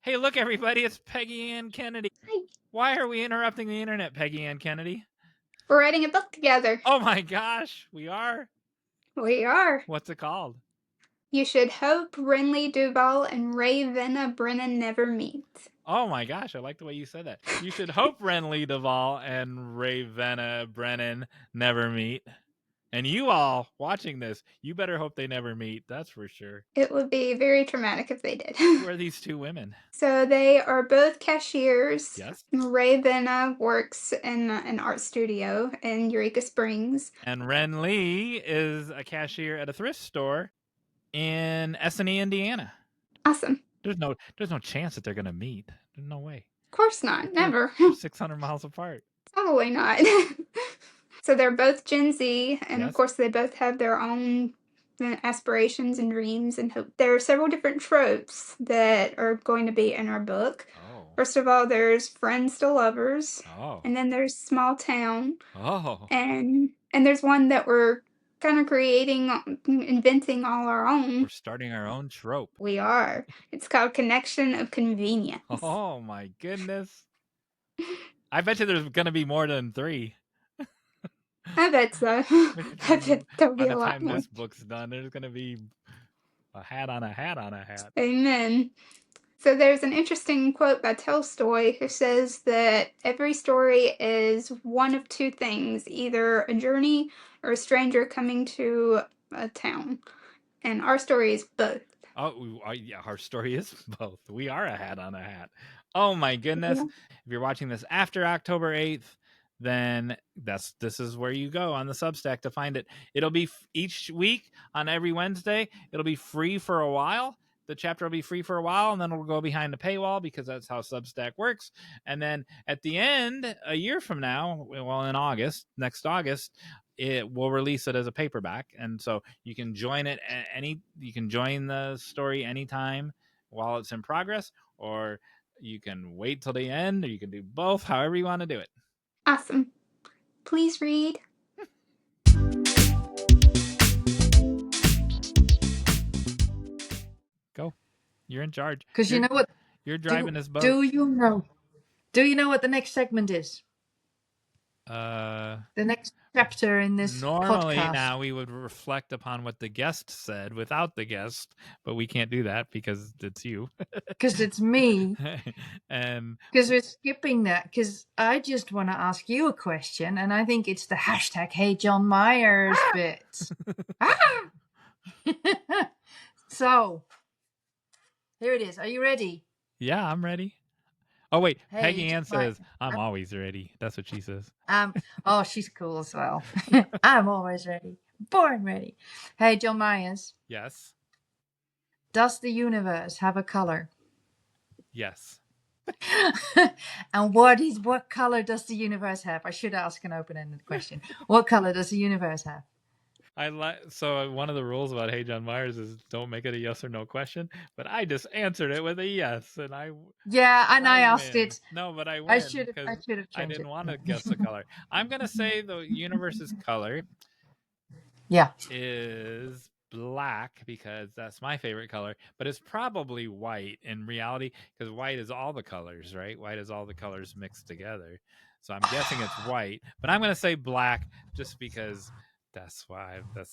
Hey, look, everybody, it's Peggyann Kennedy. Hi. Why are we interrupting the internet, Peggyann Kennedy? We're writing a book together. Oh my gosh, we are? We are. What's it called? You Should Hope WRENLEIGH DUVAL and VENNA BRENNAN Never Meet. Oh my gosh, I like the way you said that. You should hope WRENLEIGH DUVAL and VENNA BRENNAN never meet. And you all watching this, you better hope they never meet. That's for sure. It would be very traumatic if they did. Who are these two women? So they are both cashiers. Yes. VENNA works in an art studio in Eureka Springs. And WRENLEIGH is a cashier at a thrift store in Essenay, Indiana. Awesome. There's no chance that they're gonna meet. There's no way. Of course not. Never. They're 600 miles apart. Totally not. So they're both Gen Z, and Yes. of course they both have their own aspirations and dreams and hope. There are several different tropes that are going to be in our book. Oh. First of all, there's friends to lovers. Oh. And then there's small town. Oh. And there's one that we're kind of inventing all our own. We're starting our own trope. We are. It's called Connection of Convenience. Oh my goodness. I bet you there's going to be more than 3. I bet so. I bet there'll be a lot more. By the time this book's done, there's going to be a hat on a hat on a hat. Amen. So there's an interesting quote by Tolstoy who says that every story is one of two things, either a journey or a stranger coming to a town. And our story is both. Oh, yeah, our story is both. We are a hat on a hat. Oh my goodness. Yeah. If you're watching this after October 8th, then this is where you go on the Substack to find it. It'll be each week on every Wednesday. It'll be free for a while. The chapter will be free for a while, and then it'll go behind the paywall because that's how Substack works. And then at the end, a year from now, well, in August, next August, it will release it as a paperback, and so you can join it you can join the story anytime while it's in progress, or you can wait till the end, or you can do both, however you want to do it. Awesome. Please read. Go. You're in charge. Because you know what? You're driving this boat. Do you know what the next segment is? The next chapter in this normally podcast. Now we would reflect upon what the guest said without the guest, but we can't do that because it's you. Because it's me. And because we're skipping that, because I just want to ask you a question, and I think it's the hashtag Hey Jon Meyers bit. So here it is. Are you ready? Yeah, I'm ready. Oh wait, Hey, Peggyann says I'm always ready. That's what she says. Oh, she's cool as well. I'm always ready. Born ready. Hey, Jon Meyers. Yes. Does the universe have a color? Yes. And what color does the universe have? I should ask an open-ended question. What color does the universe have? So one of the rules about Hey Jon Meyers is don't make it a yes or no question, but I just answered it with a yes, and I asked win. it. No, but I win. I should have changed I didn't it. want to guess the color. I'm gonna say the universe's color is black because that's my favorite color, but it's probably white in reality because white is all the colors, right? White is all the colors mixed together. So I'm guessing it's white, but I'm gonna say black just because that's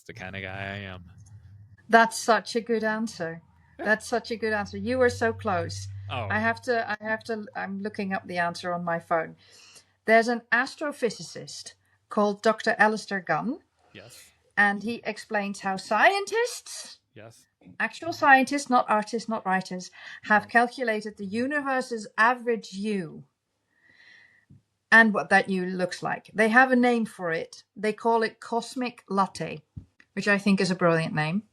the kind of guy I am. That's such a good answer. You were so close. Oh. I'm looking up the answer on my phone. There's an astrophysicist called Dr. Alistair Gunn. Yes. And he explains how scientists, yes, actual scientists, not artists, not writers, have calculated the universe's average U and what that U looks like. They have a name for it. They call it cosmic latte, which I think is a brilliant name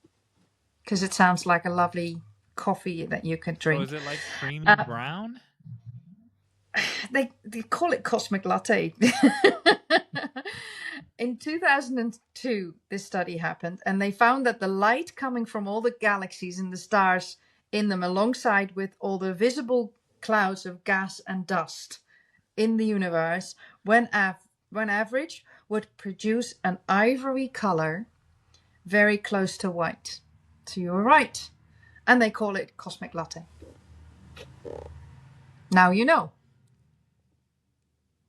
because it sounds like a lovely coffee that you could drink. Oh, is it like creamy brown? They call it cosmic latte. In 2002, this study happened, and they found that the light coming from all the galaxies and the stars in them, alongside with all the visible clouds of gas and dust in the universe, when averaged, would produce an ivory color very close to white. So you were right. And they call it cosmic latte. Now you know.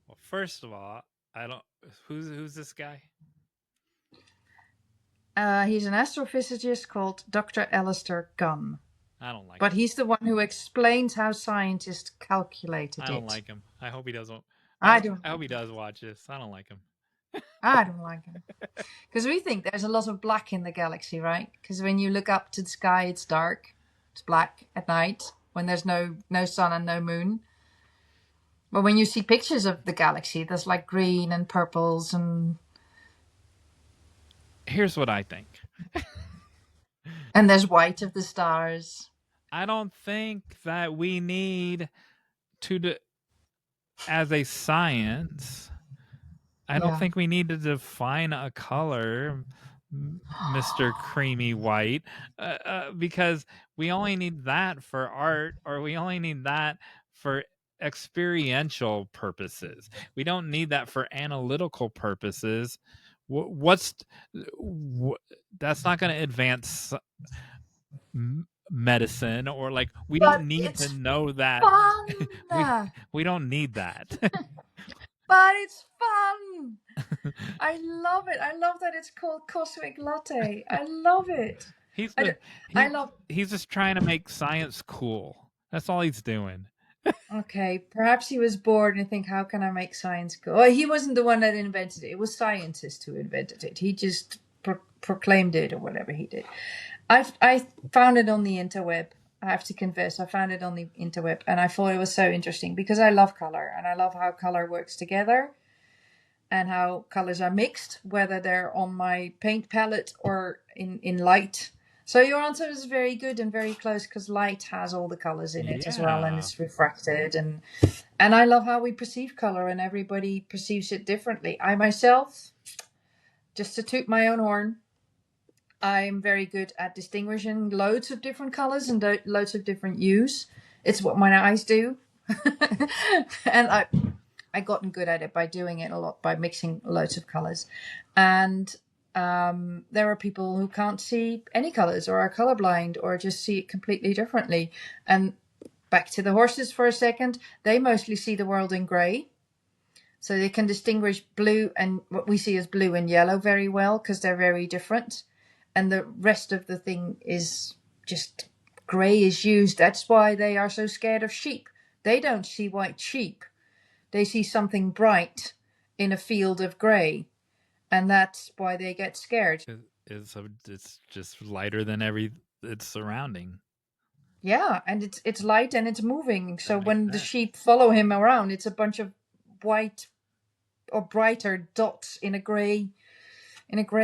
Well, first of all, I don't. Who's this guy? He's an astrophysicist called Dr. Alistair Gunn. I don't like him. But he's the one who explains how scientists calculated it. I don't like him. I hope he doesn't. I hope he does watch this. I don't like him. I don't like him. Because we think there's a lot of black in the galaxy, right? Because when you look up to the sky, it's dark. It's black at night when there's no sun and no moon. But when you see pictures of the galaxy, there's like green and purples and... Here's what I think. And there's white of the stars. I don't think that we need to, as a science, I don't think we need to define a color, Mr. Creamy White, because we only need that for art, or we only need that for experiential purposes. We don't need that for analytical purposes. That's not going to advance medicine, or like we don't need to know that. we don't need that. But it's fun. I love it. I love that it's called cosmic latte. I love it. He's just trying to make science cool. That's all he's doing. Okay, perhaps he was bored and think, how can I make science cool? Well, he wasn't the one that invented it. It was scientists who invented it. He just proclaimed it or whatever he did. I found it on the interweb. I have to confess, I found it on the interweb, and I thought it was so interesting because I love color and I love how color works together. and how colors are mixed, whether they're on my paint palette or in light. So your answer is very good and very close, because light has all the colors in it as well, and Yeah. it's refracted. And I love how we perceive color, and everybody perceives it differently. I myself, just to toot my own horn, I'm very good at distinguishing loads of different colors and loads of different hues. It's what my eyes do. And I gotten good at it by doing it a lot, by mixing loads of colors. And there are people who can't see any colors, or are colorblind, or just see it completely differently. And back to the horses for a second, they mostly see the world in gray. So they can distinguish blue and what we see as blue and yellow very well, because they're very different. And the rest of the thing is just gray is used. That's why they are so scared of sheep. They don't see white sheep. They see something bright in a field of gray, and that's why they get scared. It's just lighter than its surrounding. Yeah, and it's light and it's moving. So when the sense. sheep follow him around, it's a bunch of white or brighter dots in a gray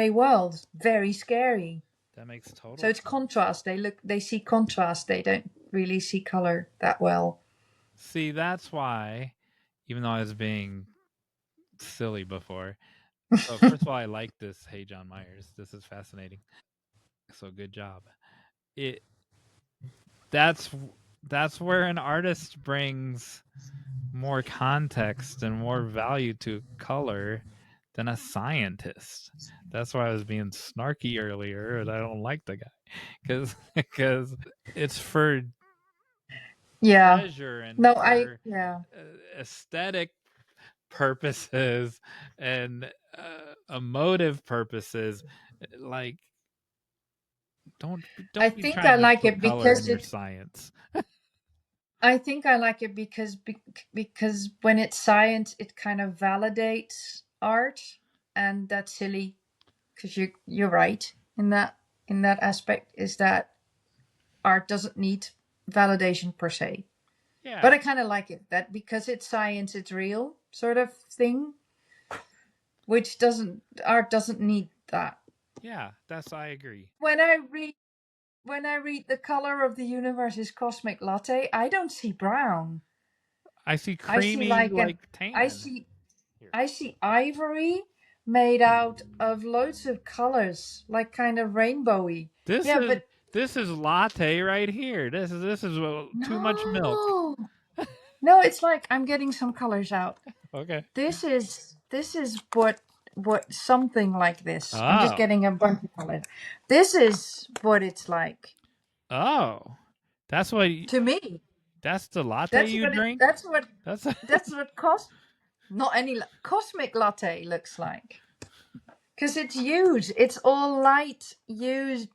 world. Very scary. That makes total So it's contrast. They see contrast. They don't really see color that well. See, that's why, even though I was being silly before, so first of all, I like this. Hey, Jon Meyers, this is fascinating. So good job. That's where an artist brings more context and more value to color than a scientist. That's why I was being snarky earlier, and I don't like the guy because it's for pleasure and for aesthetic purposes and emotive purposes. Like, don't I be think trying I to like put it color because in your science. I think I like it because when it's science, it kind of validates art, and that's silly, because you're right in that aspect, is that art doesn't need validation per se. Yeah. But I kind of like it, that because it's science, it's real sort of thing, which art doesn't need that. Yeah, I agree. When I read the color of the universe is cosmic latte, I don't see brown. I see creamy, like tan. I see ivory made out of loads of colors, like kind of rainbowy. This is latte right here. This is too much milk. No, it's like I'm getting some colors out. Okay. This is what something like this. Oh. I'm just getting a bunch of colors. This is what it's like. Oh, that's what to me. That's the latte you drink. That's what not any cosmic latte looks like. Because it's hues. It's all light hues,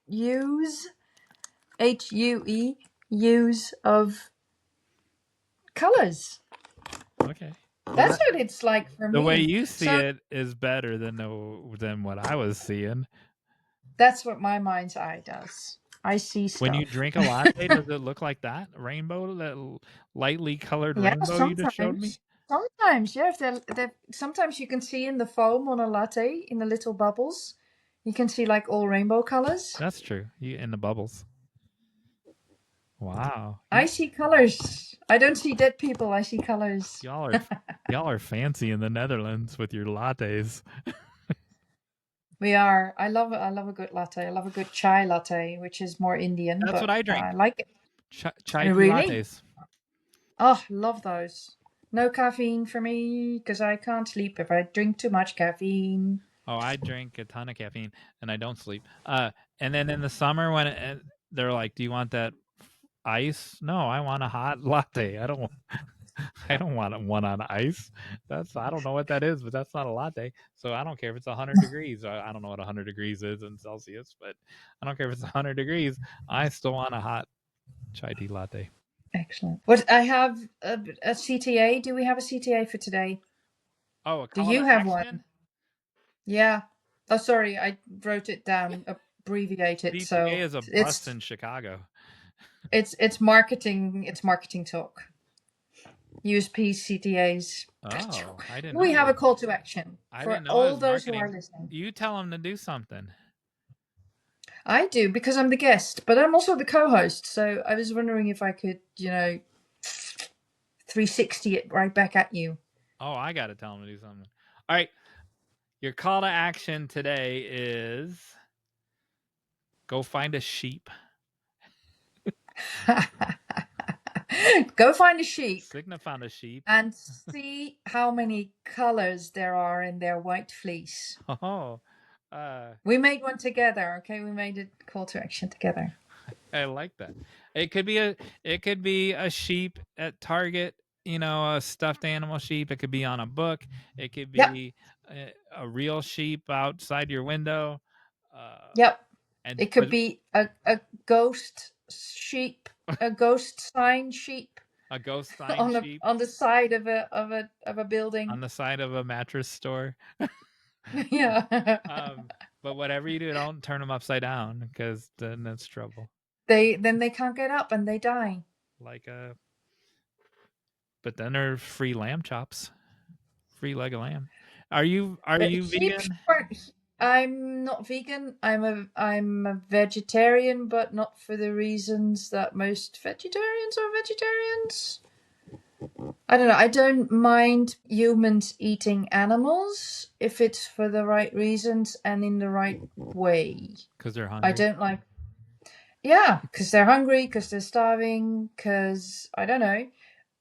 HUE, hues of colors. Okay. That's what it's like for me. The way you see it is better than what I was seeing. That's what my mind's eye does. I see stuff. When you drink a latte, does it look like that rainbow, that lightly colored rainbow you just showed me? Sometimes, yeah. Sometimes you can see in the foam on a latte, in the little bubbles, you can see like all rainbow colors. That's true. In the bubbles. Wow. I see colors. I don't see dead people. I see colors. Y'all are fancy in the Netherlands with your lattes. We are. I love a good latte. I love a good chai latte, which is more Indian. That's what I drink. I like it. Chai tea lattes. Oh, love those. No caffeine for me, because I can't sleep if I drink too much caffeine. Oh, I drink a ton of caffeine and I don't sleep. And then in the summer when they're like, "Do you want that ice?" No, I want a hot latte. I don't want one on ice. I don't know what that is, but that's not a latte. So I don't care if it's 100 degrees. I don't know what 100 degrees is in Celsius, but I don't care if it's 100 degrees. I still want a hot chai tea latte. Excellent. What I have a CTA. Do we have a CTA for today? Oh, do you have one? Yeah. Oh, sorry, I wrote it down, abbreviated. CTA so is a bus in Chicago. It's marketing. It's marketing talk. USP CTAs. Oh, I didn't We know. have a call to action I for didn't know it all was those who are marketing. listening. You tell them to do something. I do, because I'm the guest, but I'm also the co-host. So I was wondering if I could, 360 it right back at you. Oh, I got to tell them to do something. All right. Your call to action today is go find a sheep. Go find a sheep. Signe found a sheep. And see how many colors there are in their white fleece. Oh, we made one together. Okay, we made a call to action together. I like that. It could be a sheep at Target, a stuffed animal sheep. It could be on a book. It could be a real sheep outside your window. Yep. And it could be a ghost sheep, a ghost sign sheep. A ghost sign sheep on the side of a building. On the side of a mattress store. Yeah. But whatever you do, don't turn them upside down, because then that's trouble. Then they can't get up and they die. But then there's free lamb chops, free leg of lamb. Are you vegan? I'm not vegan. I'm a vegetarian, but not for the reasons that most vegetarians are vegetarians. I don't know. I don't mind humans eating animals if it's for the right reasons and in the right way. Because they're hungry. I don't like. Yeah, because they're hungry, because they're starving, because I don't know.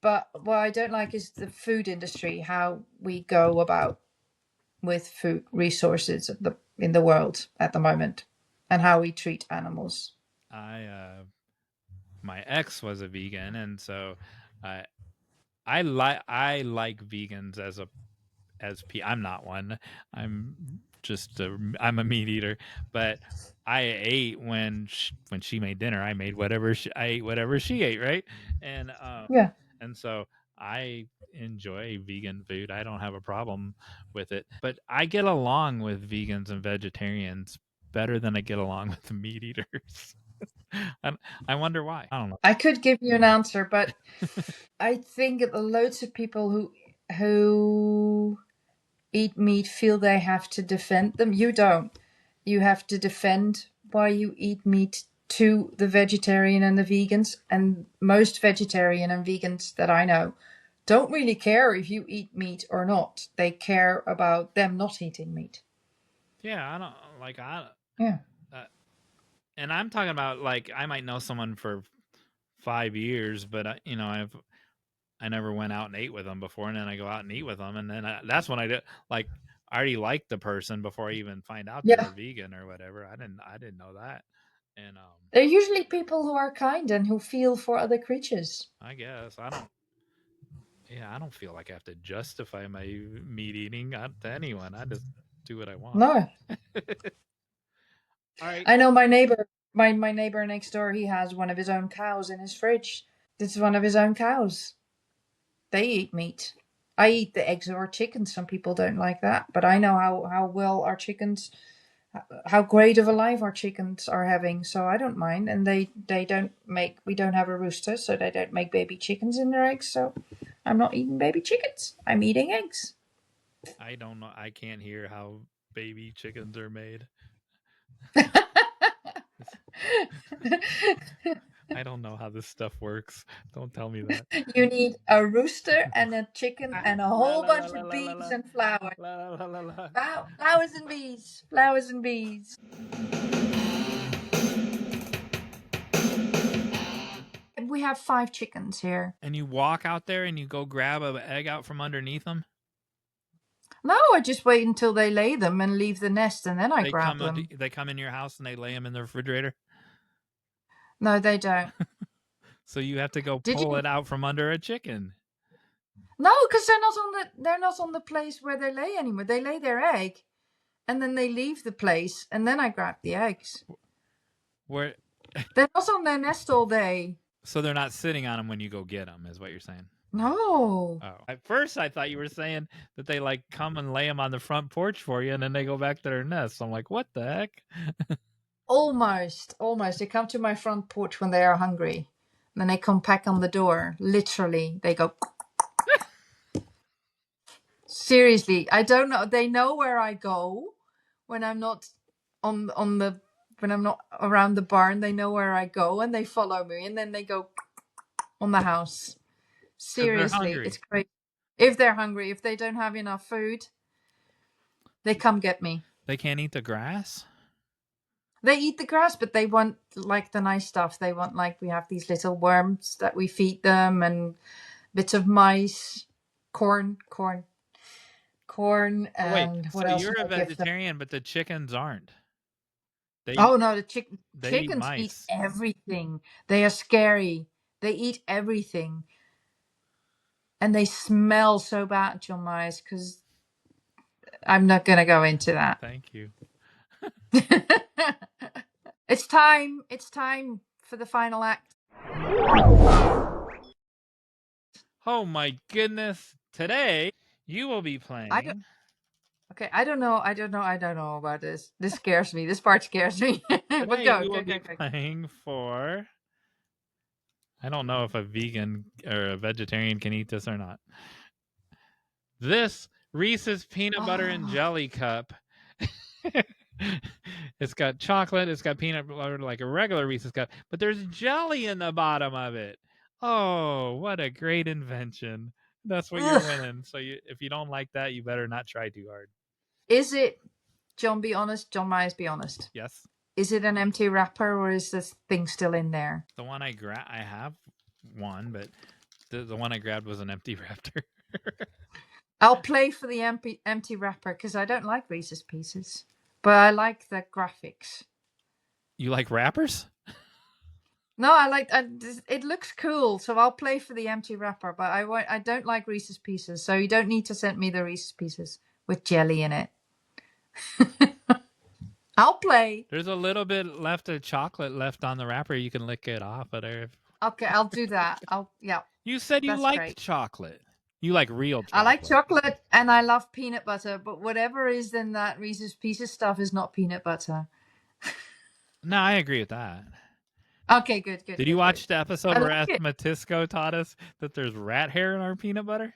But what I don't like is the food industry, how we go about with food resources in the world at the moment, and how we treat animals. My ex was a vegan, and so I like vegans I'm not one. I'm a meat eater, but I ate when she made dinner. I ate whatever she ate, right? And yeah. And so I enjoy vegan food. I don't have a problem with it. But I get along with vegans and vegetarians better than I get along with the meat eaters. I wonder why. I don't know. I could give you an answer, but I think that loads of people who eat meat feel they have to defend them. You don't. You have to defend why you eat meat to the vegetarian and the vegans. And most vegetarian and vegans that I know don't really care if you eat meat or not. They care about them not eating meat. Yeah, I don't like. Yeah. And I'm talking about, like, I might know someone for 5 years, but I never went out and ate with them before, and then I go out and eat with them, and then that's when I did, like, I already liked the person before I even find out they're vegan or whatever. I didn't know that. And they're usually people who are kind and who feel for other creatures. I guess I don't feel like I have to justify my meat eating to anyone. I just do what I want. No. All right. I know my neighbor next door, he has one of his own cows in his fridge. This is one of his own cows. They eat meat. I eat the eggs of our chickens. Some people don't like that, but I know how well our chickens, how great of a life our chickens are having, so I don't mind. And we don't have a rooster, so they don't make baby chickens in their eggs, so I'm not eating baby chickens. I'm eating eggs. I don't know. I can't hear how baby chickens are made. I don't know how this stuff works. Don't tell me that. You need a rooster and a chicken and a whole bunch of bees and flowers. Flowers and bees. Flowers and bees. We have 5 chickens here. And you walk out there and you go grab an egg out from underneath them? No, I just wait until they lay them and leave the nest, and then I grab them. They come in your house and they lay them in the refrigerator? No, they don't. So you have to go pull it out from under a chicken. No, because they're not on the place where they lay anymore. They lay their egg, and then they leave the place, and then I grab the eggs. Where? They're not on their nest all day. So they're not sitting on them when you go get them, is what you're saying? No. Oh. At first, I thought you were saying that they, like, come and lay them on the front porch for you, and then they go back to their nest. I'm like, what the heck? Almost. They come to my front porch when they are hungry. And then they come back on the door. Literally, they go Seriously, I don't know. They know where I go when I'm not on the when I'm not around the barn. They know where I go and they follow me, and then they go on the house. 'Cause they're Seriously, it's hungry. great. If they're hungry, if they don't have enough food, they come get me. They can't eat the grass? They eat the grass, but they want like the nice stuff. They want like we have these little worms that we feed them and bits of mice, corn, Wait, and so what else do you're a I give them? vegetarian, but the chickens aren't. They Oh no, the eat chickens eat mice. everything. They are scary. They eat everything. And they smell so bad, Jon Meyers, because I'm not going to go into that. Thank you. It's time. It's time for the final act. Oh my goodness. Today, you will be playing. Okay, I don't know about this. This scares me. This part scares me. But Today, go. you will be playing for... I don't know if a vegan or a vegetarian can eat this or not. This Reese's Peanut Butter and Jelly Cup. It's got chocolate. It's got peanut butter like a regular Reese's cup, but there's jelly in the bottom of it. Oh, what a great invention. That's what you're winning. So if you don't like that, you better not try too hard. Is it, Jon, be honest? Jon Meyers, be honest. Yes. Is it an empty wrapper or is this thing still in there? The one I have one, but the one I grabbed was an empty wrapper. I'll play for the empty wrapper because I don't like Reese's Pieces, but I like the graphics. You like wrappers? No, it looks cool, so I'll play for the empty wrapper. But I don't like Reese's Pieces, so you don't need to send me the Reese's Pieces with jelly in it. I'll play. There's a little bit left of chocolate left on the wrapper. You can lick it off of there. Okay, I'll do that. Yeah. You said you liked chocolate. You like real chocolate. I like chocolate and I love peanut butter, but whatever is in that Reese's Pieces stuff is not peanut butter. No, I agree with that. Okay, good. Did you watch the episode where Matisco taught us that there's rat hair in our peanut butter?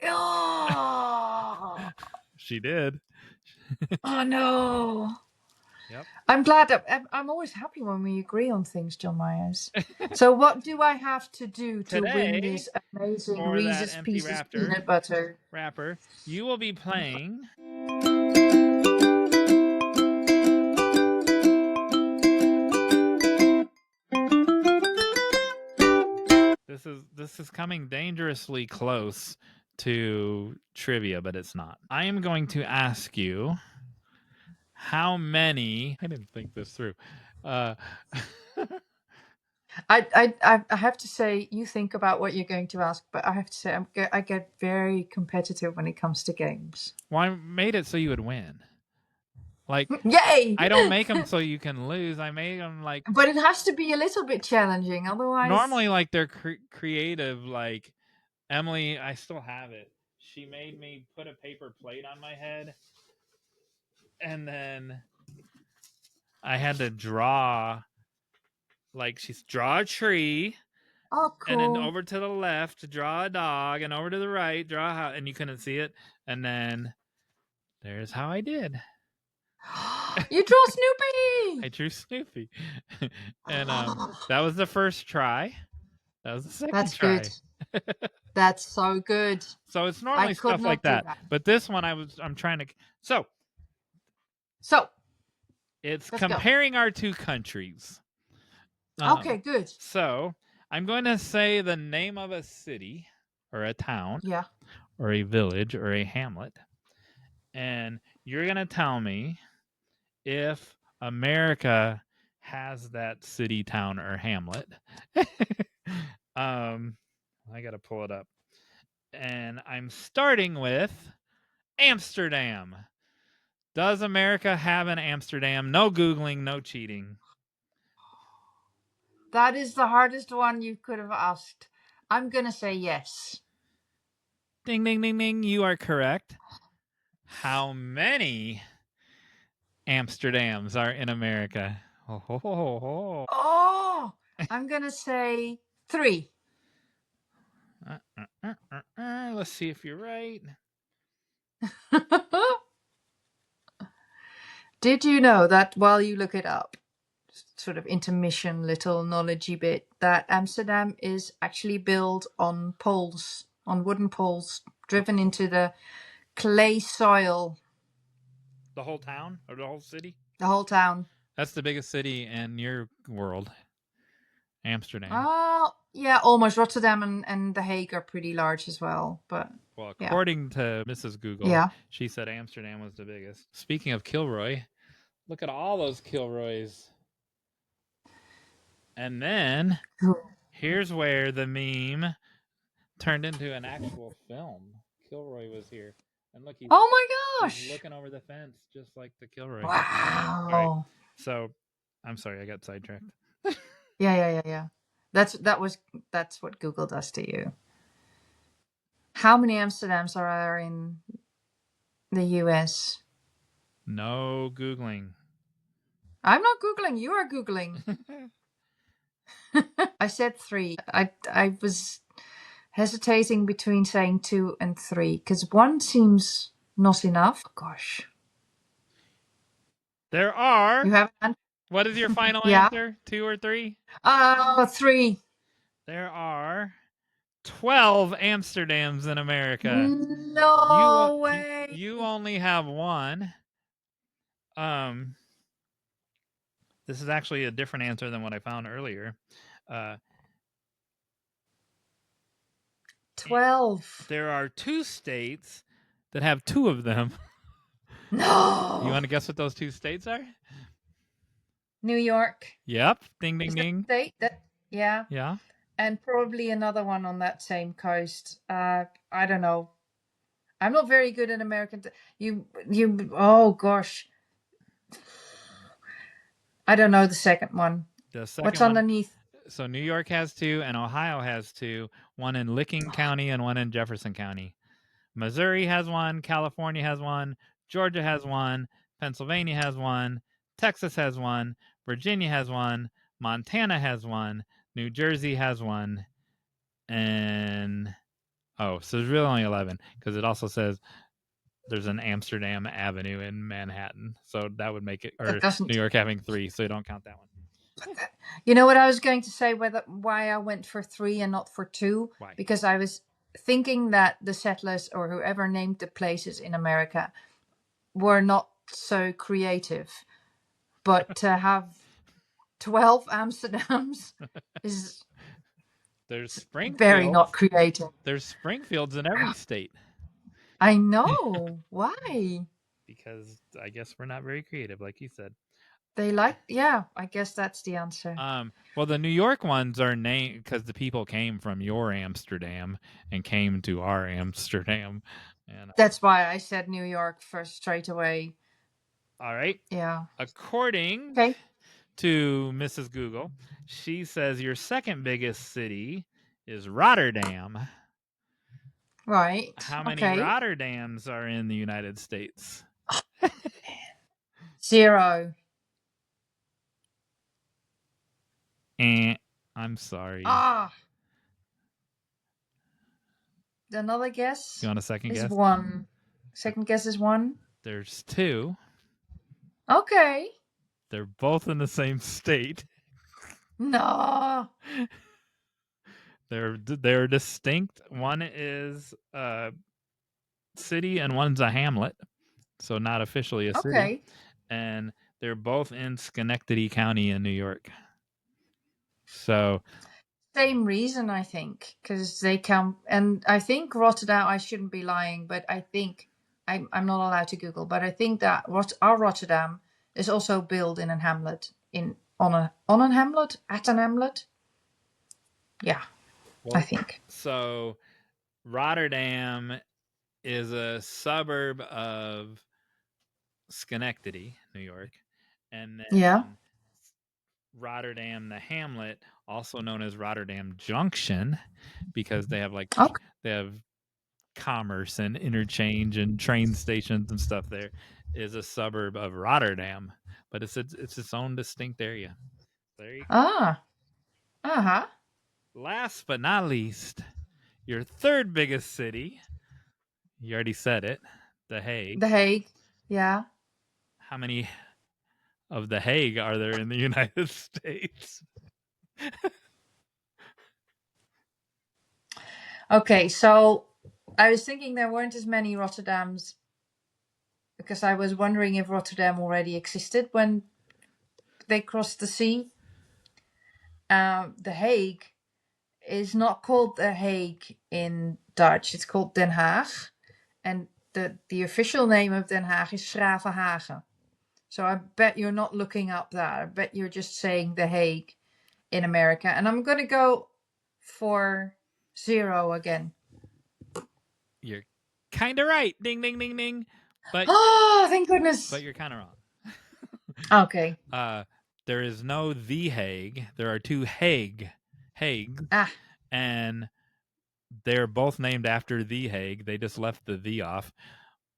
Oh. She did. Oh no. Yep. I'm glad. I'm always happy when we agree on things, Jon Meyers. So what do I have to do to win this amazing Reese's Pieces peanut butter wrapper? You will be playing... This is coming dangerously close to trivia, but it's not. I am going to ask you how many... I didn't think this through. I have to say, you think about what you're going to ask, but I have to say, I get very competitive when it comes to games. Well, I made it so you would win. Like, yay! I don't make them so you can lose. I made them like... But it has to be a little bit challenging, otherwise... Normally, like, they're creative. Like, Emily, I still have it. She made me put a paper plate on my head. And then I had to draw... Like, she's draw a tree. Oh, cool. And then over to the left, draw a dog. And over to the right, draw a house. And you couldn't see it. And then there's how I did. You draw Snoopy! I drew Snoopy. And that was the first try. That was the second try. That's good. That's so good. So it's normally stuff like that. But this one I'm trying to... So it's comparing our two countries. Okay, good. So I'm going to say the name of a city or a town. Yeah. Or a village or a hamlet. And you're going to tell me if America has that city, town, or hamlet. I got to pull it up. And I'm starting with Amsterdam. Does America have an Amsterdam? No Googling, no cheating. That is the hardest one you could have asked. I'm going to say yes. Ding, ding, ding, ding. You are correct. How many Amsterdams are in America? Oh, I'm going to say 3. Let's see if you're right. Did you know that while you look it up, sort of intermission, little knowledgey bit, that Amsterdam is actually built on poles, on wooden poles, driven into the clay soil, The whole town or the whole city? the whole town. That's the biggest city in your world, Amsterdam. Oh, yeah, almost. Rotterdam and The Hague are pretty large as well, but Well, yeah. according to Mrs. Google, Yeah. she said Amsterdam was the biggest. Speaking of Kilroy, look at all those Kilroys. And then here's where the meme turned into an actual film. Kilroy was here. And look, Oh my he's gosh! looking over the fence just like the Kilroy. Wow. All right. So, I'm sorry, I got sidetracked. Yeah. That's what Google does to you. How many Amsterdams are there in the US? No Googling. I'm not Googling. You are Googling. I said 3. I was hesitating between saying 2 and 3 because 1 seems not enough. Gosh. There are. You have an What is your final Yeah. answer? 2 or 3? 3. There are 12 Amsterdams in America. No way. You only have 1. This is actually a different answer than what I found earlier. 12. There are 2 states that have 2 of them. No. You want to guess what those 2 states are? New York. Yep. Ding, ding, Is ding. that state? Yeah. Yeah. And probably another one on that same coast. I don't know. I'm not very good at American. Oh gosh. I don't know the second one. The second What's one, underneath? So New York has 2 and Ohio has 2. One in Licking County and one in Jefferson County. Missouri has 1. California has 1. Georgia has 1. Pennsylvania has 1. Texas has 1. Virginia has 1. Montana has 1. New Jersey has 1. And so there's really only 11 because it also says there's an Amsterdam Avenue in Manhattan. So that would make it, or New York having 3, so you don't count that one. You know what I was going to say, why I went for 3 and not for 2? Why? Because I was thinking that the settlers or whoever named the places in America were not so creative. But to have 12 Amsterdams is There's Springfield. Very not creative. There's Springfields in every state. I know. Why? Because I guess we're not very creative, like you said. Yeah, I guess that's the answer. Well, the New York ones are named because the people came from your Amsterdam and came to our Amsterdam. And that's why I said New York first straight away. All right. Yeah. According to Mrs. Google, she says your second biggest city is Rotterdam. Right. How many Rotterdams are in the United States? 0. I'm sorry. Another guess? You want a second guess? 1. Second guess is 1. There's 2. Okay. They're both in the same state. No. They're distinct. One is a city and one's a hamlet, so not officially a city. Okay. And they're both in Schenectady County in New York. So same reason, I think, because they come, and I think Rotterdam. I shouldn't be lying, but I think I'm not allowed to Google, but I think that our Rotterdam is also built in a hamlet, on a hamlet, at an hamlet. Yeah, well, I think so. Rotterdam is a suburb of Schenectady, New York, and then Rotterdam, the hamlet, also known as Rotterdam Junction, because they have they have commerce and interchange and train stations and stuff. There is a suburb of Rotterdam, but it's its own distinct area. There you go. Last but not least, your third biggest city. You already said it. The Hague. The Hague. Yeah. How many of The Hague are there in the United States? Okay, so I was thinking there weren't as many Rotterdams because I was wondering if Rotterdam already existed when they crossed the sea. The Hague is not called The Hague in Dutch. It's called Den Haag. And the official name of Den Haag is 's-Gravenhage. So I bet you're not looking up that. I bet you're just saying The Hague in America. And I'm going to go for 0 again. You're kind of right. Ding, ding, ding, ding. But Oh, thank goodness. But you're kind of wrong. Okay. There is no The Hague. There are 2 Hagues. And they're both named after The Hague. They just left the off.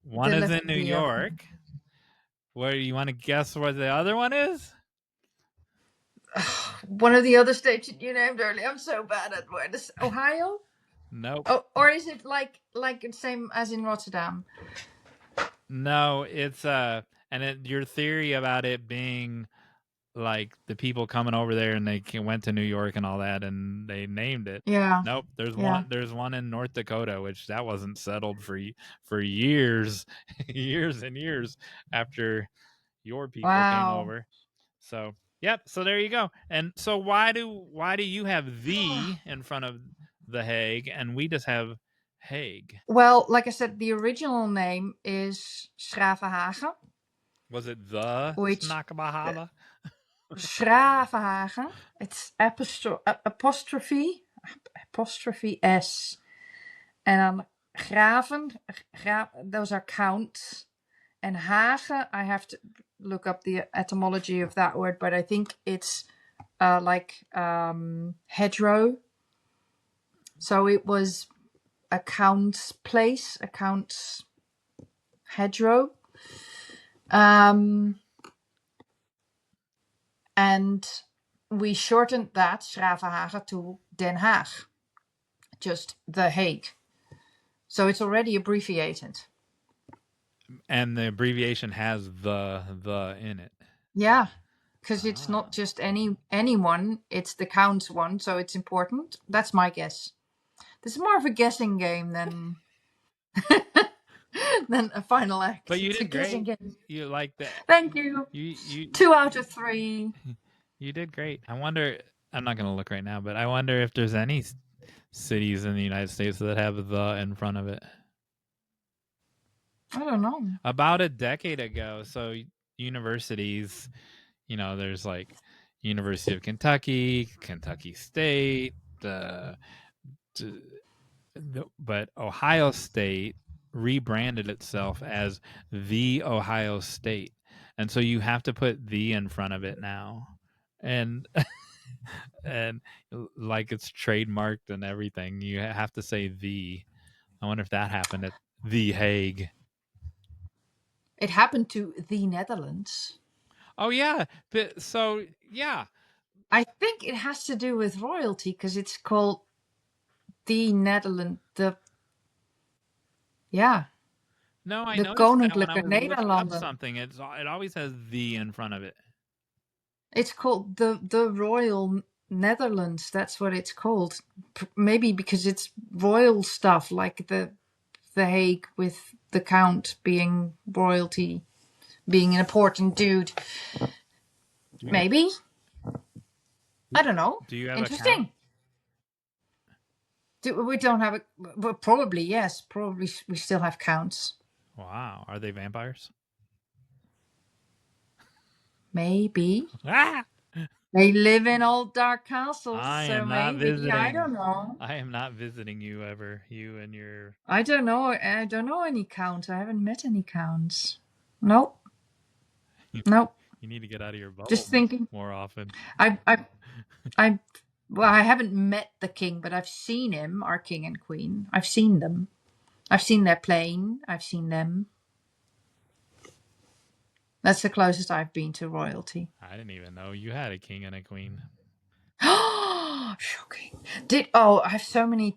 One is in New York. Where you want to guess what the other one is? One of the other states you named earlier. I'm so bad at words. Ohio? Nope. Oh, or is it like the same as in Rotterdam? No, it's your theory about it being like the people coming over there and they went to New York and all that and they named it. Yeah. Nope. There's one in North Dakota, which that wasn't settled for years, years and years after your people came over. So, yep. So there you go. And so why do you have the in front of The Hague and we just have Hague? Well, like I said, the original name is 's-Gravenhage. Was it the Snakabahava? 's-Gravenhage. It's apostrophe S. And then graven, those are counts. And hage, I have to look up the etymology of that word, but I think it's hedgerow. So it was a count's place, a count's hedgerow. And we shortened that, 's-Gravenhage, to Den Haag. Just The Hague. So it's already abbreviated. And the abbreviation has the in it. Yeah, because it's not just anyone, it's the count's one, so it's important. That's my guess. This is more of a guessing game than than a final act. But you did great. You like that. Thank you. You 2 out of 3. You did great. I wonder, I'm not going to look right now, but I wonder if there's any cities in the United States that have the in front of it. I don't know. About a decade ago, so universities, there's like University of Kentucky, Kentucky State, but Ohio State rebranded itself as the Ohio State. And so you have to put the in front of it now. And and like it's trademarked and everything, you have to say the. I wonder if that happened at The Hague. It happened to the Netherlands. Oh yeah. So yeah. I think it has to do with royalty because it's called the Netherlands. No, I the noticed Koninklijke that when I was looking up Nederlanden. something, it always has the in front of it. It's called the Royal Netherlands. That's what it's called. Maybe because it's royal stuff, like the Hague with the Count being royalty, being an important dude. Maybe. I don't know. Do you have interesting? We don't have it. Well, probably yes. Probably we still have counts. Wow, are they vampires? Maybe. They live in old dark castles. I am not visiting. I don't know. I am not visiting you ever. You and your. I don't know. I don't know any counts. I haven't met any counts. Nope. Nope. You need to get out of your bubble. Just thinking more often. Well, I haven't met the king, but I've seen him, our king and queen. I've seen them. I've seen their plane. I've seen them. That's the closest I've been to royalty. I didn't even know you had a king and a queen. Shocking. I have so many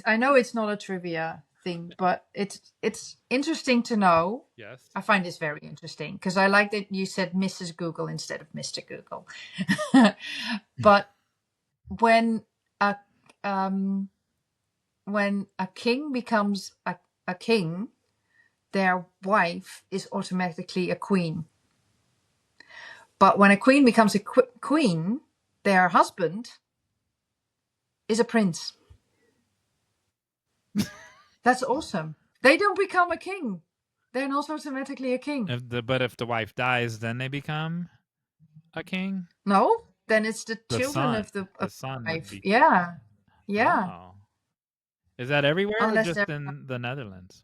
I know it's not a trivia. thing, but it's interesting to know. Yes. I find this very interesting because I like that you said Mrs. Google instead of Mr. Google. But when a king becomes a king, their wife is automatically a queen. But when a queen becomes a queen, their husband is a prince. That's awesome. They don't become a king. They're not automatically a king. But if the wife dies, then they become a king? No, then it's the children son. of the son wife. would be. Yeah. Oh. Is that everywhere Unless or just in the Netherlands?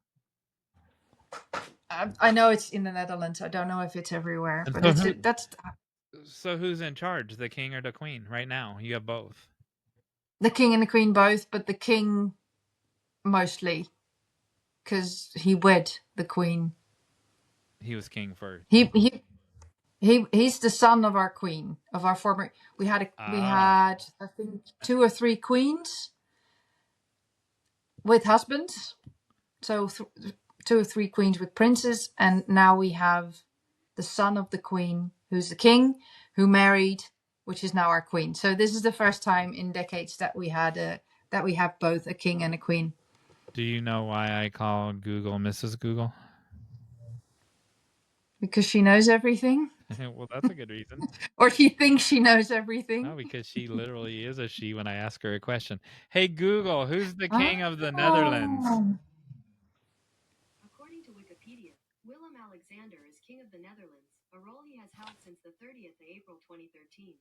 I know it's in the Netherlands. I don't know if it's everywhere. And But so that's So who's in charge, the king or the queen? Right now, you have both. the king and the queen both, but the king mostly, because he wed the queen. He was king first. He's the son of our queen, of our former. We had I think 2 or 3 queens with husbands, so 2 or 3 queens with princes, and now we have the son of the queen, who's the king, who married, which is now our queen. So this is the first time in decades that we have both a king and a queen. Do you know why I call Google Mrs. Google? Because she knows everything. Well, that's a good reason. Or she thinks she knows everything. No, because she literally is a she when I ask her a question. Hey, Google, who's the king of the Netherlands? According to Wikipedia, Willem-Alexander is king of the Netherlands, a role he has held since the 30th of April 2013.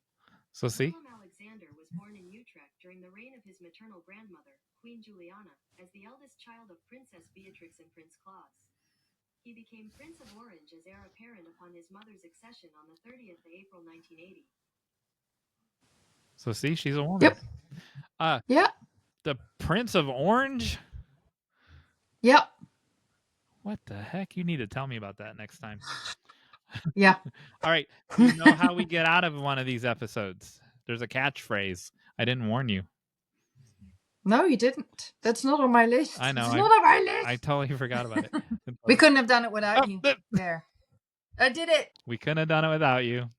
So see? Willem-Alexander was born in Utrecht during the reign of his maternal grandmother, Queen Juliana, as the eldest child of Princess Beatrix and Prince Claus. He became Prince of Orange as heir apparent upon his mother's accession on the 30th of April 1980. So see, she's a woman. Yep. Yeah. The Prince of Orange? Yep. What the heck? You need to tell me about that next time. Yeah. All right. You know how we get out of one of these episodes? There's a catchphrase. I didn't warn you. No, you didn't. That's not on my list. I know. It's not on my list. I totally forgot about it. We couldn't have done it without you. There. I did it. We couldn't have done it without you.